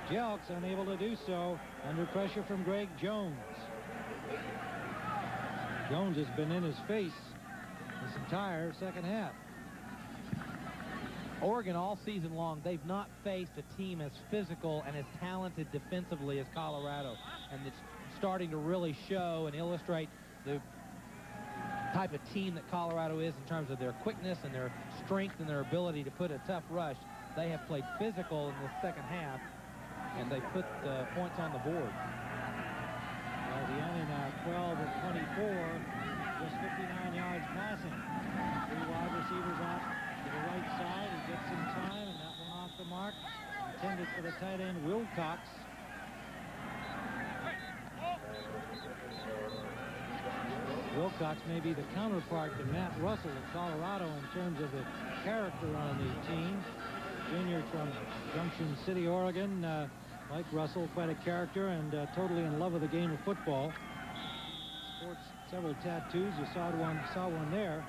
Jelks unable to do so under pressure from Greg Jones. Jones has been in his face this entire second half. Oregon all season long, they've not faced a team as physical and as talented defensively as Colorado. And it's starting to really show and illustrate the type of team that Colorado is in terms of their quickness and their strength and their ability to put a tough rush. They have played physical in the second half, and they put points on the board. Graziani now 12 of 24, just 59 yards passing. 3 wide receivers out. the right side. He gets some time, and that one off the mark. Intended for the tight end, Wilcox. Wilcox may be the counterpart to Matt Russell of Colorado in terms of the character on the team. Junior from Junction City, Oregon. Like Russell, quite a character and totally in love with the game of football. Sports several tattoos. You saw one there.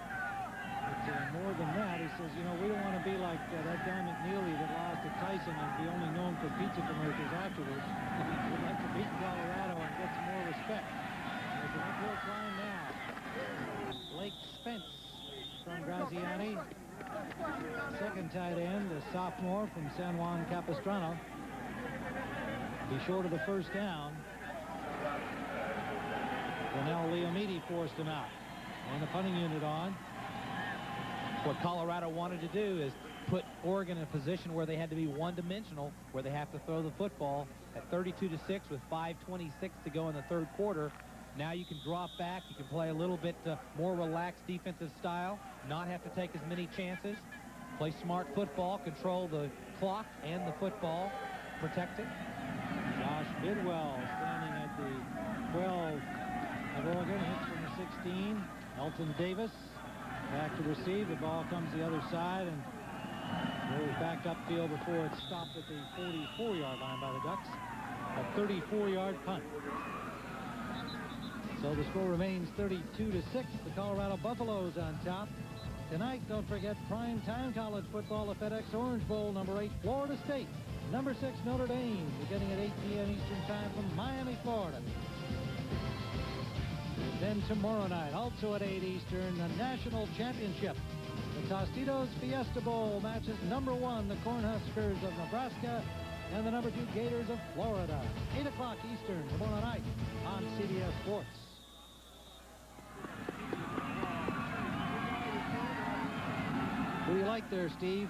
But more than that, he says, you know, we don't want to be like that guy McNeely that lost to Tyson and be only known for pizza commercials afterwards. We'd like to beat Colorado and get some more respect. There's an uphill climb now. Blake Spence from Graziani. Second tight end, a sophomore from San Juan Capistrano. Be short of the first down. Donnell Leomiti forced him out. And the punting unit on. What Colorado wanted to do is put Oregon in a position where they had to be one-dimensional, where they have to throw the football at 32-6 with 5:26 to go in the third quarter. Now you can drop back. You can play a little bit more relaxed defensive style, not have to take as many chances, play smart football, control the clock and the football, protect it. Josh Bidwell standing at the 12 of Oregon, hits from the 16. Elton Davis back to receive. The ball comes the other side and goes back upfield before it's stopped at the 44-yard line by the Ducks. A 34-yard punt. So the score remains 32-6. The Colorado Buffaloes on top. Tonight, don't forget prime time college football, the FedEx Orange Bowl. Number 8, Florida State. Number 6, Notre Dame, beginning at 8 p.m. Eastern Time from Miami, Florida. Then tomorrow night, also at 8 Eastern, the National Championship. The Tostitos Fiesta Bowl matches number 1, the Cornhuskers of Nebraska, and the number 2, Gators of Florida. 8 o'clock Eastern tomorrow night on CBS Sports. Who do you like there, Steve?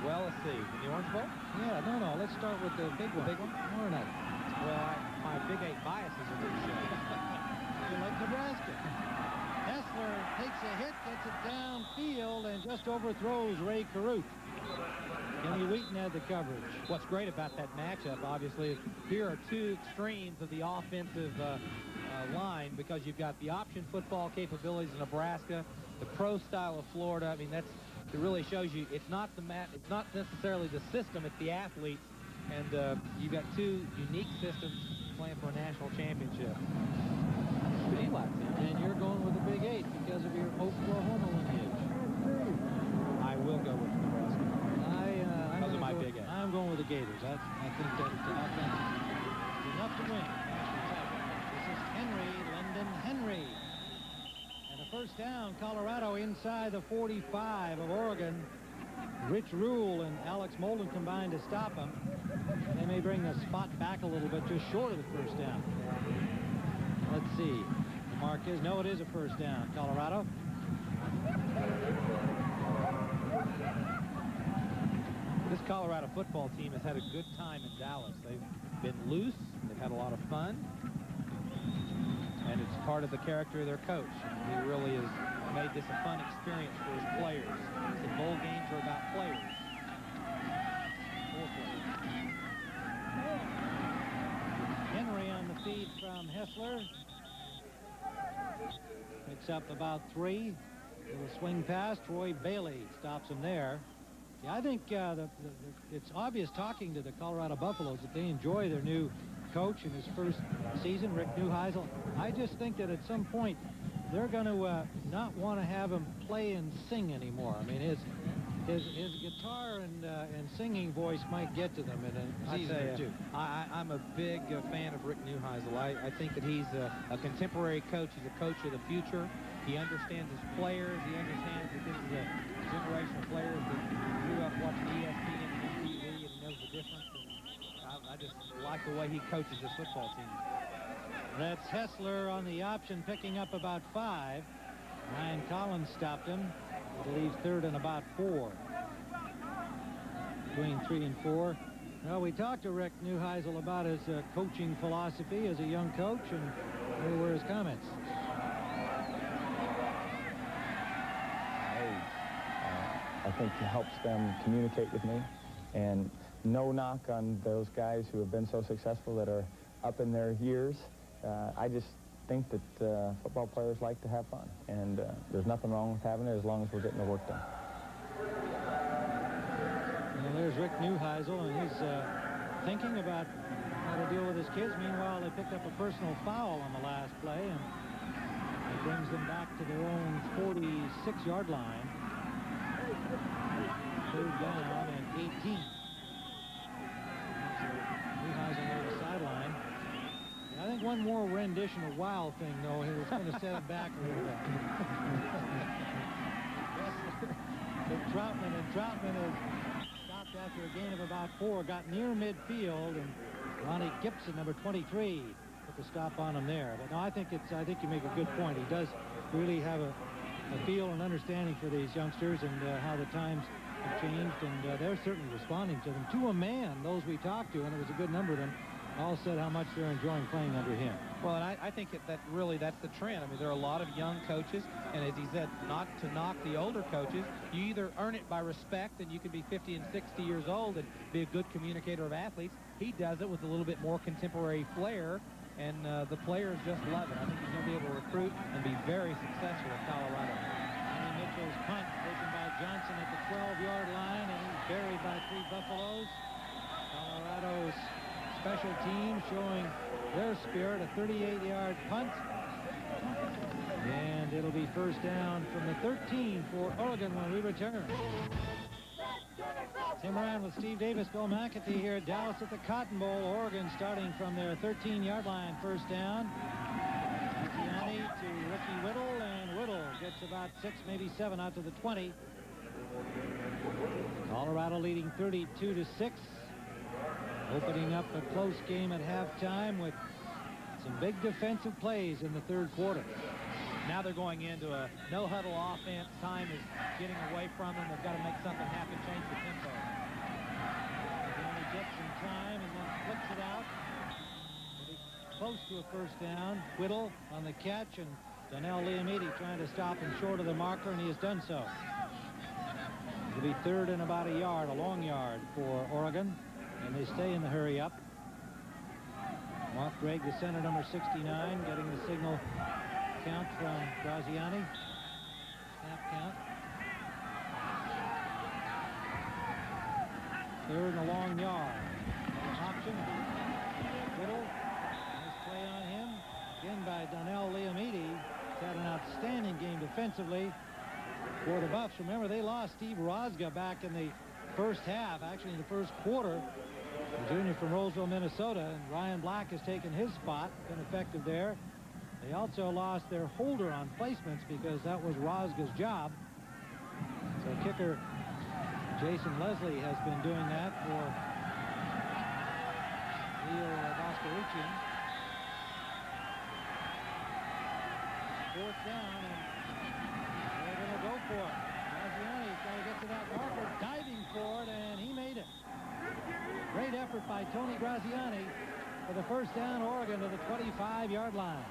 Well, let's see. In the Orange Bowl? Yeah, no. Let's start with the big one. Tomorrow night. Well, my Big 8 biases are pretty sure. You like Nebraska. Hessler takes a hit, gets it downfield, and just overthrows Ray Caruth. Kenny Wheaton had the coverage. What's great about that matchup, obviously, is here are two extremes of the offensive line, because you've got the option football capabilities of Nebraska, the pro style of Florida. I mean, it really shows you it's not necessarily the system, it's the athletes, and you've got two unique systems playing for a national championship. And you're going with the Big 8 because of your Oklahoma lineage. I will go with Nebraska. Those are my Big 8. I'm going with the Gators. I think that it's enough to win. This is Henry, London Henry. And a first down, Colorado inside the 45 of Oregon. Rich Rule and Alex Molden combined to stop him. They may bring the spot back a little bit, just short of the first down. Let's see. The mark is, no, it is a first down, Colorado. This Colorado football team has had a good time in Dallas. They've been loose, they've had a lot of fun, and it's part of the character of their coach. He really has made this a fun experience for his players. The bowl games are about players. Henry on the feed from Hessler. Picks up about 3. Little swing pass. Troy Bailey stops him there. Yeah, I think it's obvious talking to the Colorado Buffaloes that they enjoy their new coach in his first season, Rick Neuheisel. I just think that at some point they're going to not want to have him play and sing anymore. I mean, his guitar and singing voice might get to them in a season or two. I'm a big fan of Rick Neuheisel. I think that he's a contemporary coach. He's a coach of the future. He understands his players. He understands that this is a generation of players that grew up watching ESPN and MTV and knows the difference. And I just like the way he coaches this football team. That's Hessler on the option, picking up about 5. Ryan Collins stopped him. It leaves 3rd and about 4. Between 3 and 4. Well, we talked to Rick Neuheisel about his coaching philosophy as a young coach, and here were his comments. I think helps them communicate with me. And no knock on those guys who have been so successful that are up in their years. I just think that football players like to have fun, and there's nothing wrong with having it as long as we're getting the work done. And there's Rick Neuheisel, and he's thinking about how to deal with his kids. Meanwhile, they picked up a personal foul on the last play, and it brings them back to their own 46-yard line. Third down and 18. Neuheisel near the sideline. I think one more rendition of Wild Thing, though, is going to set it back a little bit. Troutman has stopped after a gain of about 4, got near midfield, and Ronnie Gibson, number 23, put the stop on him there. But no, I think you make a good point. He does really have a feel and understanding for these youngsters and how the times have changed, and they're certainly responding to them. To a man, those we talked to, and it was a good number of them, all said how much they're enjoying playing under him. Well, and I think that's the trend. I mean, there are a lot of young coaches, and as he said, not to knock the older coaches, you either earn it by respect, and you can be 50 and 60 years old and be a good communicator of athletes. He does it with a little bit more contemporary flair, and the players just love it. I think he's going to be able to recruit and be very successful at Colorado. Johnny Mitchell's punt taken by Johnson at the 12-yard line, and he's buried by 3 Buffaloes. Colorado's special team showing their spirit, a 38-yard punt. And it'll be first down from the 13 for Oregon when we return. Tim Ryan with Steve Davis, Bill McAtee here at Dallas at the Cotton Bowl. Oregon starting from their 13-yard line, first down. Graziani to Ricky Whittle, and Whittle gets about 6, maybe 7 out to the 20. Colorado leading 32-6. Opening up a close game at halftime with some big defensive plays in the third quarter. Now they're going into a no-huddle offense. Time is getting away from them. They've got to make something happen, change the tempo. He only gets some time and then flicks it out. Close to a first down. Whittle on the catch, and Donnell Liamidi trying to stop him short of the marker, and he has done so. It'll be third and about a yard, a long yard for Oregon. And they stay in the hurry up. Mark Gregg, the center, number 69, getting the signal count from Graziani. Snap count. Third and a long yard. Option. Whittle. Nice play on him. Again by Donnell Liamidi. He's had an outstanding game defensively for the Buffs. Remember, they lost Steve Rosga back in the first half, actually in the first quarter. A junior from Roseville, Minnesota, and Ryan Black has taken his spot, been effective there. They also lost their holder on placements because that was Rosga's job. So kicker Jason Leslie has been doing that for Neil Voskerichian. Fourth down, and they're going to go for it. Graziani's got to get to that marker, diving for it, and he made it. Great effort by Tony Graziani for the first down, Oregon to the 25-yard line.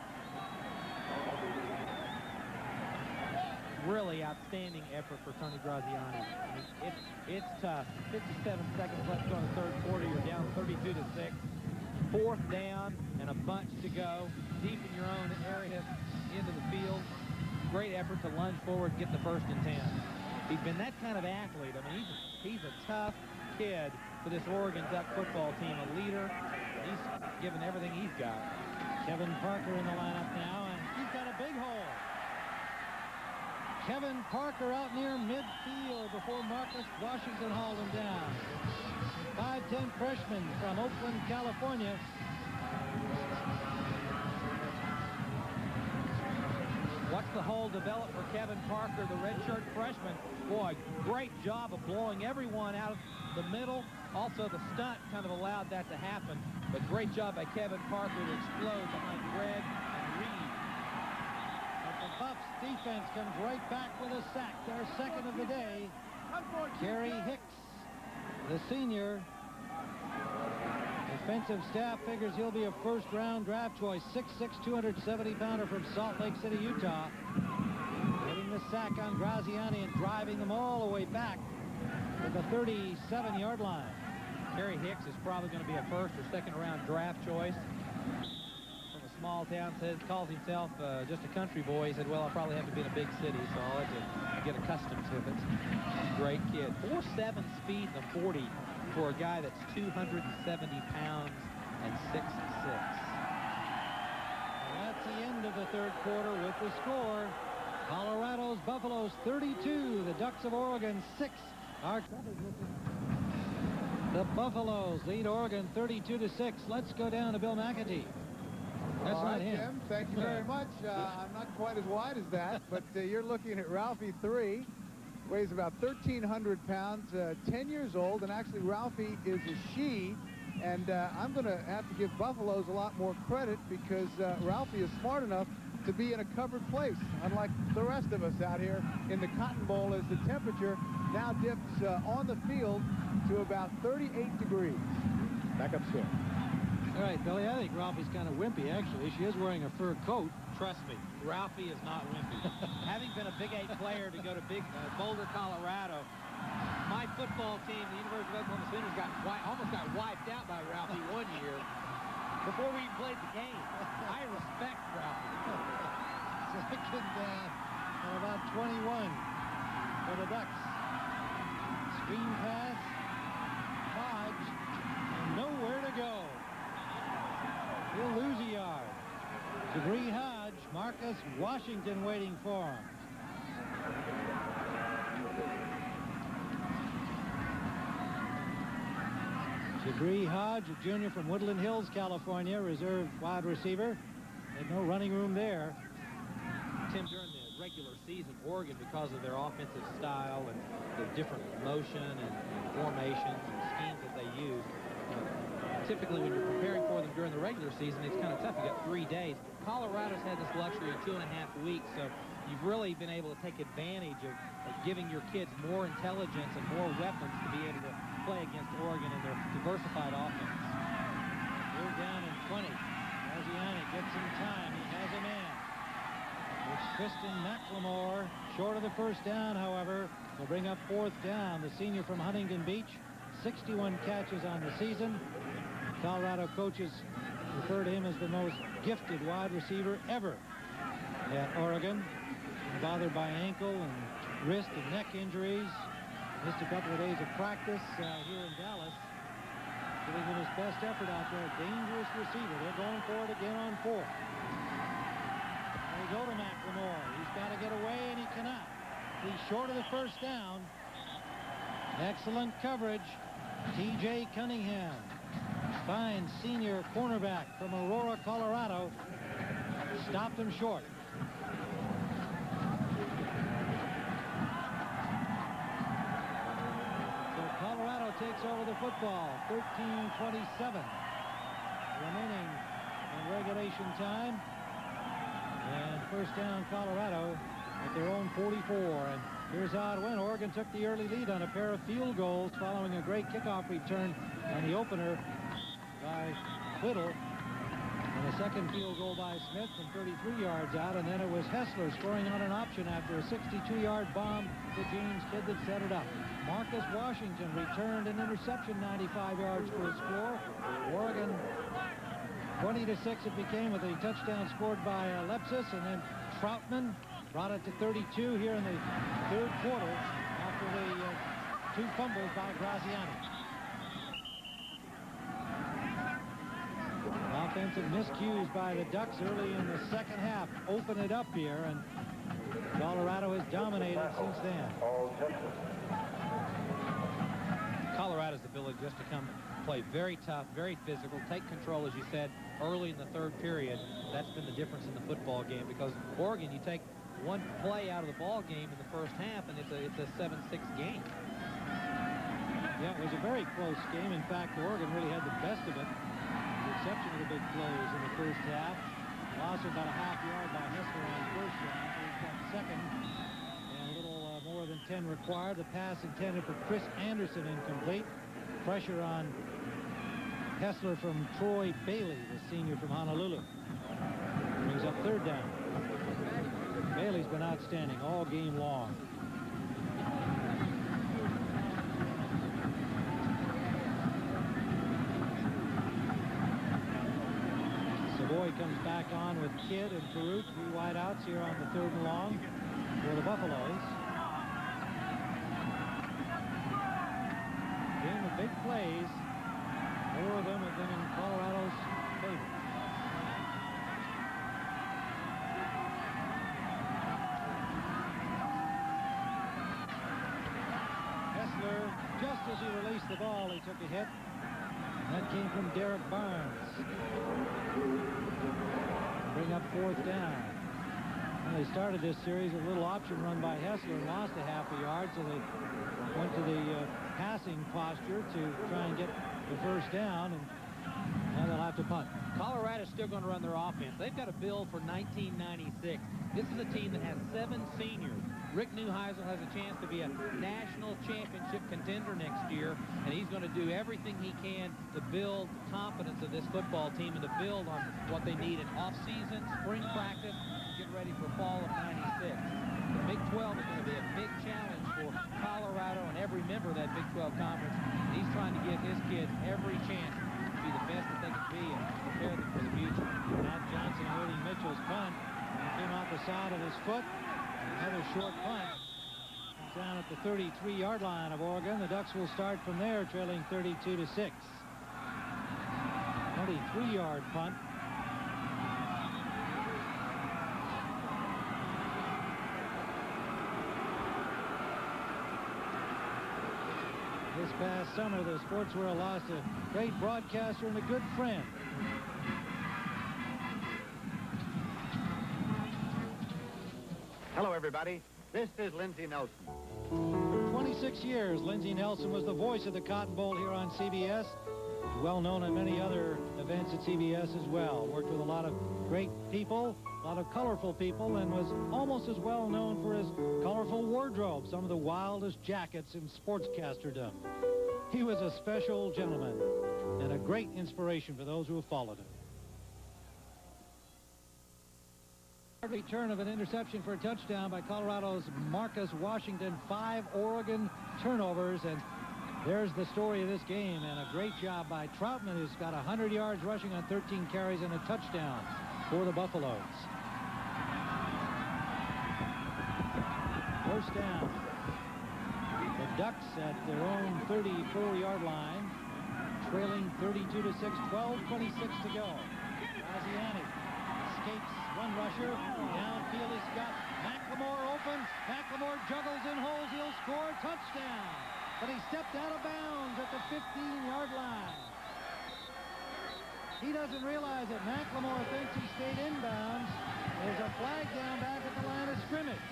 Really outstanding effort for Tony Graziani. I mean, it's tough. 57 seconds left on the third quarter. You're down 32-6. Fourth down and a bunch to go. Deep in your own area into the field. Great effort to lunge forward and get the first and 10. He's been that kind of athlete. I mean, he's a tough kid for this Oregon Duck football team, a leader. He's given everything he's got. Kevin Parker in the lineup now, and he's got a big hole. Kevin Parker out near midfield before Marcus Washington hauled him down. 5'10" freshman from Oakland, California. Watch the hole develop for Kevin Parker, the redshirt freshman. Boy, great job of blowing everyone out of the middle. Also, the stunt kind of allowed that to happen. But great job by Kevin Parker to explode behind Gregg and Reed. But the Buffs defense comes right back with a sack. Their second of the day. Kerry Hicks, the senior. Defensive staff figures he'll be a first-round draft choice. 6'6", 270-pounder from Salt Lake City, Utah. Getting the sack on Graziani and driving them all the way back to the 37-yard line. Kerry Hicks is probably going to be a first or second round draft choice. From a small town, calls himself just a country boy. He said, well, I'll probably have to be in a big city, so I'll have to get accustomed to it. Great kid. 4.7 speed in the 40 for a guy that's 270 pounds and 6'6". That's the end of the third quarter with the score. Colorado's Buffaloes 32, the Ducks of Oregon 6. The Buffaloes lead Oregon 32-6. Let's go down to Bill McAtee. That's All not right, him. Jim, thank you very much. I'm not quite as wide as that, but you're looking at Ralphie 3. Weighs about 1,300 pounds, 10 years old, and actually Ralphie is a she. And I'm going to have to give Buffaloes a lot more credit because Ralphie is smart enough to be in a covered place, unlike the rest of us out here in the Cotton Bowl, as the temperature now dips on the field to about 38 degrees. Back upstairs. All right, Billy, I think Ralphie's kind of wimpy, actually. She is wearing a fur coat. Trust me, Ralphie is not wimpy. Having been a Big 8 player to go to Boulder, Colorado, my football team, the University of Oklahoma Sooners, almost got wiped out by Ralphie one year before we even played the game. I respect Ralphie. Second down and about 21 for the Ducks. Screen pass. Hodge. And nowhere to go. He'll lose a yard. Jabri Hodge. Marcus Washington waiting for him. Jabri Hodge, a junior from Woodland Hills, California, reserve wide receiver. Had no running room there. Tim, during the regular season, Oregon, because of their offensive style and the different motion and formations and schemes that they use, typically when you're preparing for them during the regular season, it's kind of tough. You got 3 days. Colorado's had this luxury of 2.5 weeks, so you've really been able to take advantage of giving your kids more intelligence and more weapons to be able to play against Oregon in their diversified offense. They're down in 20. Graziani gets some time. He has a man. It's Tristan McLemore. Short of the first down, however. Will bring up fourth down. The senior from Huntington Beach. 61 catches on the season. Colorado coaches refer to him as the most gifted wide receiver ever at Oregon. Bothered by ankle and wrist and neck injuries. Missed a couple of days of practice here in Dallas. Giving him his best effort out there. Dangerous receiver. They're going for it again on fourth. They go to McLemore. He's got to get away, and he cannot. He's short of the first down. Excellent coverage. T.J. Cunningham. Fine senior cornerback from Aurora, Colorado. Stopped him short. Colorado takes over the football. 13:27 remaining in regulation time. And first down, Colorado at their own 44. And here's how it went. Oregon took the early lead on a pair of field goals following a great kickoff return on the opener by Whittle. And a second field goal by Smith from 33 yards out. And then it was Hessler scoring on an option after a 62-yard bomb to James Kidd that set it up. Marcus Washington returned an interception 95 yards for a score. Oregon 20-6 it became with a touchdown scored by Lepsis, and then Troutman brought it to 32 here in the third quarter after the 2 fumbles by Graziani. Offensive miscues by the Ducks early in the second half open it up here, and Colorado has dominated since then. Colorado's ability just to come play very tough, very physical, take control, as you said, early in the third period. That's been the difference in the football game, because Oregon, you take one play out of the ball game in the first half, and it's a 7-6 game. Yeah, it was a very close game. In fact, Oregon really had the best of it, with the exception of the big plays in the first half. Loss of about a half yard by Hessler on first down. He's got second. More than 10 required. The pass intended for Chris Anderson incomplete. Pressure on Hessler from Troy Bailey, the senior from Honolulu. Brings up third down. Bailey's been outstanding all game long. Savoy comes back on with Kidd and Peru, 3 wideouts here on the 3rd and long for the Buffaloes. Game of big plays. 4 of them have been in Colorado's favor. Hessler, just as he released the ball, he took a hit. That came from Derek Barnes. Bring up 4th down. Well, they started this series with a little option run by Hessler and lost a half a yard, so they went to the passing posture to try and get the 1st down, and now they'll have to punt. Colorado's still going to run their offense. They've got a bill for 1996. This is a team that has 7 seniors. Rick Neuheisel has a chance to be a national championship contender next year, and he's going to do everything he can to build confidence of this football team and to build on what they need in off-season, spring practice, get ready for fall of 96. The Big 12 is going to be a big challenge for Colorado and every member of that Big 12 conference. He's trying to give his kids every chance to be the best that they can be and prepare them for the future. Matt Johnson awaiting Mitchell's punt. He came off the side of his foot. Another short punt. Comes down at the 33-yard line of Oregon. The Ducks will start from there, trailing 32-6. 23-yard punt. This past summer, the sports world lost a great broadcaster and a good friend. Hello, everybody. This is Lindsey Nelson. For 26 years, Lindsey Nelson was the voice of the Cotton Bowl here on CBS. Well known on many other events at CBS as well. Worked with a lot of great people, a lot of colorful people, and was almost as well known for his colorful wardrobe, some of the wildest jackets in sportscasterdom. He was a special gentleman and a great inspiration for those who have followed him. Return of an interception for a touchdown by Colorado's Marcus Washington. 5 Oregon turnovers, and there's the story of this game, and a great job by Troutman, who's got 100 yards rushing on 13 carries and a touchdown for the Buffaloes. 1st down. The Ducks at their own 34-yard line, trailing 32-6, 12:26 to go. Graziani escapes one rusher. Downfield he's got McLemore open. McLemore juggles in holes. He'll score. Touchdown. But he stepped out of bounds at the 15-yard line. He doesn't realize that McLemore thinks he stayed inbounds. There's a flag down back at the line of scrimmage.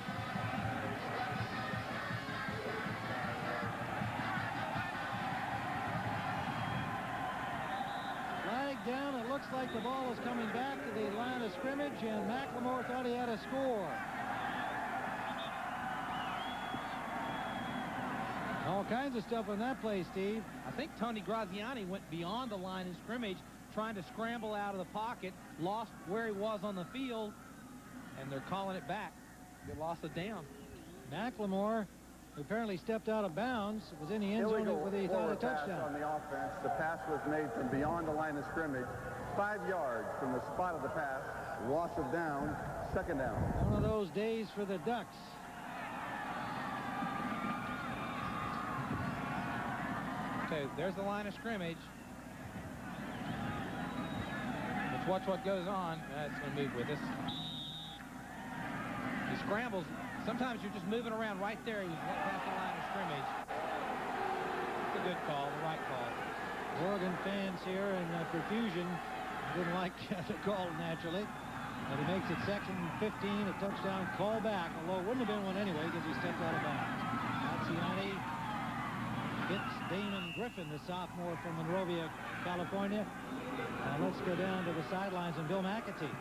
Down, it looks like the ball is coming back to the line of scrimmage, and McLemore thought he had a score. All kinds of stuff on that play, Steve. I think Tony Graziani went beyond the line of scrimmage, trying to scramble out of the pocket, lost where he was on the field, and they're calling it back. They lost it down. McLemore, who apparently stepped out of bounds, was in the end zone with a touchdown. On the offense, the pass was made from beyond the line of scrimmage, 5 yards from the spot of the pass. Loss of down, 2nd down. One of those days for the Ducks. Okay, there's the line of scrimmage. Let's watch what goes on. That's going to move with us. He scrambles. Sometimes you're just moving around right there. He was past the line of scrimmage. It's a good call, the right call. Oregon fans here in profusion didn't like the call naturally. But he makes it 2nd and 15, a touchdown call back, although it wouldn't have been one anyway because he stepped out of bounds. Graziani hits Damon Griffin, the sophomore from Monrovia, California. Now let's go down to the sidelines and Bill McAtee.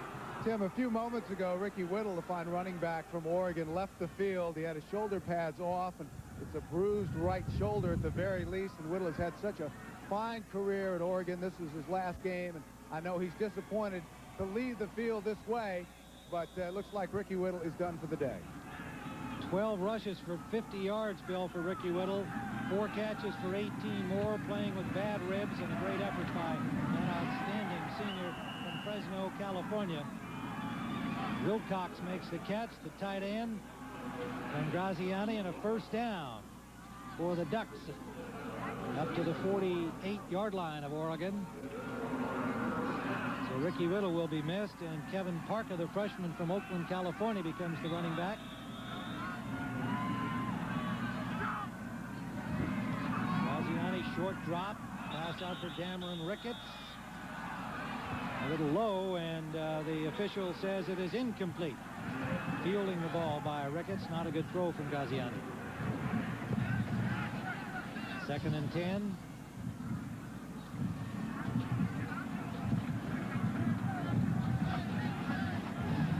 Tim, a few moments ago, Ricky Whittle, the fine running back from Oregon, left the field. He had his shoulder pads off, and it's a bruised right shoulder at the very least. And Whittle has had such a fine career at Oregon. This is his last game, and I know he's disappointed to leave the field this way. but looks like Ricky Whittle is done for the day. 12 rushes for 50 yards, Bill, for Ricky Whittle. 4 catches for 18 more, playing with bad ribs, and a great effort by that outstanding senior from Fresno, California. Wilcox makes the catch, the tight end, and Graziani, and a first down for the Ducks up to the 48-yard line of Oregon. So Ricky Whittle will be missed, and Kevin Parker, the freshman from Oakland, California, becomes the running back. Graziani, short drop, pass out for Dameron Ricketts. A little low, and the official says it is incomplete. Fielding the ball by Ricketts, not a good throw from Graziani. 2nd and 10.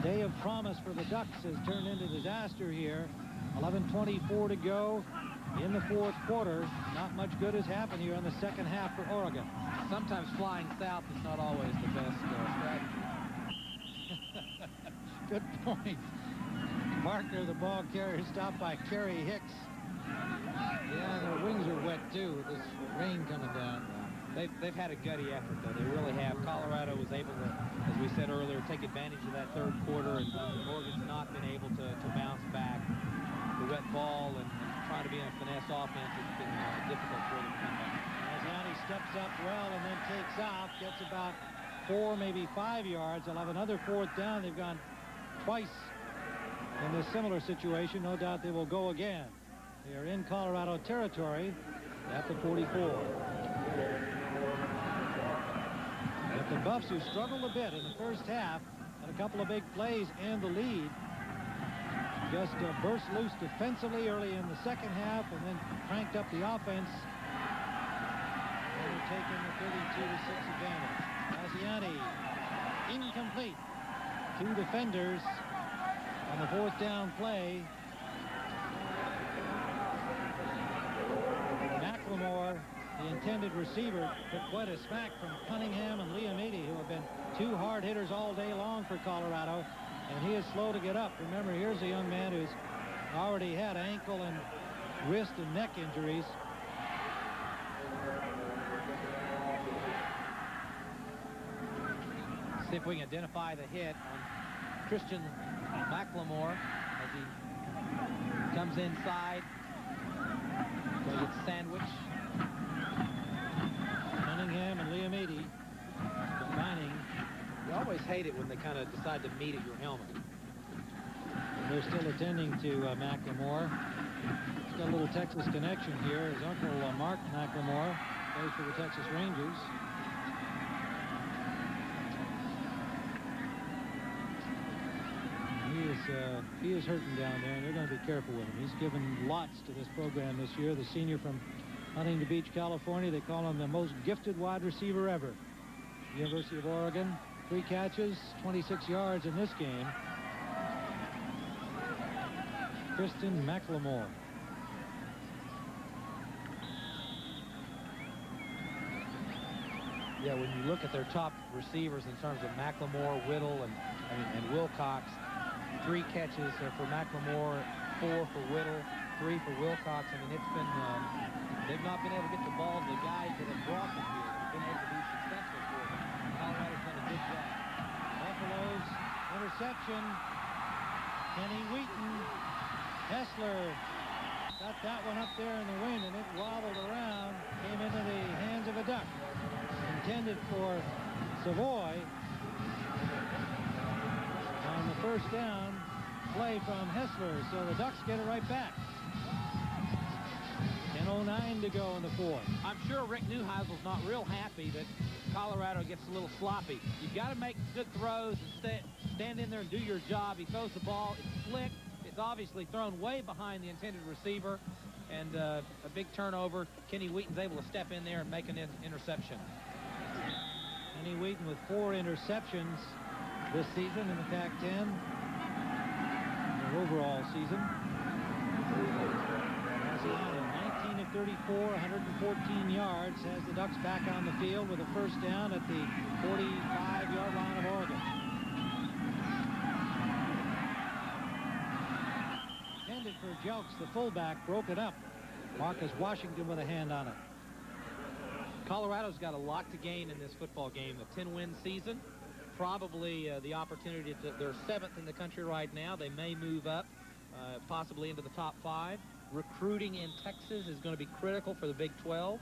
Day of promise for the Ducks has turned into disaster here. 11:24 to go in the 4th quarter. Not much good has happened here in the second half for Oregon. Sometimes flying south is not always the best strategy. Good point. Parker, the ball carrier, stopped by Kerry Hicks. Yeah, their wings are wet too with this rain coming down. They've had a gutty effort, though. They really have. Colorado was able to, as we said earlier, take advantage of that 3rd quarter, and Oregon's not been able to bounce back. The wet ball and trying to be in a finesse offense, it's been difficult for them to come back. Graziani steps up well and then takes off, gets about 4, maybe 5 yards. They'll have another 4th down. They've gone twice in this similar situation. No doubt they will go again. They are in Colorado territory at the 44. But the Buffs, who struggled a bit in the first half, had a couple of big plays and the lead, just burst loose defensively early in the second half and then cranked up the offense. And taking the 32-6 advantage. Graziani, incomplete. 2 defenders on the 4th down play. McLemore, the intended receiver, took quite a smack from Cunningham and Liam Eady, who have been 2 hard hitters all day long for Colorado, and he is slow to get up. Remember, here's a young man who's already had ankle and wrist and neck injuries. See if we can identify the hit on Christian McLemore as he comes inside. So he gets sandwiched. Cunningham and Liam Eady combining. You always hate it when they kind of decide to meet at your helmet. They're still attending to McLemore. He's got a little Texas connection here. His uncle, Mark McLemore, plays for the Texas Rangers. He is hurting down there, and they're going to be careful with him. He's given lots to this program this year. The senior from Huntington Beach, California. They call him the most gifted wide receiver ever. University of Oregon, 3 catches, 26 yards in this game. Christian McLemore. Yeah, when you look at their top receivers in terms of McLemore, Whittle, and Wilcox, 3 catches for McLemore, 4 for Whittle, 3 for Wilcox. I mean, it's been, they've not been able to get the ball to the guys that have brought them here. They've been able to be successful for them. Colorado's done a good job. Buffalo's interception. Kenny Wheaton. Hessler got that one up there in the wind, and it wobbled around, came into the hands of a Duck. Intended for Savoy. On the first down play from Hessler, so the Ducks get it right back. 10:09 to go in the 4th. I'm sure Rick Neuheisel's not real happy that Colorado gets a little sloppy. You've got to make good throws and stand in there and do your job. He throws the ball, it's slick, it's obviously thrown way behind the intended receiver, and a big turnover. Kenny Wheaton's able to step in there and make an interception. Kenny Wheaton with 4 interceptions this season in the Pac-10. The overall season. 19 of 34, 114 yards, has the Ducks back on the field with a first down at the 45-yard line of Oregon. it for Jelks, the fullback, broke it up. Marcus Washington with a hand on it. Colorado's got a lot to gain in this football game. A 10-win season, probably the opportunity to, they're 7th in the country right now. They may move up, possibly into the top 5. Recruiting in Texas is going to be critical for the Big 12.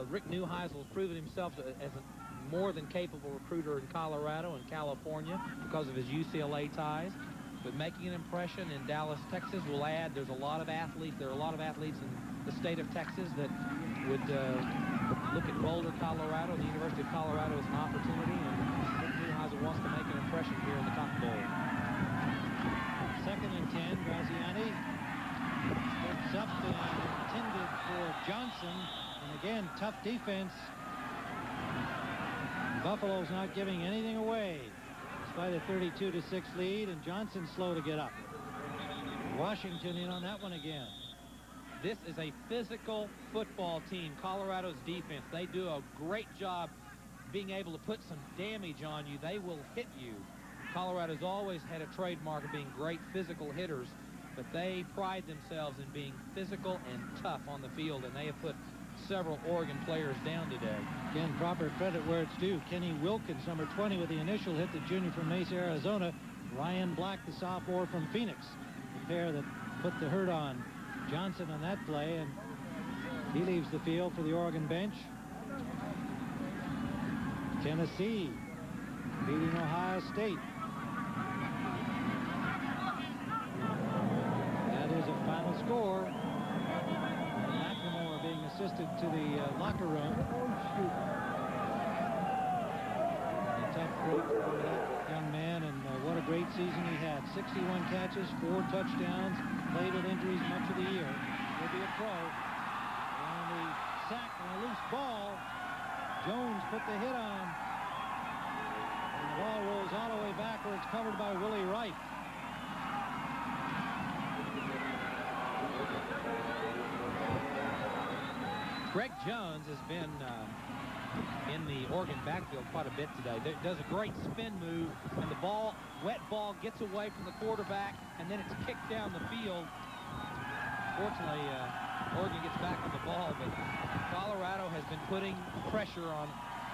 Rick Neuheisel has proven himself as a more than capable recruiter in Colorado and California because of his UCLA ties. But making an impression in Dallas, Texas will add, there's a lot of athletes. There are a lot of athletes in the state of Texas that would look at Boulder, Colorado, the University of Colorado as an opportunity, and Rick Neuheisel wants to make an impression here in the Cotton Bowl. 2nd and 10, Graziani steps up and intended for Johnson, and again, tough defense. Buffalo's not giving anything away despite a 32-6 lead, and Johnson slow to get up. Washington in on that one again. This is a physical football team. Colorado's defense, they do a great job being able to put some damage on you. They will hit you. Colorado's always had a trademark of being great physical hitters, but they pride themselves in being physical and tough on the field, and they have put several Oregon players down today. Again, proper credit where it's due. Kenny Wilkins, number 20, with the initial hit, the junior from Mesa, Arizona. Ryan Black, the sophomore from Phoenix, the pair that put the hurt on Johnson on that play, and he leaves the field for the Oregon bench. Tennessee beating Ohio State. That is a final score. McLemore being assisted to the locker room. A tough break for that young man, and what a great season he had. 61 catches, 4 touchdowns, played with injuries much of the year. He'll be a pro. And the sack on a loose ball. Jones put the hit on. And the ball rolls all the way back where it's covered by Willie Wright. Greg Jones has been in the Oregon backfield quite a bit today. Does a great spin move, and the ball, wet ball, gets away from the quarterback, and then it's kicked down the field. Fortunately, Oregon gets back on the ball, but Colorado has been putting pressure on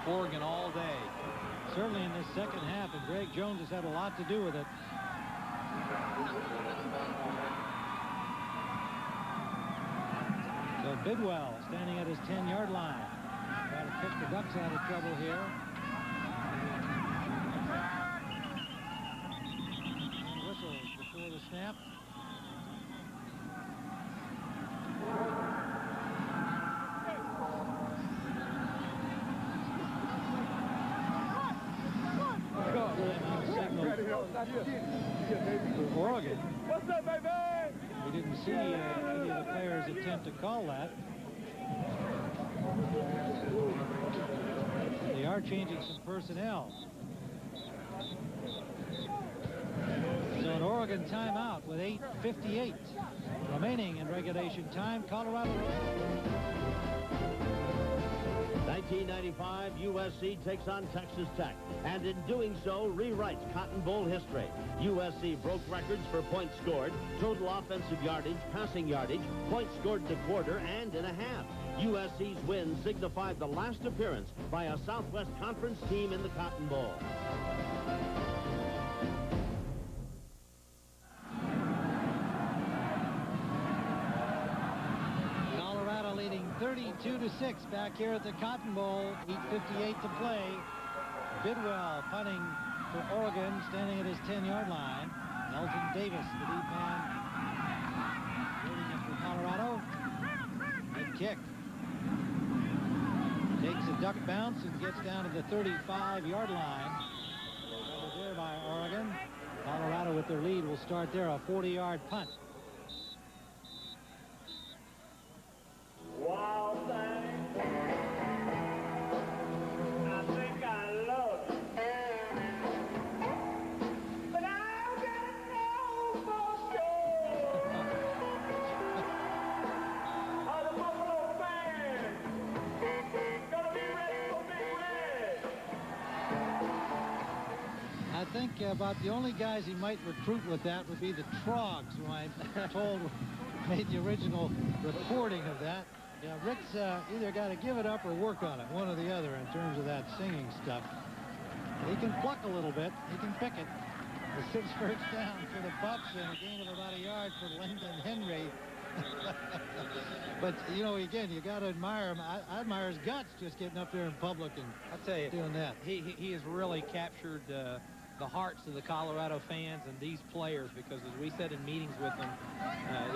Oregon all day. Certainly in this second half, and Greg Jones has had a lot to do with it. So Bidwell standing at his 10-yard line. Try to pick the Ducks out of trouble here. And whistles before the snap. For Oregon. What's up, baby? We didn't see any of the players attempt to call that. They are changing some personnel. So an Oregon timeout with 8:58 remaining in regulation time. Colorado. 1995, USC takes on Texas Tech, and in doing so, rewrites Cotton Bowl history. USC broke records for points scored, total offensive yardage, passing yardage, points scored in a quarter and in a half. USC's win signified the last appearance by a Southwest Conference team in the Cotton Bowl. Colorado leading 32-6 back here at the Cotton Bowl. 8:58 to play. Bidwell punting for Oregon, standing at his 10-yard line. Elton Davis, the deep man, waiting up for Colorado. Good kick. Takes a duck bounce and gets down to the 35-yard line. Over there by Oregon. Colorado with their lead will start there, a 40-yard punt. Wow, thing. I think I love it. But I've got to know for sure. Are the Buffalo fans gonna be ready for Big Red? I think about the only guys he might recruit with that would be the Trogs, who I'm told made the original reporting of that. Yeah, Rick's either got to give it up or work on it, one or the other, in terms of that singing stuff. He can pluck a little bit. He can pick it. The 6 first down for the Buffs and a gain of about a yard for Lyndon Henry. But, you know, again, you got to admire him. I admire his guts just getting up there in public and I'll tell you, doing that. He has really captured the hearts of the Colorado fans and these players, because as we said in meetings with them,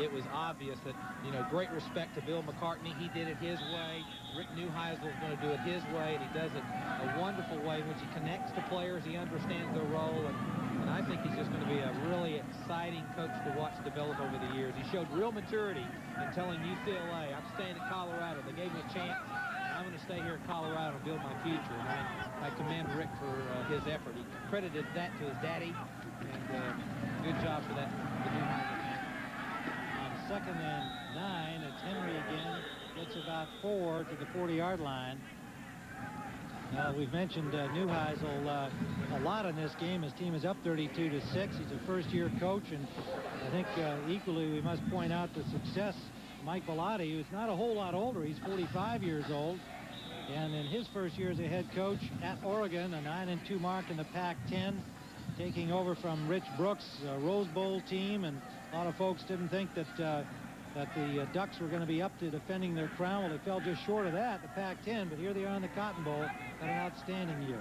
it was obvious that, you know, great respect to Bill McCartney. He did it his way. Rick Neuheisel is going to do it his way, and he does it a wonderful way in which he connects to players. He understands their role, and I think he's just going to be a really exciting coach to watch develop over the years. He showed real maturity in telling UCLA, I'm staying at Colorado. They gave me a chance. I'm going to stay here in Colorado and build my future. And I commend Rick for his effort. He credited that to his daddy, and good job for that. The new on 2nd and 9, it's Henry again. Gets about 4 to the 40-yard line. We've mentioned Neuheisel a lot in this game. His team is up 32-6. He's a first-year coach, and I think equally we must point out the success Mike Bellotti, who's not a whole lot older. He's 45 years old, and in his first year as a head coach at Oregon, a 9-2 mark in the Pac-10, taking over from Rich Brooks, a Rose Bowl team, and a lot of folks didn't think that the Ducks were going to be up to defending their crown. Well, they fell just short of that, the Pac-10, but here they are in the Cotton Bowl, had an outstanding year.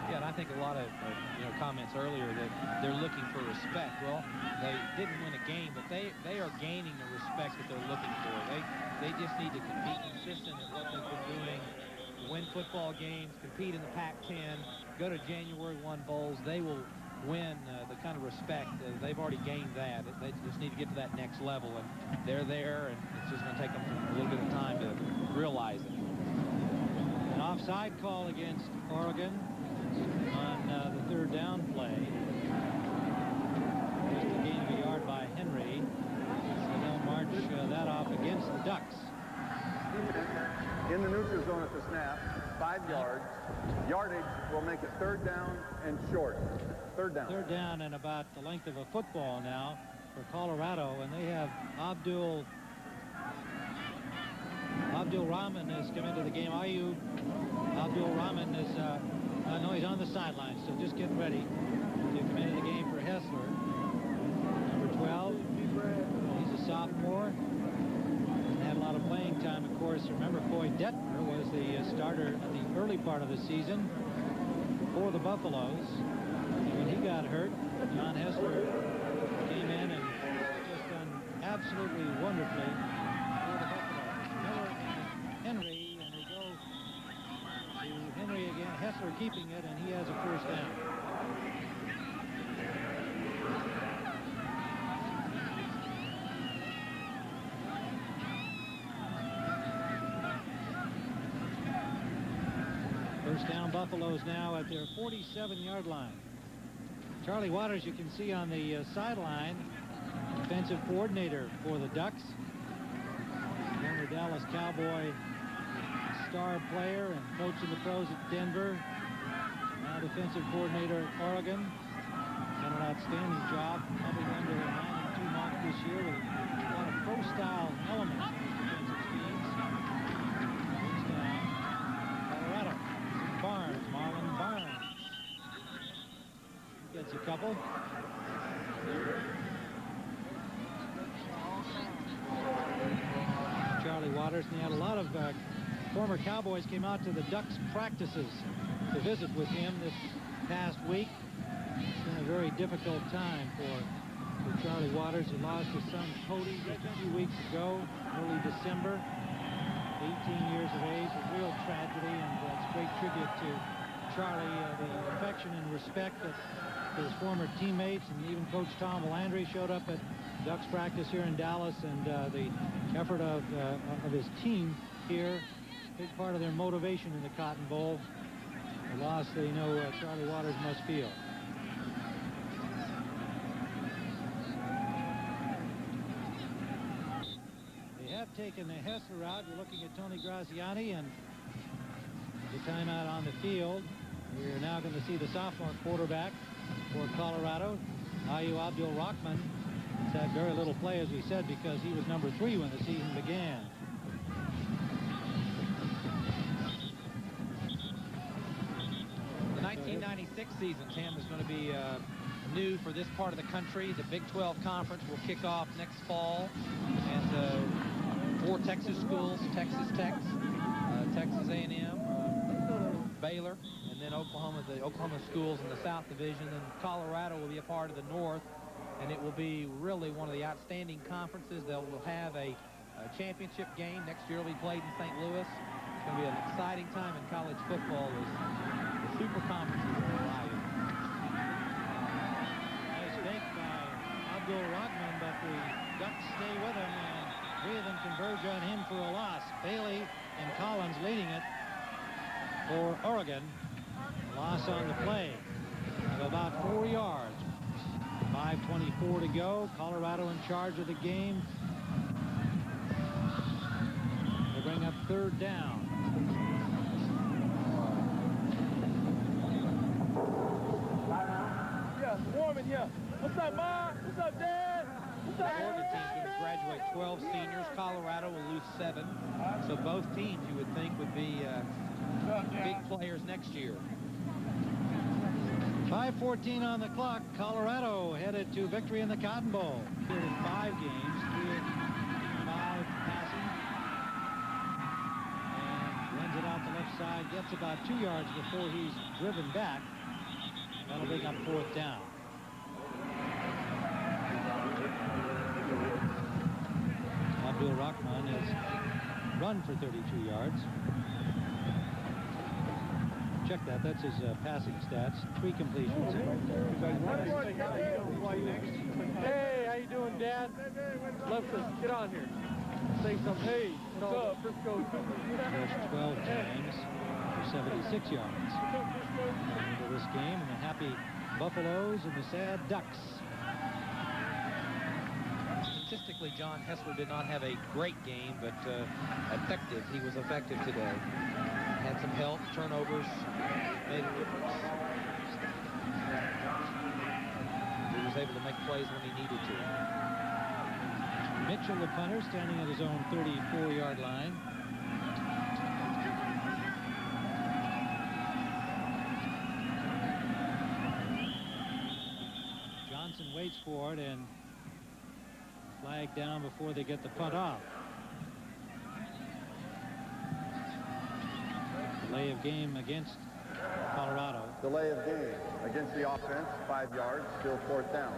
Yeah, and I think a lot of comments earlier that they're looking for respect. Well, they didn't win a game, but they are gaining the respect that they're looking for. They just need to be consistent at what they've been doing, win football games, compete in the Pac-10, go to January 1 bowls. They will win the kind of respect. They've already gained that. They just need to get to that next level, and they're there, and it's just going to take them a little bit of time to realize it. An offside call against Oregon on the 3rd down play. Just a gain of a yard by Henry. So they'll march that off against the Ducks. In the neutral zone at the snap, 5 yards. Yardage will make it 3rd down and short. 3rd down. 3rd down and about the length of a football now for Colorado, and they have Abdul Rahman has come into the game. Abdul Rahman is, no, he's on the sidelines, so just getting ready to come into the game for Hessler. Number 12, he's a sophomore. Hasn't had a lot of playing time, of course. Remember, Coy Detmer was the starter at the early part of the season for the Buffaloes. And when he got hurt, John Hessler came in and just done absolutely wonderfully for the Buffaloes. Miller and Henry, and they go to Henry again. Hessler keeping it, and he has a first down. First down, Buffaloes now at their 47-yard line. Charlie Waters, you can see on the sideline, defensive coordinator for the Ducks. Former Dallas Cowboy star player and coaching the pros at Denver. Now defensive coordinator at Oregon. Done an outstanding job, helping them to a 9-2 mark this year with a lot of pro-style elements in his defensive schemes. First down, Colorado. Barnes, Marlon Barnes. Gets a couple. Charlie Waters, and he had a lot of former Cowboys came out to the Ducks practices to visit with him this past week. It's been a very difficult time for Charlie Waters. He lost his son Cody just a few weeks ago, early December. 18 years of age, a real tragedy, and it's a great tribute to Charlie, the affection and respect that his former teammates and even Coach Tom Landry showed up at Ducks practice here in Dallas, and the effort of his team here, big part of their motivation in the Cotton Bowl. The loss they know Charlie Waters must feel. Taking the Hessler out. You're looking at Tony Graziani, and the timeout on the field. We're now going to see the sophomore quarterback for Colorado. Ayu Abdul-Rahman has had very little play, as we said, because he was number 3 when the season began. The 1996 season, Tim, is going to be new for this part of the country. The Big 12 Conference will kick off next fall. And 4 Texas schools, Texas Tech, Texas A&M, Baylor, and then Oklahoma, the Oklahoma schools in the South Division. And Colorado will be a part of the North, and it will be really one of the outstanding conferences. They'll have a championship game. Next year will be played in St. Louis. It's going to be an exciting time in college football as the super conferences are arriving. Nice fake by Abdul-Rahman, but the Ducks stay with him, and 3 of them converge on him for a loss. Bailey and Collins leading it for Oregon. Loss on the play of about 4 yards. 5:24 to go. Colorado in charge of the game. They bring up 3rd down. Yeah, Warman here. What's up, Mom? What's up, Dad? What's up, The Oregon team's going to graduate 12 seniors. Colorado will lose 7. So both teams, you would think, would be big players next year. 5:14 on the clock. Colorado headed to victory in the Cotton Bowl. Here in 5 games, 3 of 5 passing, and runs it out the left side. Gets about 2 yards before he's driven back. That'll bring up 4th down. Abdul-Rahman has run for 32 yards. Check that. That's his passing stats. 3 completions. Hey, how you doing, Dad? Love to get on here. Say something. Hey, what's up, Frisco? Rushed 12 times for 76 yards. Into this game, and the happy Buffaloes and the sad Ducks. Statistically, John Hessler did not have a great game, but effective. He was effective today. Had some help, turnovers, made a difference. He was able to make plays when he needed to. Mitchell, the punter, standing at his own 34-yard line. Johnson waits for it and flag down before they get the punt off. Delay of game against Colorado. Delay of game against the offense, 5 yards, still 4th down.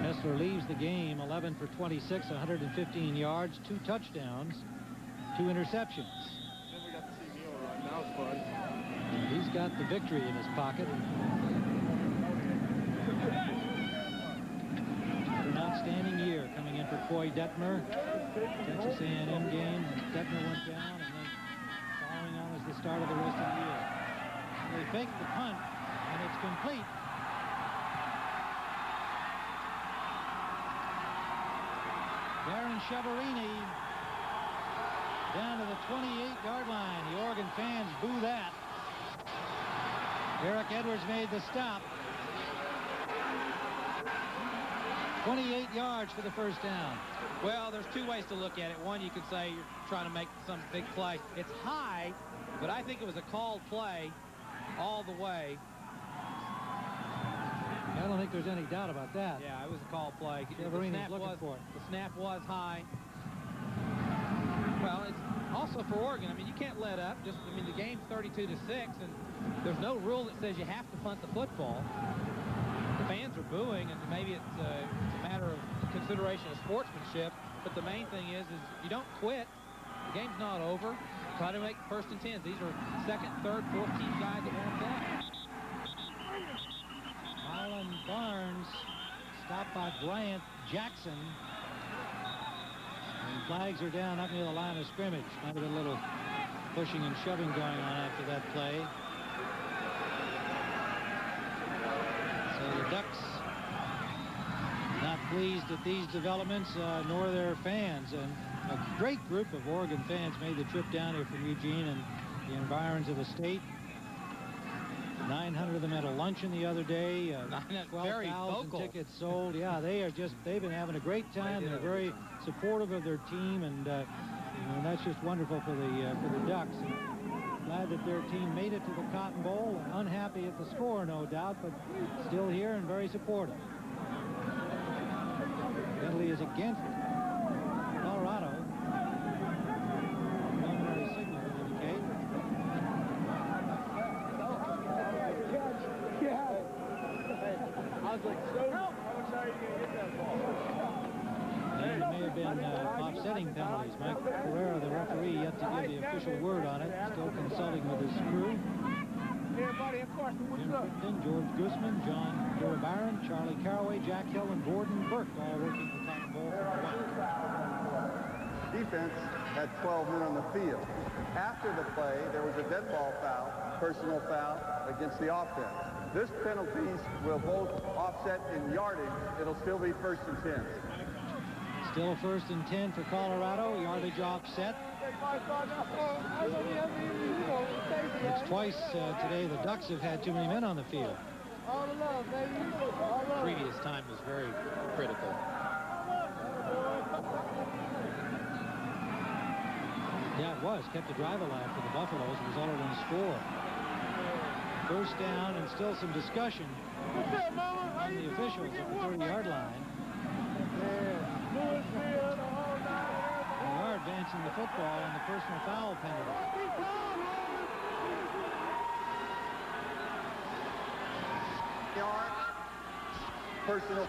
Hessler leaves the game 11 for 26, 115 yards, 2 touchdowns, 2 interceptions. Then we got to see Neil run. That was fun. And he's got the victory in his pocket. An outstanding year coming in for Coy Detmer. Texas A&M game, and Detmer went down, and then following on was the start of the rest of the year. And they faked the punt, and it's complete. Darren Chiaverini down to the 28-yard line. The Oregon fans boo that. Eric Edwards made the stop. 28 yards for the first down. Well, there's 2 ways to look at it. One, you could say you're trying to make some big play. It's high, but I think it was a called play all the way. I don't think there's any doubt about that. Yeah, it was a called play. Chiaverini's looking for it. The snap was high. Well, it's also for Oregon. I mean, you can't let up. I mean, the game's 32-6, and there's no rule that says you have to punt the football. The fans are booing, and maybe it's a matter of consideration of sportsmanship. But the main thing is you don't quit. The game's not over. Try to make 1st and 10s. These are 2nd, 3rd, 4th team guys that want to play. Marlon Barnes stopped by Bryant Jackson. And flags are down up near the line of scrimmage. Might have been a little pushing and shoving going on after that play. So the Ducks not pleased at these developments, nor their fans. And a great group of Oregon fans made the trip down here from Eugene and the environs of the state. 900 of them at a luncheon the other day. Very 12,000 vocal. tickets sold. Yeah, they've been having a great time. They're very supportive of their team, and that's just wonderful for the Ducks. And glad that their team made it to the Cotton Bowl. Unhappy at the score, no doubt, but still here and very supportive. Penalty is against Colorado. Preliminary signal will indicate. I was like, so how much are you going to hit that ball? There may have been offsetting penalties. Mike Pereira, the referee, yet to give the official word on it. Still consulting with his crew. Here, buddy, of course. Jim Crittenden, George Guzman, John Durabaran, Charlie Caraway, Jack Hill, and Gordon Burke all working the Cotton Bowl for the Ducks. Defense had 12 men on the field. After the play, there was a dead ball foul, personal foul against the offense. This penalties will both offset in yardage. It'll still be 1st and 10. Still 1st and 10 for Colorado. Yardage offset. It's twice today the Ducks have had too many men on the field. Previous time was very critical. Yeah, it was. Kept the drive alive for the Buffaloes. Resulted in a score. 1st down and still some discussion on the officials at the 30-yard line. They are advancing the football on the personal foul penalty. Yard, personal.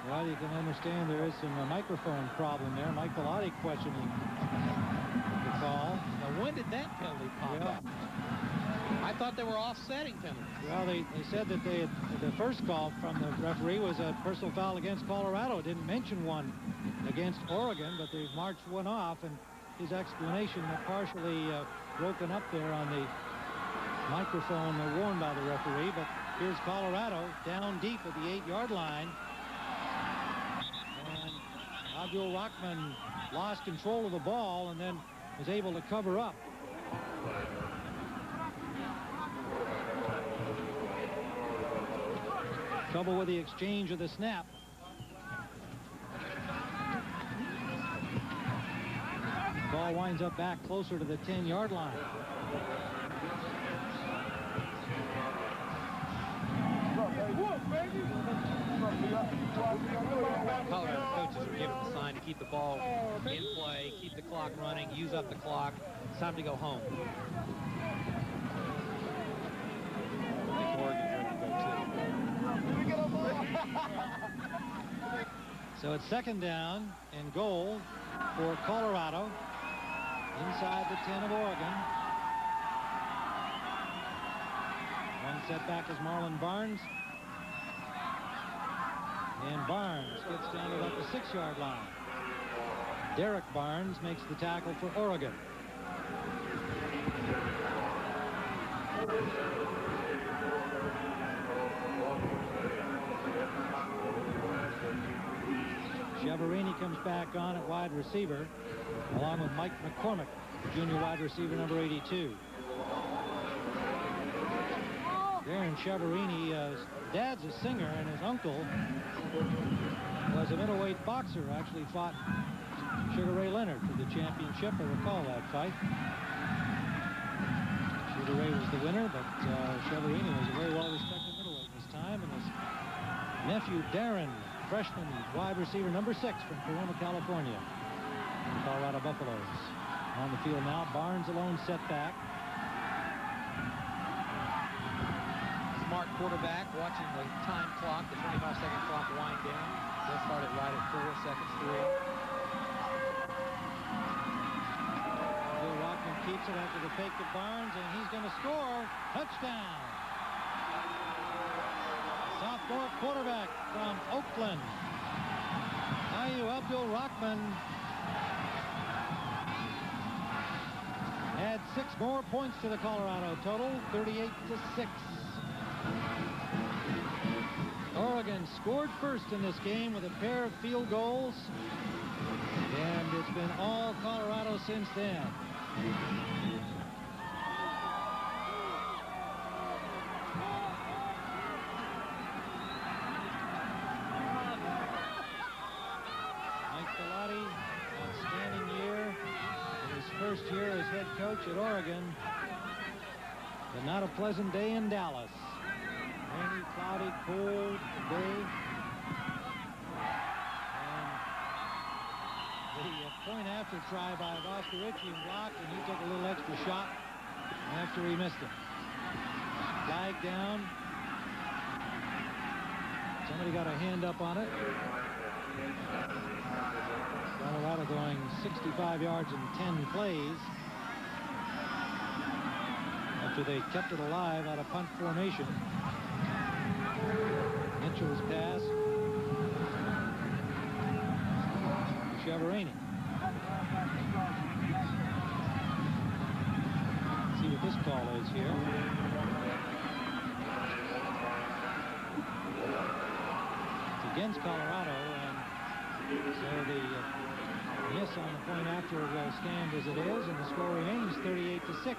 Well, you can understand there is some microphone problem there. Mike Bellotti questioning the call. Now, when did that penalty pop up? I thought they were offsetting penalties. Well, they said that the first call from the referee was a personal foul against Colorado. Didn't mention one against Oregon, but they marched one off, and his explanation partially broken up there on the microphone worn by the referee. But here's Colorado down deep at the 8-yard line. And Abdul Rahman lost control of the ball and then was able to cover up. Trouble with the exchange of the snap. Ball winds up back closer to the 10-yard line. Colorado coaches are given the sign to keep the ball in play, keep the clock running, use up the clock. It's time to go home. I think Oregon here can go too. So it's 2nd down and goal for Colorado inside the 10 of Oregon. One setback is Marlon Barnes. And Barnes gets down to about the 6-yard line. Derek Barnes makes the tackle for Oregon. Chiaverini comes back on at wide receiver, along with Mike McCormick, junior wide receiver number 82. Darren Chiaverini's dad's a singer, and his uncle was a middleweight boxer. Actually fought Sugar Ray Leonard for the championship. I recall that fight. Sugar Ray was the winner, but Chiaverini was a very well-respected middleweight in his time, and his nephew Darren, freshman wide receiver number 6 from Corona, California. The Colorado Buffaloes on the field now. Barnes alone set back. Smart quarterback watching the time clock, the 25-second clock wind down. They'll start it right at 4 seconds 3. Bill Rockman keeps it after the fake to Barnes, and he's going to score. Touchdown. Sophomore quarterback from Oakland, Ayu Abdul Rahman, had 6 more points to the Colorado total, 38-6. Oregon scored first in this game with a pair of field goals, and it's been all Colorado since then. Mike Bellotti, outstanding year in his first year as head coach at Oregon, but not a pleasant day in Dallas. Rainy, cloudy, cold day. And the point after try by Voskerichian blocked, and he took a little extra shot after he missed it. Flag down. Somebody got a hand up on it. Colorado going 65 yards in 10 plays after they kept it alive out of punt formation. Mitchell's pass. Chiaverini. See what this call is here. It's against Colorado, and so the miss on the point after stand as it is, and the score remains 38-6.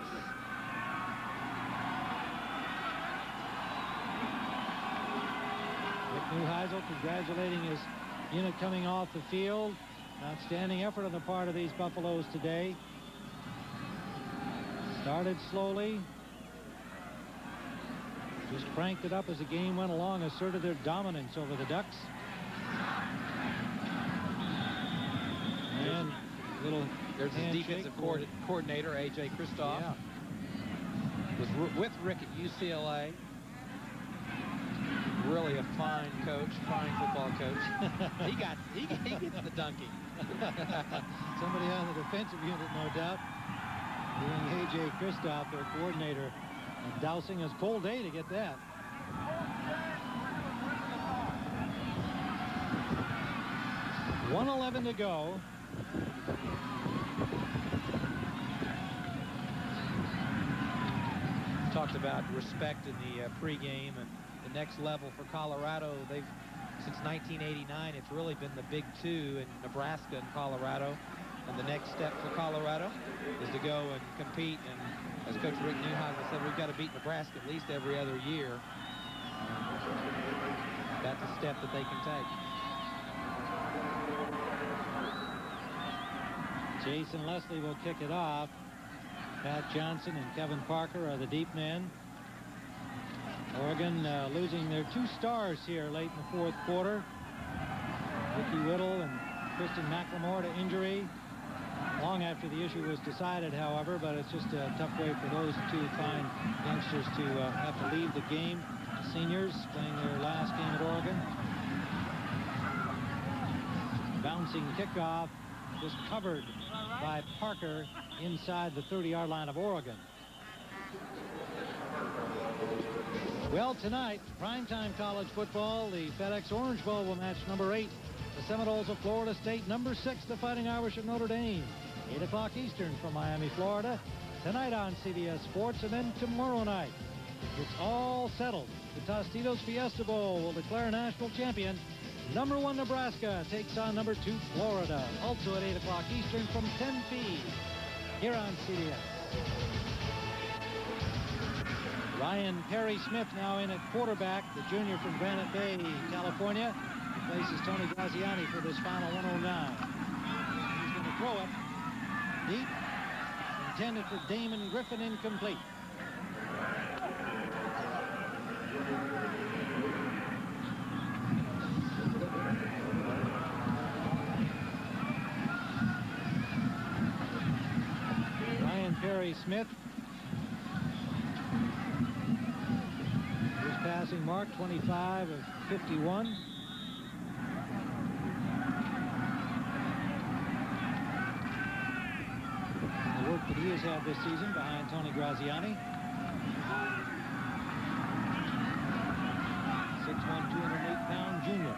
Rick Neuheisel congratulating his unit coming off the field. Outstanding effort on the part of these Buffaloes today. Started slowly. Just cranked it up as the game went along, asserted their dominance over the Ducks. And there's his defensive coordinator, A.J. Kristoff. Yeah. Was with Rick at UCLA. Really a fine coach, fine football coach. he gets the donkey. Somebody on the defensive unit, no doubt. Being A.J. Kristoff, their coordinator, and dousing a cold day to get that. $1:11 to go. Talked about respect in the pregame, and the next level for Colorado. They've, since 1989, it's really been the big two in Nebraska and Colorado. And the next step for Colorado is to go and compete. And as Coach Rick Neuheisel said, we've got to beat Nebraska at least every other year. That's a step that they can take. Jason Leslie will kick it off. Pat Johnson and Kevin Parker are the deep men. Oregon losing their two stars here late in the fourth quarter. Ricky Whittle and Kristen McLemore to injury. Long after the issue was decided, however, but it's just a tough way for those two fine youngsters to have to leave the game. Seniors playing their last game at Oregon. Bouncing kickoff, just covered by Parker inside the 30-yard line of Oregon. Well, tonight, primetime college football, the FedEx Orange Bowl will match number 8. The Seminoles of Florida State, number 6, the Fighting Irish of Notre Dame. 8 o'clock Eastern from Miami, Florida. Tonight on CBS Sports, and then tomorrow night. It's all settled. The Tostitos Fiesta Bowl will declare a national champion. Number 1 Nebraska takes on number 2 Florida. Also at 8 o'clock Eastern from Tempe. Here on CBS. Ryan Perry Smith now in at quarterback, the junior from Granite Bay, California. Places Tony Graziani for this final 109. He's going to throw it deep, intended for Damon Griffin, incomplete. Ryan Perry Smith. His passing mark, 25 of 51. That he has had this season behind Tony Graziani. 6'1", 208-pound junior.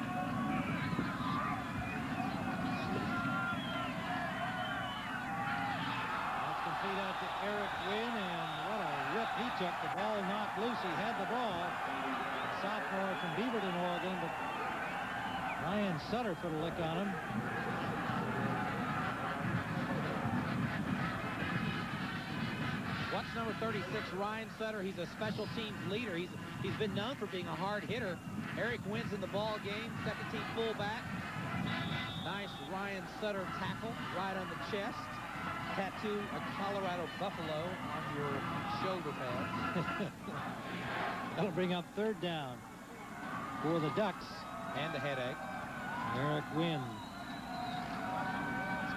That's complete out to Eric Wynn, and what a rip he took. The ball knocked loose. He had the ball. A sophomore from Beaverton, Oregon, but Ryan Sutter put a lick on him. number 36, Ryan Sutter. He's a special teams leader. He's been known for being a hard hitter. Eric wins in the ball game, second team fullback. Nice Ryan Sutter tackle right on the chest. Tattoo a Colorado buffalo on your shoulder pad. That'll bring up third down for the Ducks. And a headache. Eric Wynn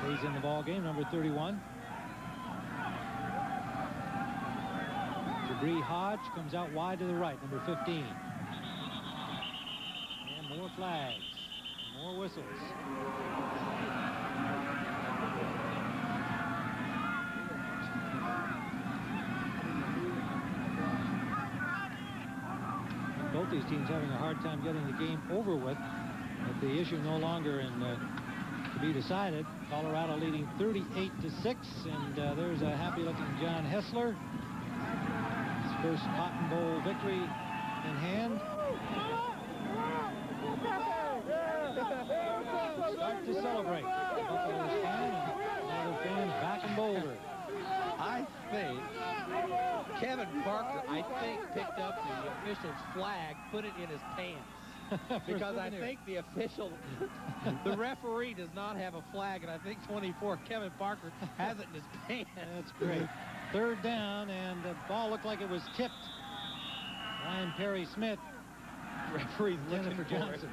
stays in the ball game, number 31. Jabri Hodge comes out wide to the right, number 15. And more flags, more whistles. Both these teams having a hard time getting the game over with, but the issue no longer to be decided. Colorado leading 38-6, and there's a happy-looking John Hessler. His first Cotton Bowl victory in hand. Start to celebrate. Buffalo's fan and other fans back in Boulder. I think Kevin Parker, picked up the official's flag, put it in his pants. Because I think the official, the referee does not have a flag, and I think 24, Kevin Parker, has it in his pants. That's great. Third down, and the ball looked like it was tipped. Ryan Perry Smith. Referee's looking for Johnson.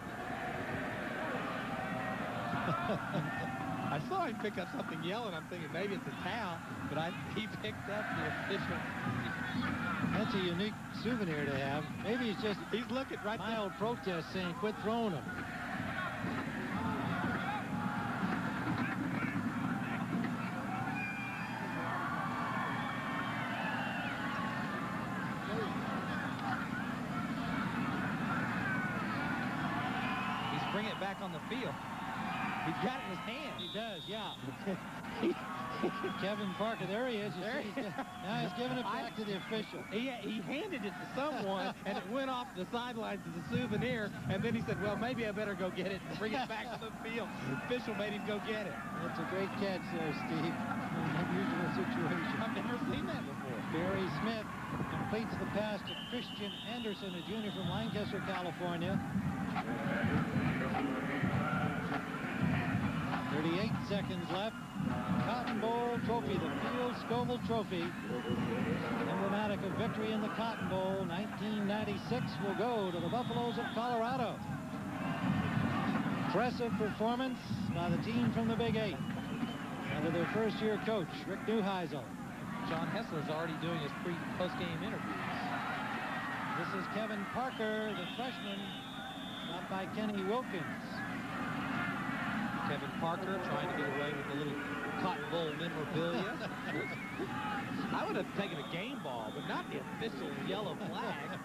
I saw him pick up something yellow, and I'm thinking maybe it's a towel, but he picked up the official. That's a unique souvenir to have. Maybe he's looking right there. Mild protest saying, quit throwing them. He's bringing it back on the field. He's got it in his hand. He does, yeah. Kevin Parker, there he is. Now he's giving it back to the official. He handed it to someone, and it went off the sidelines as a souvenir, and then he said, well, maybe I better go get it and bring it back to the field. The official made him go get it. That's a great catch there, Steve. An unusual situation. I've never seen that before. Barry Smith completes the pass to Christian Anderson, a junior from Lancaster, California. 38 seconds left. Cotton Bowl trophy, the Field Scoville Trophy, emblematic of victory in the Cotton Bowl 1996, will go to the Buffaloes of Colorado. Impressive performance by the team from the Big 8 under their first-year coach, Rick Neuheisel. John Hessler's already doing his post-game interviews. This is Kevin Parker, the freshman, stopped by Kenny Wilkins. Kevin Parker trying to get away with a little Cotton Bowl memorabilia. I would have taken a game ball, but not the official yellow flag.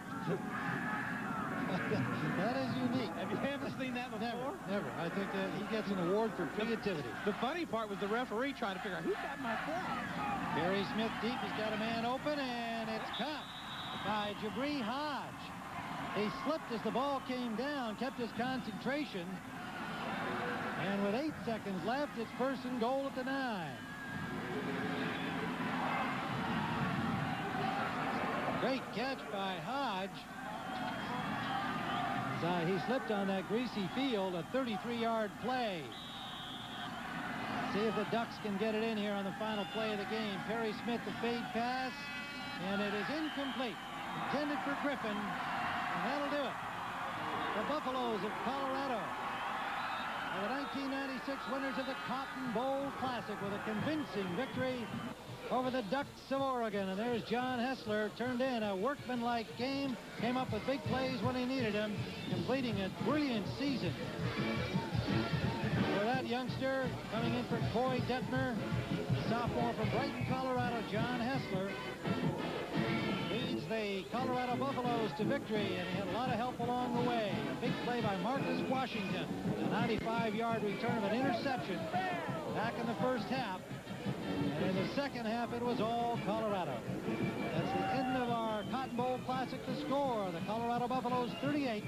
That is unique. Have you ever seen that before? Never. I think that he gets an award for creativity. The funny part was the referee trying to figure out who got my flag. Barry Smith deep. He's got a man open, and it's caught by Jabri Hodge. He slipped as the ball came down, kept his concentration. And with 8 seconds left, it's first and goal at the 9. Great catch by Hodge. He slipped on that greasy field, a 33-yard play. See if the Ducks can get it in here on the final play of the game. Perry Smith, the fade pass, and it is incomplete. Intended for Griffin, and that'll do it. The Buffaloes of Colorado are the 1996 winners of the Cotton Bowl Classic with a convincing victory over the Ducks of Oregon. And there's John Hessler, turned in a workmanlike game, came up with big plays when he needed them, completing a brilliant season. For that youngster, coming in for Coy Detmer, sophomore from Brighton, Colorado, John Hessler, leads the Colorado Buffaloes to victory, and he had a lot of help along the way. A big play by Marcus Washington, a 95-yard return of an interception back in the first half. And in the second half, it was all Colorado. That's the end of our Cotton Bowl Classic. The score, the Colorado Buffaloes 38,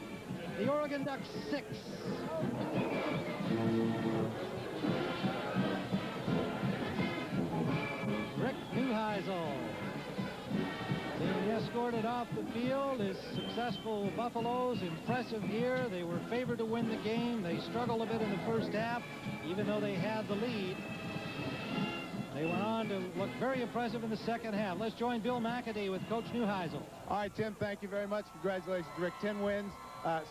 the Oregon Ducks 6. Rick Neuheisel Being escorted off the field is successful Buffaloes. Impressive here. They were favored to win the game. They struggled a bit in the first half, even though they had the lead. They went on to look very impressive in the second half. Let's join Bill McAdee with Coach Neuheisel. All right, Tim, thank you very much. Congratulations, Rick. 10 wins.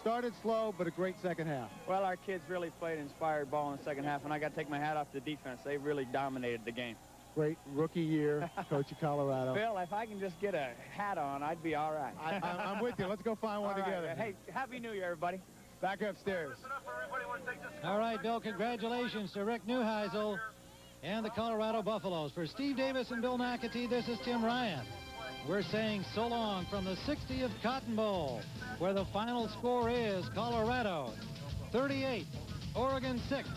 Started slow, but a great second half. Well, our kids really played inspired ball in the second half, and I got to take my hat off to defense. They really dominated the game. Great rookie year, coach of Colorado. Bill, if I can just get a hat on, I'd be all right. I'm with you. Let's go find one together. Right. Hey, Happy New Year, everybody. Back upstairs. All right, Bill, congratulations to Rick Neuheisel and the Colorado Buffaloes. For Steve Davis and Bill McAtee, this is Tim Ryan. We're saying so long from the 60th Cotton Bowl, where the final score is Colorado 38, Oregon 6.